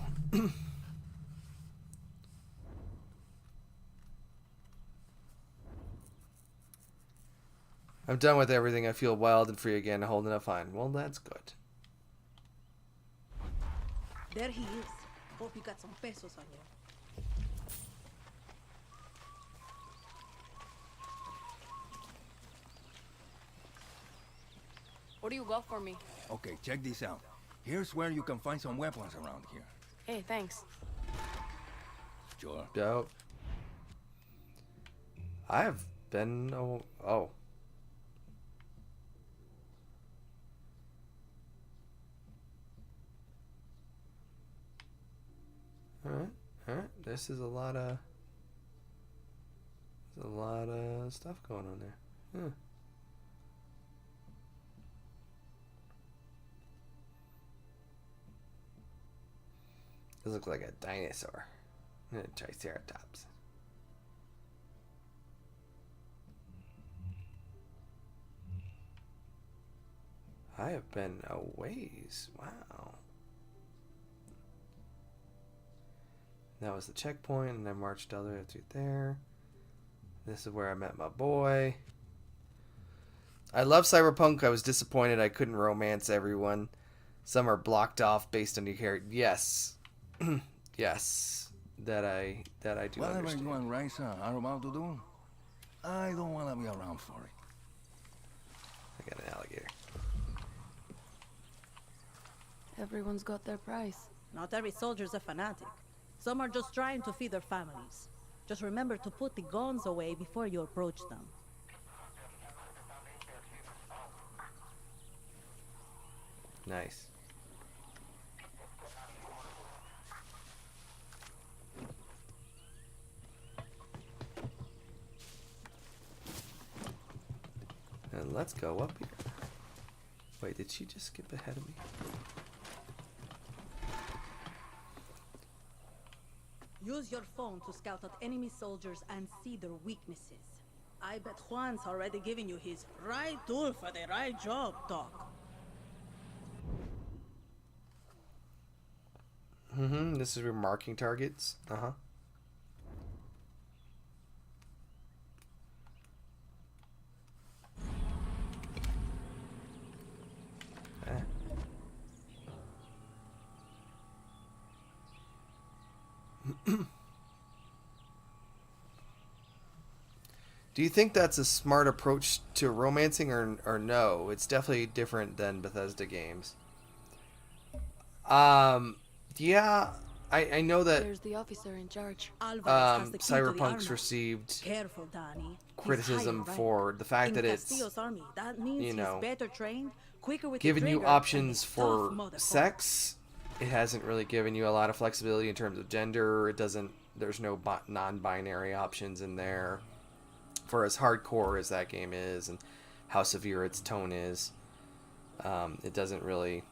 I'm done with everything. I feel wild and free again, holding up fine. Well, that's good. There he is. Hope you got some pesos on you. What do you got for me? Okay, check this out. Here's where you can find some weapons around here. Hey, thanks. Sure. Dope. I have been... Oh. Alright. Alright. This is a lot of... There's a lot of stuff going on there. Huh. This looks like a dinosaur. A triceratops. I have been a ways. Wow. That was the checkpoint, and I marched all the way through there. This is where I met my boy. I love Cyberpunk. I was disappointed I couldn't romance everyone. Some are blocked off based on your character. Yes. Yes. That I do Whatever understand. you and Raisa are about to do, I don't want to be around for it. I got an alligator. Everyone's got their price. Not every soldier's a fanatic. Some are just trying to feed their families. Just remember to put the guns away before you approach them. Nice. And let's go up here. Wait, did she just skip ahead of me? Use your phone to scout out enemy soldiers and see their weaknesses. I bet Juan's already giving you his right tool for the right job talk. This is remarking targets. Uh-huh. Do you think that's a smart approach to romancing or no? It's definitely different than Bethesda games. Yeah, I know that There's the officer in charge. Alvarez has the key to the Cyberpunk's armor. received Careful, Danny. He's criticism higher rank. for the fact In that it's Castillo's army, that means you know, he's better trained, quicker with the given you trigger, and options a for tough motherfucker. sex. It hasn't really given you a lot of flexibility in terms of gender. It doesn't. There's no non-binary options in there. For as hardcore as that game is and how severe its tone is, it doesn't really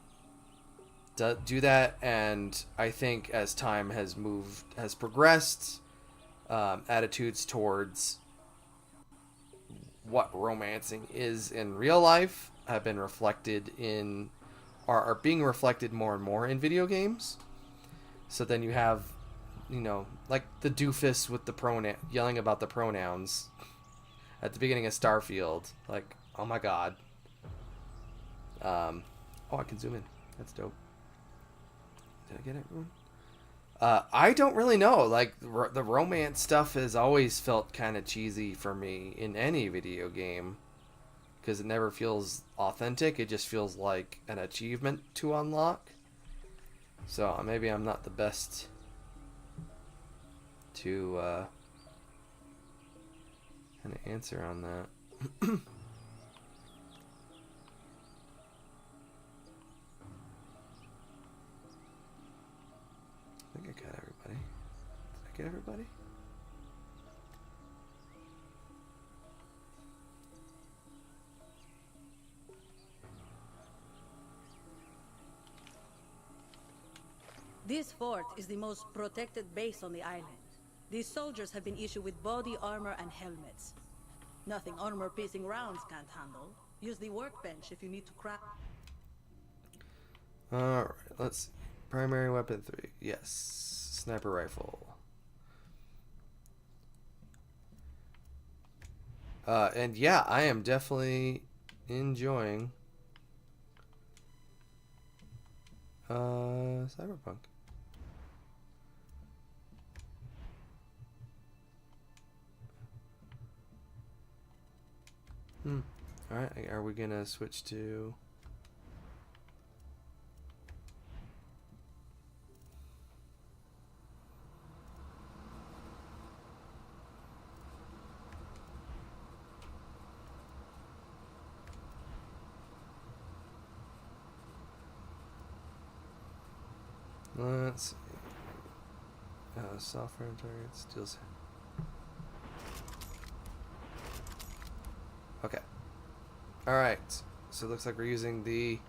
do that. And I think as time has progressed, attitudes towards what romancing is in real life have been reflected in are being reflected more and more in video games. So then you have, you know, like the doofus with the yelling about the pronouns at the beginning of Starfield. Like, oh my god. Oh, I can zoom in. That's dope. Did I get everyone? I don't really know. Like, the romance stuff has always felt kind of cheesy for me in any video game. Because it never feels authentic. It just feels like an achievement to unlock. So maybe I'm not the best to kind of answer on that. I think I got everybody. Did I get everybody? This fort is the most protected base on the island. These soldiers have been issued with body armor and helmets. Nothing armor-piercing rounds can't handle. Use the workbench if you need to craft. Alright, let's see. Primary weapon 3. Yes. Sniper rifle. And yeah, I am definitely enjoying Cyberpunk. Alright, are we gonna switch to... Let's see. Software targets, steals. Okay. Alright. So it looks like we're using the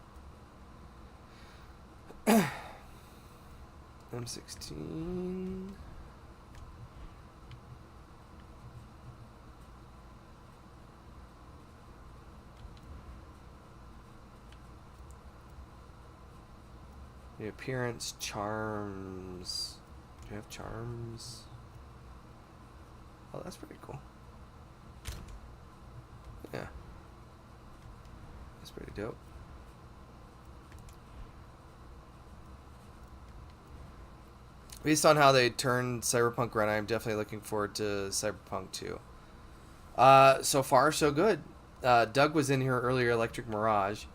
M16. The appearance, charms. Do you have charms? Oh, that's pretty cool. Yeah. That's pretty dope. Based on how they turned Cyberpunk around, I'm definitely looking forward to Cyberpunk 2. So far, so good. Doug was in here earlier, Electric Mirage,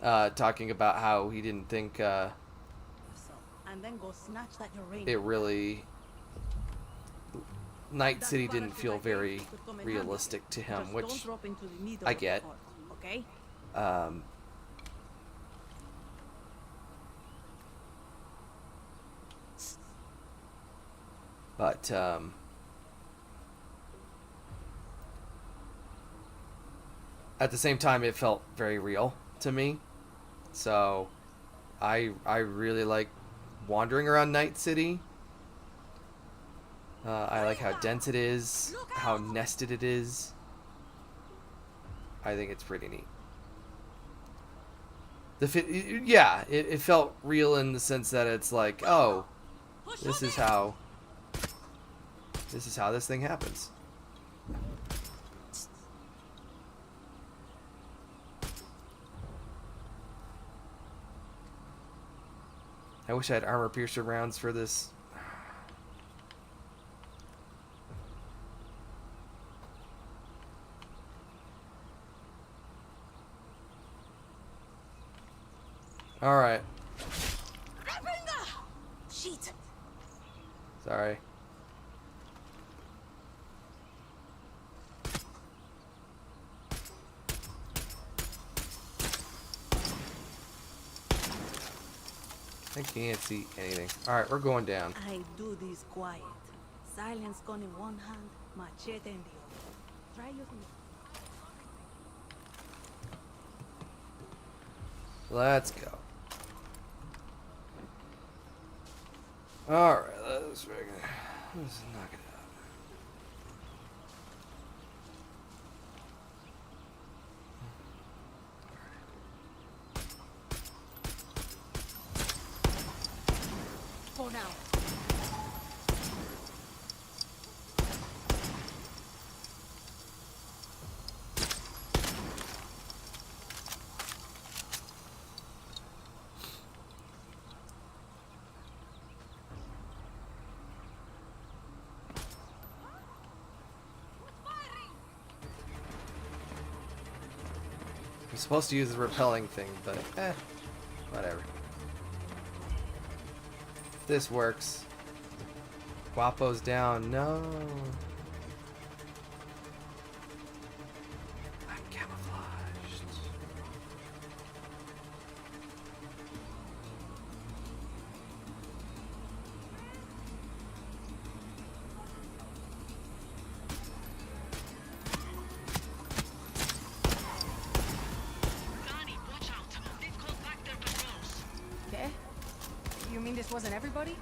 talking about how he didn't think And then go snatch that uranium. it really... Night City didn't feel very realistic to him, Just which don't drop into the middle I of the get. fort, okay? But at the same time, it felt very real to me. So I really like wandering around Night City. I like how dense it is, how nested it is. I think it's pretty neat. It felt real in the sense that it's like, oh, this is how this thing happens. I wish I had armor piercer rounds for this. All right. Shit. Sorry. I can't see anything. All right, we're going down. I do this quiet. Silence gun in one hand, machete in the other. Try using it. Let's go. All right, let's knock it out. For now. I'm supposed to use the repelling thing, but whatever. This works. Guapo's down. No. I'm camouflaged. Donnie, watch out. They've called back their patrols. Okay? You mean this wasn't everybody?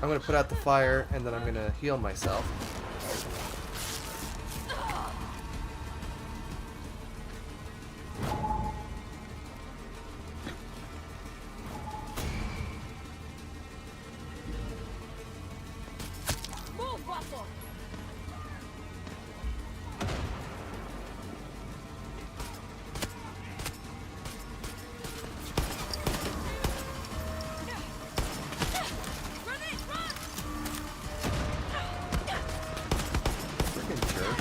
I'm gonna put out the fire and then I'm gonna heal myself. Move, Waffle! Freaking jerk.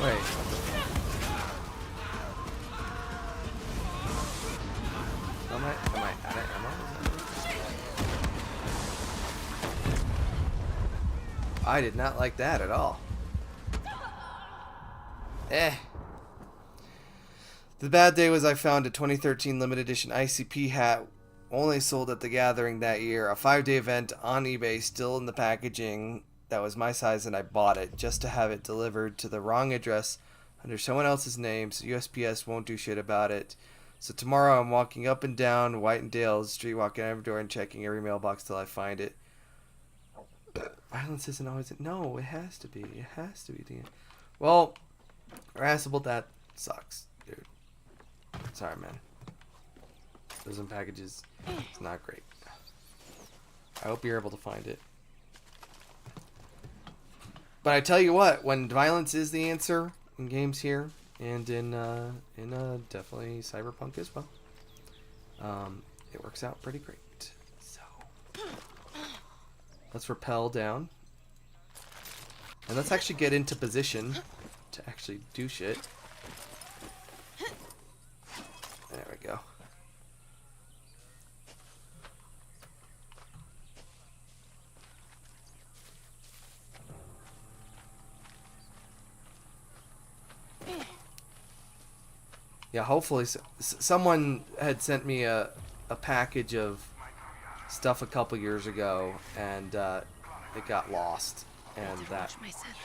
Wait. Am I out of ammo? I did not like that at all. Eh. The bad day was I found a 2013 limited edition ICP hat only sold at the Gathering that year. A 5-day event on eBay, still in the packaging. That was my size and I bought it just to have it delivered to the wrong address under someone else's name, so USPS won't do shit about it. So tomorrow I'm walking up and down White and Dale Street, walking every door and checking every mailbox till I find it. Violence isn't always... No, it has to be. It has to be. Well, harassable, that sucks, dude. Sorry, man. Those packages, it's not great. I hope you're able to find it. But I tell you what, when violence is the answer in games here, and in definitely Cyberpunk as well, it works out pretty great. So let's rappel down, and let's actually get into position to actually do shit. There we go. Yeah, hopefully someone had sent me a package of stuff a couple years ago, and it got lost, and that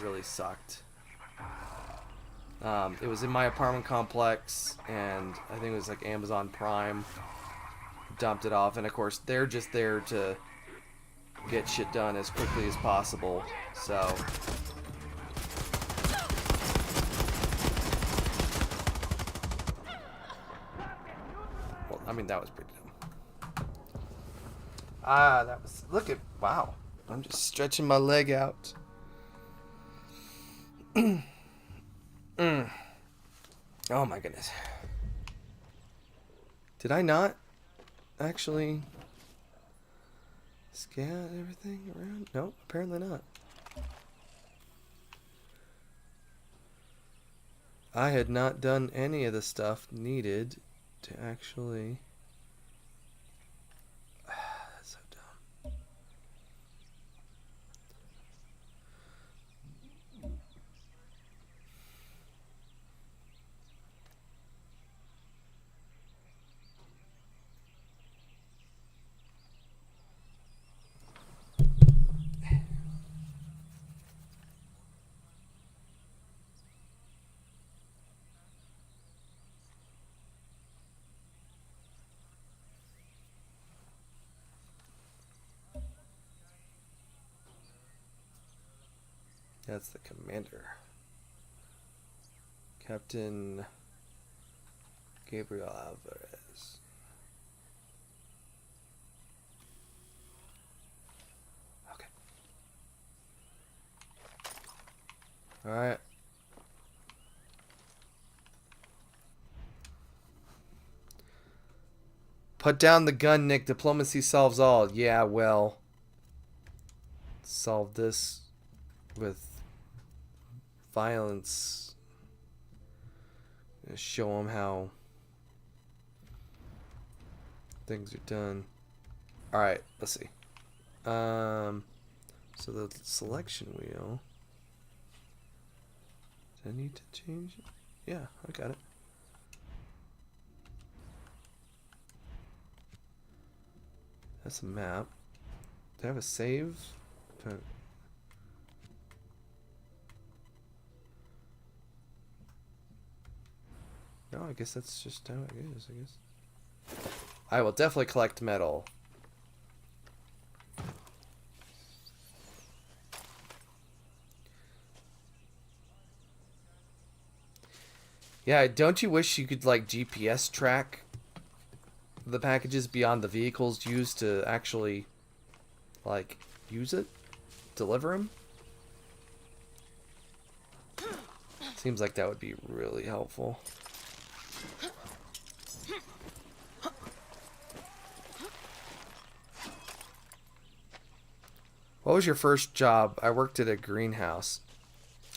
really sucked. It was in my apartment complex, and I think it was like Amazon Prime dumped it off, and of course they're just there to get shit done as quickly as possible, so... I mean, that was pretty dumb. Ah, that was... Look at... Wow. I'm just stretching my leg out. Oh, my goodness. Did I not actually scan everything around? Nope, apparently not. I had not done any of the stuff needed to actually... That's so dumb. That's the commander. Gabriel Alvarez. Okay. Alright. Put down the gun, Nick. Diplomacy solves all. Yeah, well. Solve this with violence. Show them how things are done. Alright, let's see. So the selection wheel. Do I need to change it? Yeah, I got it. That's a map. Do I have a save? No, I guess that's just how it is, I guess. I will definitely collect metal. Yeah, don't you wish you could, like, GPS track the packages beyond the vehicles used to actually, like, use it? Deliver them? Seems like that would be really helpful. What was your first job? I worked at a greenhouse.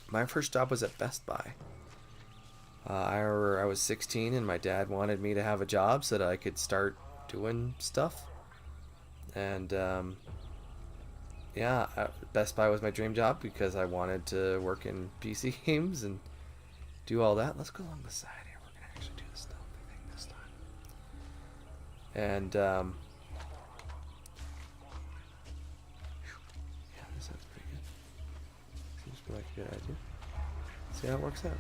My first job was at Best Buy. I remember I was 16 and my dad wanted me to have a job so that I could start doing stuff. And yeah, Best Buy was my dream job because I wanted to work in PC games and do all that. Let's go along the side here. We're going to actually do the stealthy thing this time. And yeah, this sounds pretty good. Seems like a good idea. See how it works out.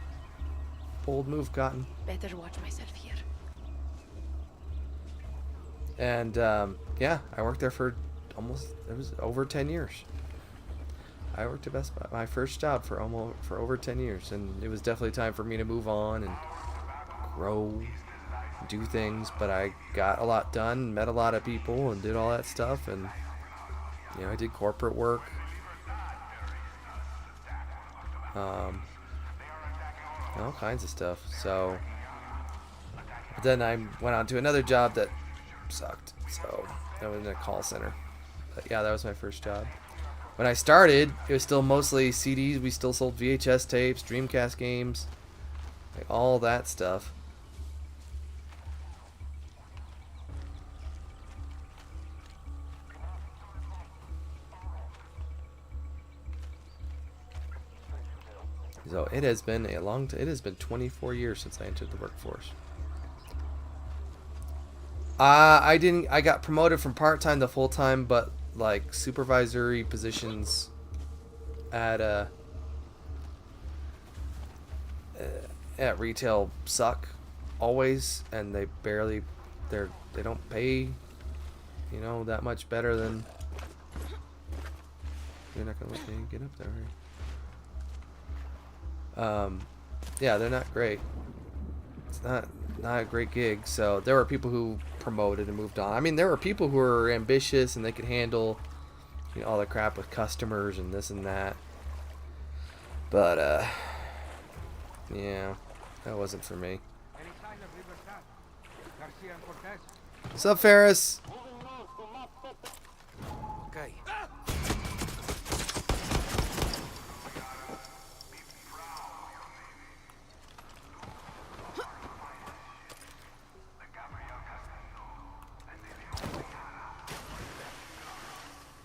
Bold move, Cotton. Better watch myself here. And yeah, I worked there for it was over 10 years. I worked at Best Buy, my first job for over 10 years, and it was definitely time for me to move on and grow, do things. But I got a lot done, met a lot of people, and did all that stuff. And you know, I did corporate work. All kinds of stuff. So but then I went on to another job that sucked. So I was in a call center. But yeah, that was my first job. When I started, it was still mostly CDs. We still sold VHS tapes, Dreamcast games, like all that stuff. So it has been a long time. It has been 24 years since I entered the workforce. I got promoted from part-time to full-time, but like supervisory positions at retail suck always, and they don't pay, you know, that much better than. You're not gonna let me get up there, are you? Yeah, they're not great. It's not a great gig. So there were people who promoted and moved on. I mean, there were people who were ambitious and they could handle, you know, all the crap with customers and this and that. But yeah, that wasn't for me. What's up, Ferris? Okay.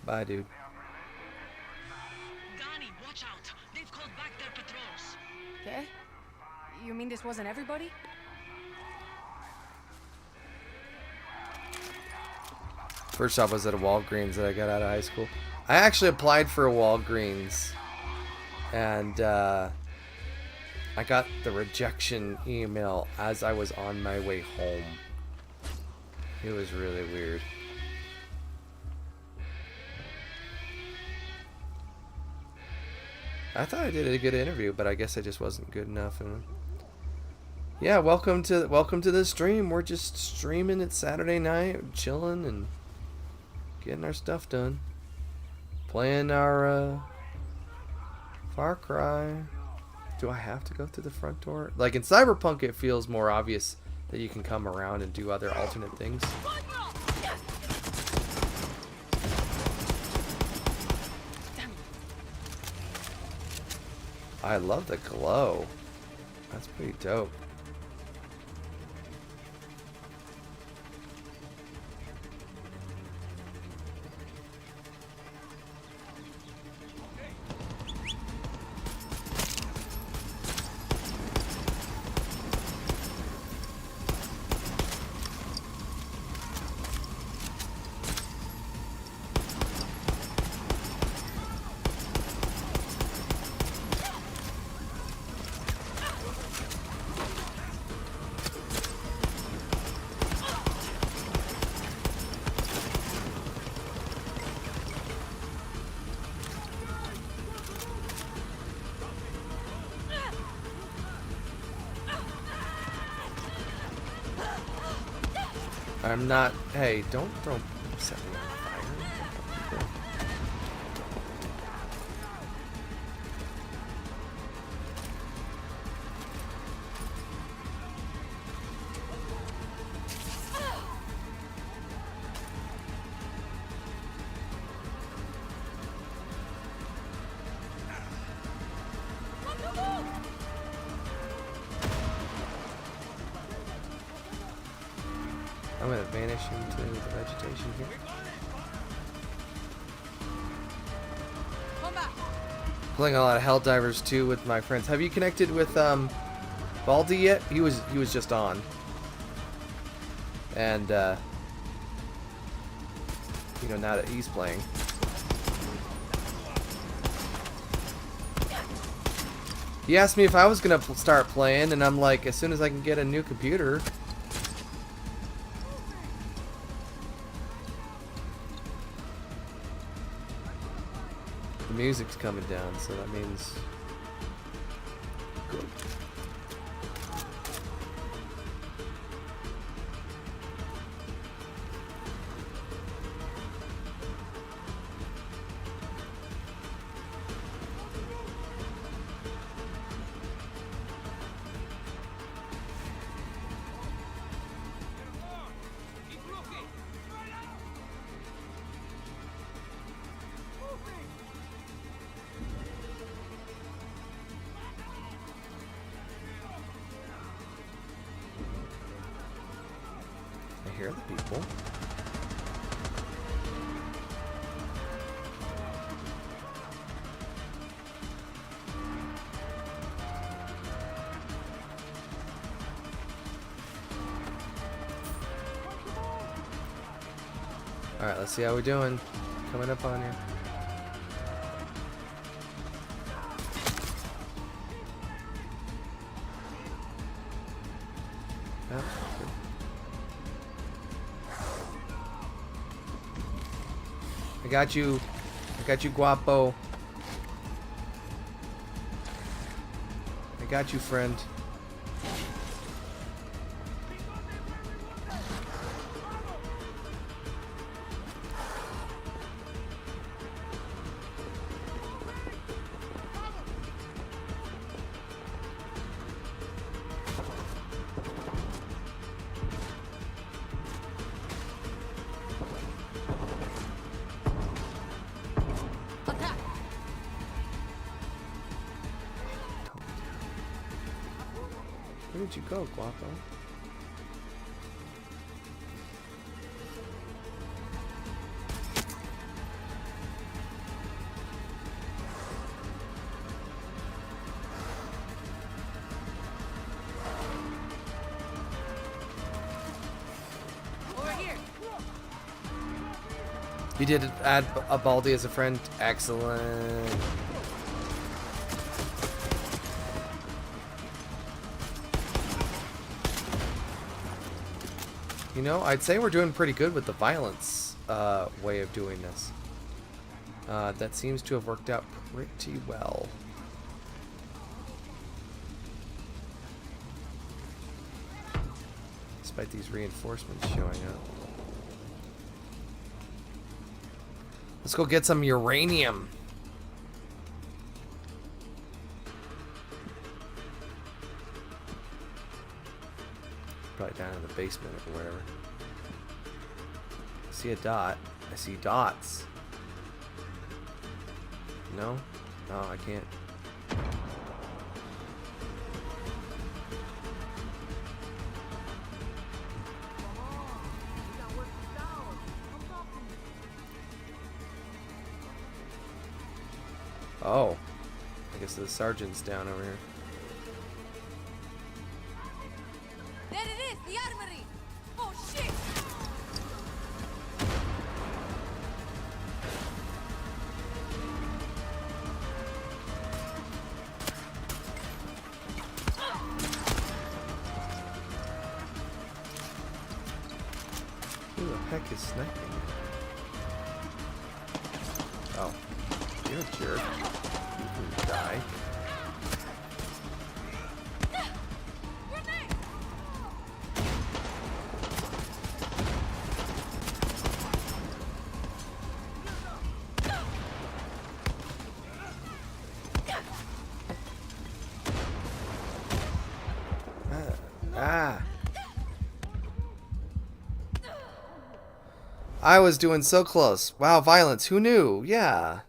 Bye, dude. Donnie, watch out. They've called back their patrols. Okay? You mean this wasn't everybody? First job was at a Walgreens that I got out of high school. I actually applied for a Walgreens, and I got the rejection email as I was on my way home. It was really weird. I thought I did a good interview, but I guess I just wasn't good enough. And Yeah, welcome to the stream. We're just streaming. It's Saturday night, chilling and getting our stuff done. Playing our Far Cry. Do I have to go through the front door? Like in Cyberpunk, it feels more obvious that you can come around and do other alternate things. I love the glow. That's pretty dope. I'm not. Hey, don't throw. Set me on fire. I'm gonna vanish into the vegetation here. Come back. Playing a lot of Helldivers too with my friends. Have you connected with Baldy yet? He was just on. And you know, now that he's playing. He asked me if I was gonna start playing, and I'm like, as soon as I can get a new computer. The music's coming down, so that means good. I hear the people. Alright, let's see how we're doing. Coming up on you. Yep. I got you, Guapo. I got you, friend. Attack. Where did you go, Guapo? Over here. You did add a Baldy as a friend? Excellent. You know, I'd say we're doing pretty good with the violence way of doing this. That seems to have worked out pretty well. despite these reinforcements showing up. Let's go get some uranium. Probably down in the basement or whatever. I see a dot. I see dots. No? No, I can't. Oh. I guess the sergeant's down over here. There it is, the armory. Oh shit! Who the heck is sniping me? Oh. You're a jerk. You can die. Ah. I was doing so close. Wow, violence. Who knew? Yeah.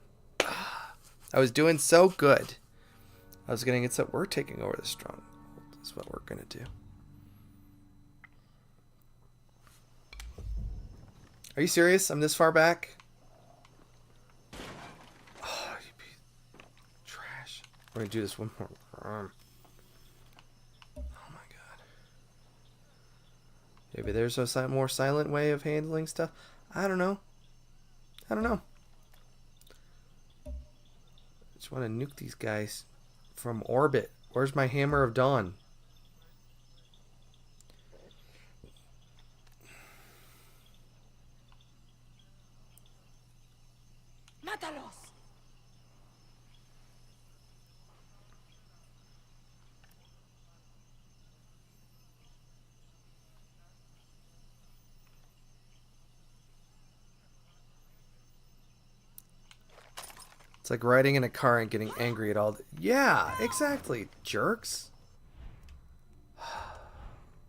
I was doing so good. I was getting it so we're taking over the stronghold. That's what we're gonna do. Are you serious? I'm this far back? Oh, you trash. We're gonna do this one more. Oh my god. Maybe there's a more silent way of handling stuff. I don't know. I don't know. Just want to nuke these guys from orbit. Where's my hammer of dawn? Mátalos. It's like riding in a car and getting angry at all. Yeah, exactly, jerks.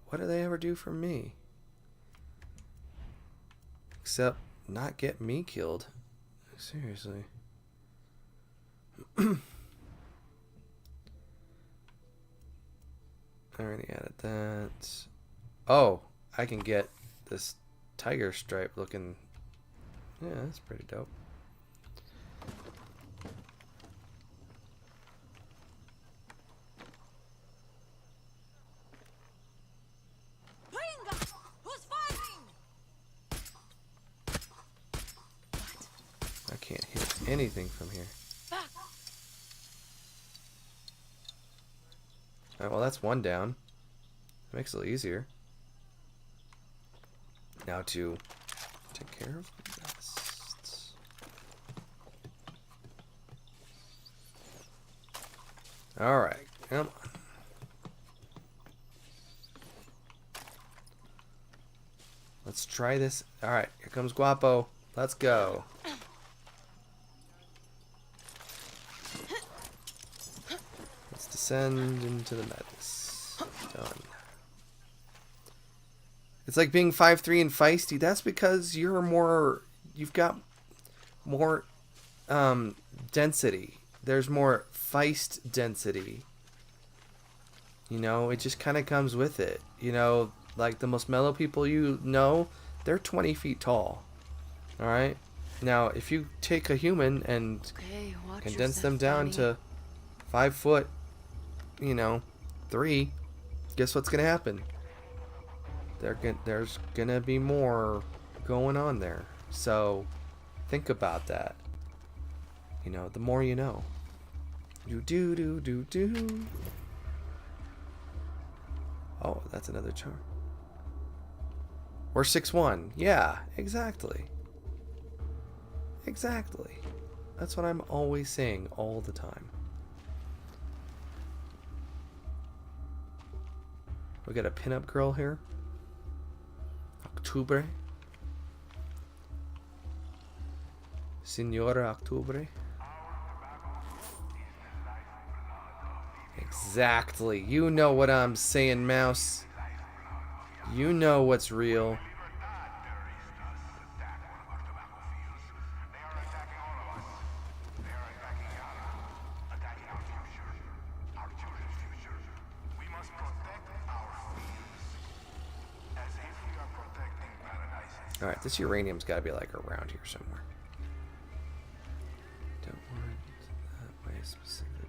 What do they ever do for me? Except not get me killed. Seriously. I already added that. Oh, I can get this tiger stripe looking. Yeah, that's pretty dope. Who's fighting? I can't hit anything from here. Alright, well that's one down. Makes it a little easier. Now to take care of the rest. Alright, come on. Let's try this. Alright, here comes Guapo. Let's go. Let's descend into the madness. Done. It's like being 5'3" and feisty. That's because you're more... You've got more density. There's more feist density. You know, it just kind of comes with it. You know, like the most mellow people you know, they're 20 feet tall. Alright? Now, if you take a human and condense them down to 5 foot, you know, 3, guess what's going to happen? There's going to be more going on there. So, think about that. You know, the more you know. Do. Oh, that's another charm. We're 6'1". Yeah, exactly. Exactly. That's what I'm always saying all the time. We got a pinup girl here. Octubre. Senora Octubre. Exactly. You know what I'm saying, Mouse. You know what's real. Alright, this uranium's got to be like around here somewhere. Don't want that way specifically.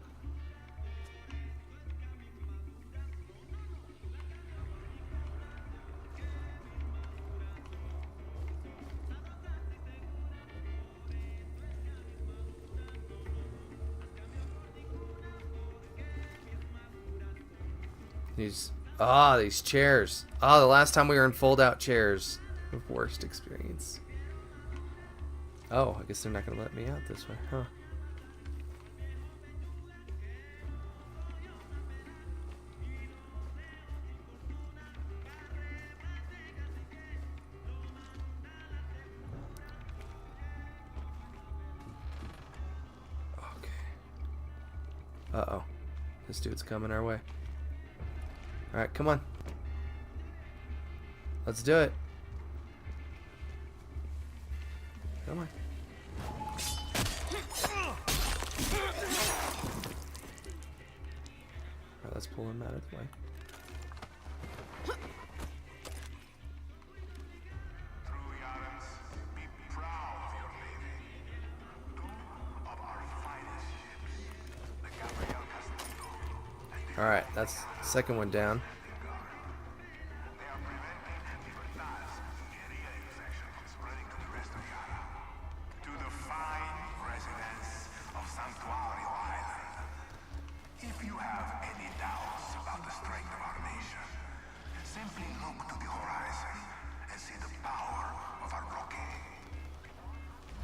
These chairs. The last time we were in fold-out chairs. Worst experience. Oh, I guess they're not gonna let me out this way, huh? Okay. Uh-oh. This dude's coming our way. Alright, come on. Let's do it. Come on. Alright, let's pull him out of the way. Alright, that's the second one down.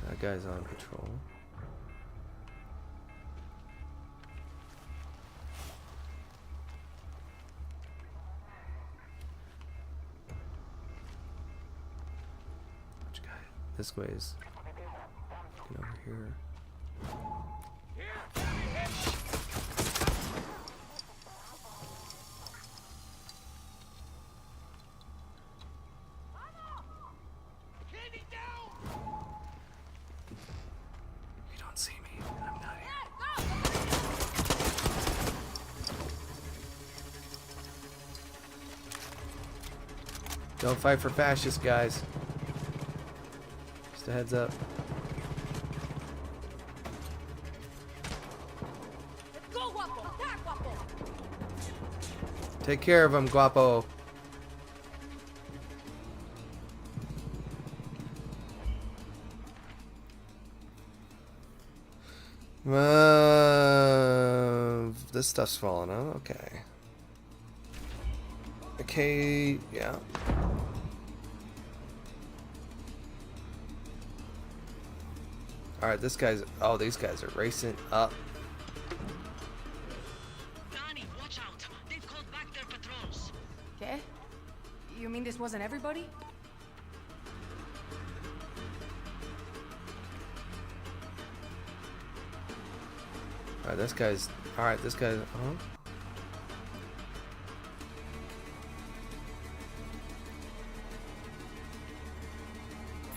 That guy's on patrol. Which guy? This way is. Get over here. See me. I'm not here. Don't fight for fascists, guys. Just a heads up. Go, Guapo! Attack, Guapo! Take care of him, Guapo. This stuff's falling out. Okay. Okay, yeah. Alright, this guy's... Oh, these guys are racing up. Donnie, watch out. They've called back their patrols. Okay? You mean this wasn't everybody? Alright, this guy's... Alright, this guy's...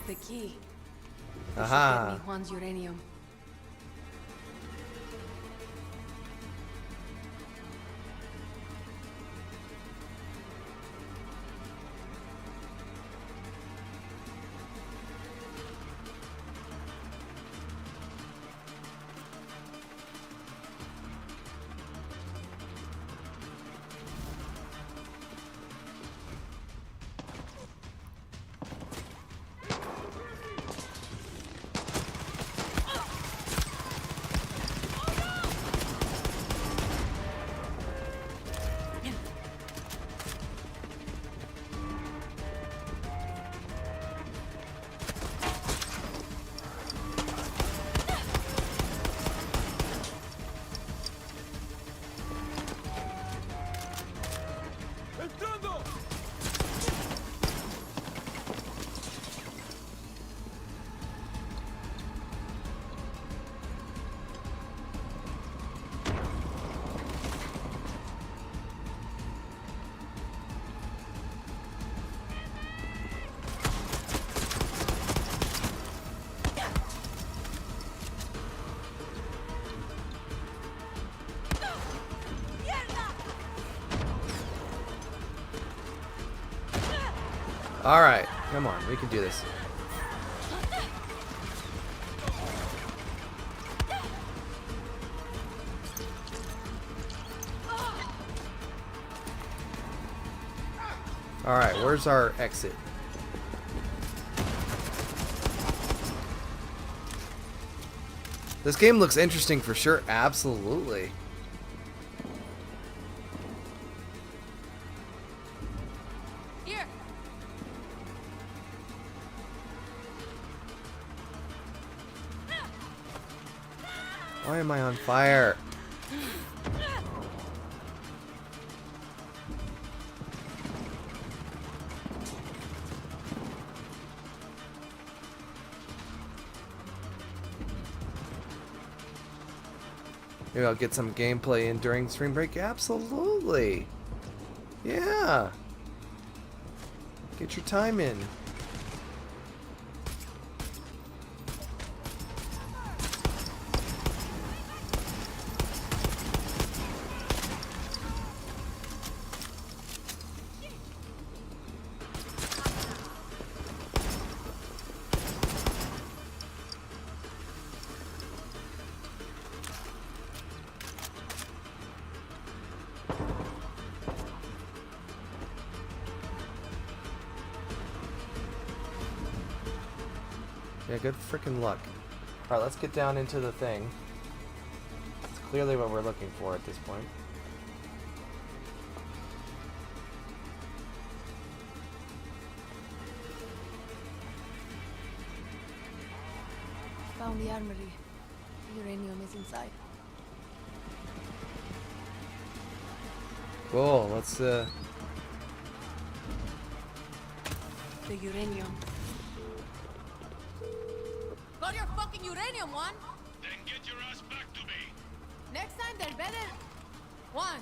The key. Aha! Get me Juan's uranium. Alright, come on, we can do this. Alright, where's our exit? This game looks interesting for sure, absolutely. Here. Why am I on fire? Maybe I'll get some gameplay in during spring break. Absolutely. Yeah. Get your time in. Yeah, good freaking luck. Alright, let's get down into the thing. It's clearly what we're looking for at this point. Found the armory. The uranium is inside. Cool, let's The uranium. Got your fucking uranium, one. Then get your ass back to me. Next time they're better. One.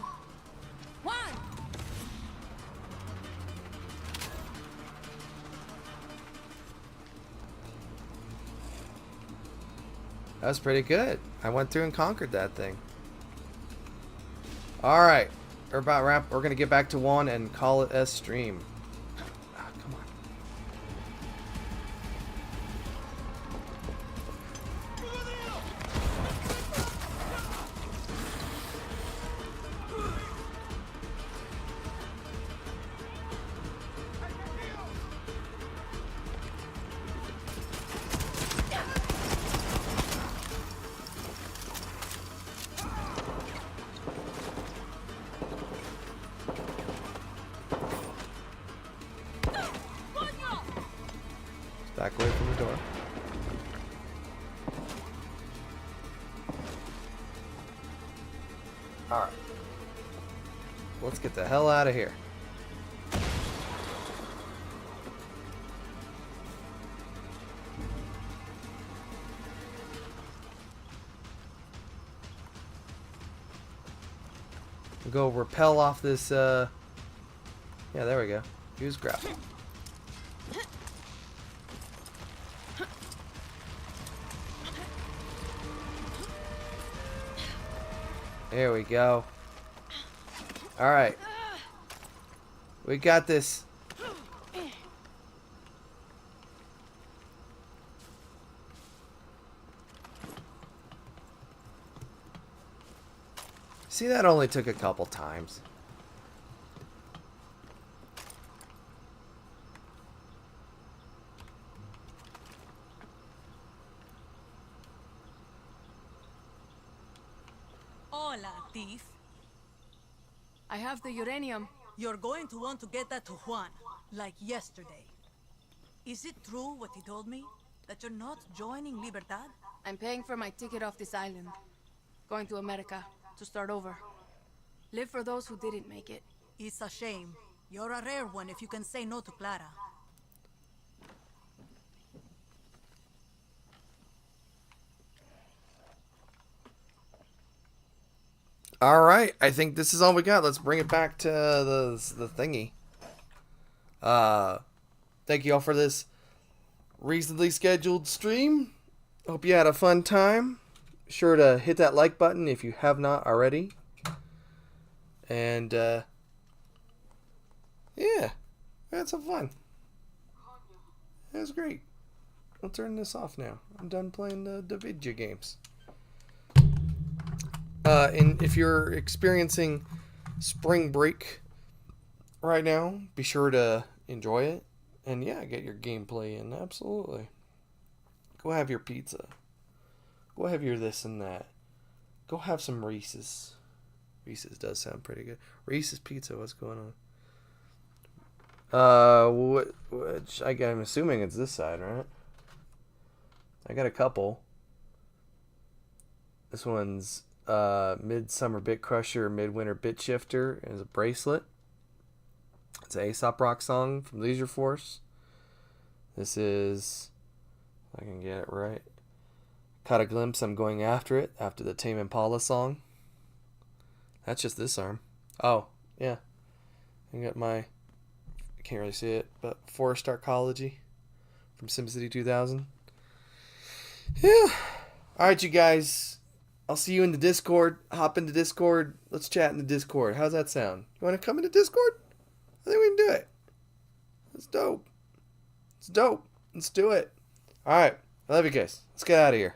That was pretty good. I went through and conquered that thing. Alright. We're about wrap. We're gonna get back to one and call it a stream. Ah, come on. Back away from the door. Alright. Let's get the hell out of here. We'll go rappel off this, yeah, there we go. Use grapple. There we go. Alright. We got this. See, that only took a couple times. Hola, thief. I have the uranium. You're going to want to get that to Juan, like yesterday. Is it true what he told me? That you're not joining Libertad? I'm paying for my ticket off this island. Going to America to start over. Live for those who didn't make it. It's a shame. You're a rare one if you can say no to Clara. All right, I think this is all we got. Let's bring it back to the thingy. Thank you all for this recently scheduled stream. Hope you had a fun time. Sure to hit that like button if you have not already. And yeah, we had some fun. That's great. I'll turn this off now. I'm done playing the video games. And if you're experiencing spring break right now, be sure to enjoy it. And yeah, get your gameplay in. Absolutely. Go have your pizza. Go have your this and that. Go have some Reese's. Reese's does sound pretty good. Reese's Pizza, what's going on? I'm assuming it's this side, right? I got a couple. This one's Midsummer Bit Crusher, Midwinter Bit Shifter, as a bracelet. It's an Aesop Rock song from Leisure Force. This is, if I can get it right, Caught a Glimpse, I'm Going After It, after the Tame Impala song. That's just this arm. Oh, yeah. I got my, I can't really see it, but Forest Arcology from SimCity 2000. Yeah. Alright, you guys. I'll see you in the Discord. Hop into Discord. Let's chat in the Discord. How's that sound? You want to come into Discord? I think we can do it. It's dope. It's dope. Let's do it. Alright. I love you guys. Let's get out of here.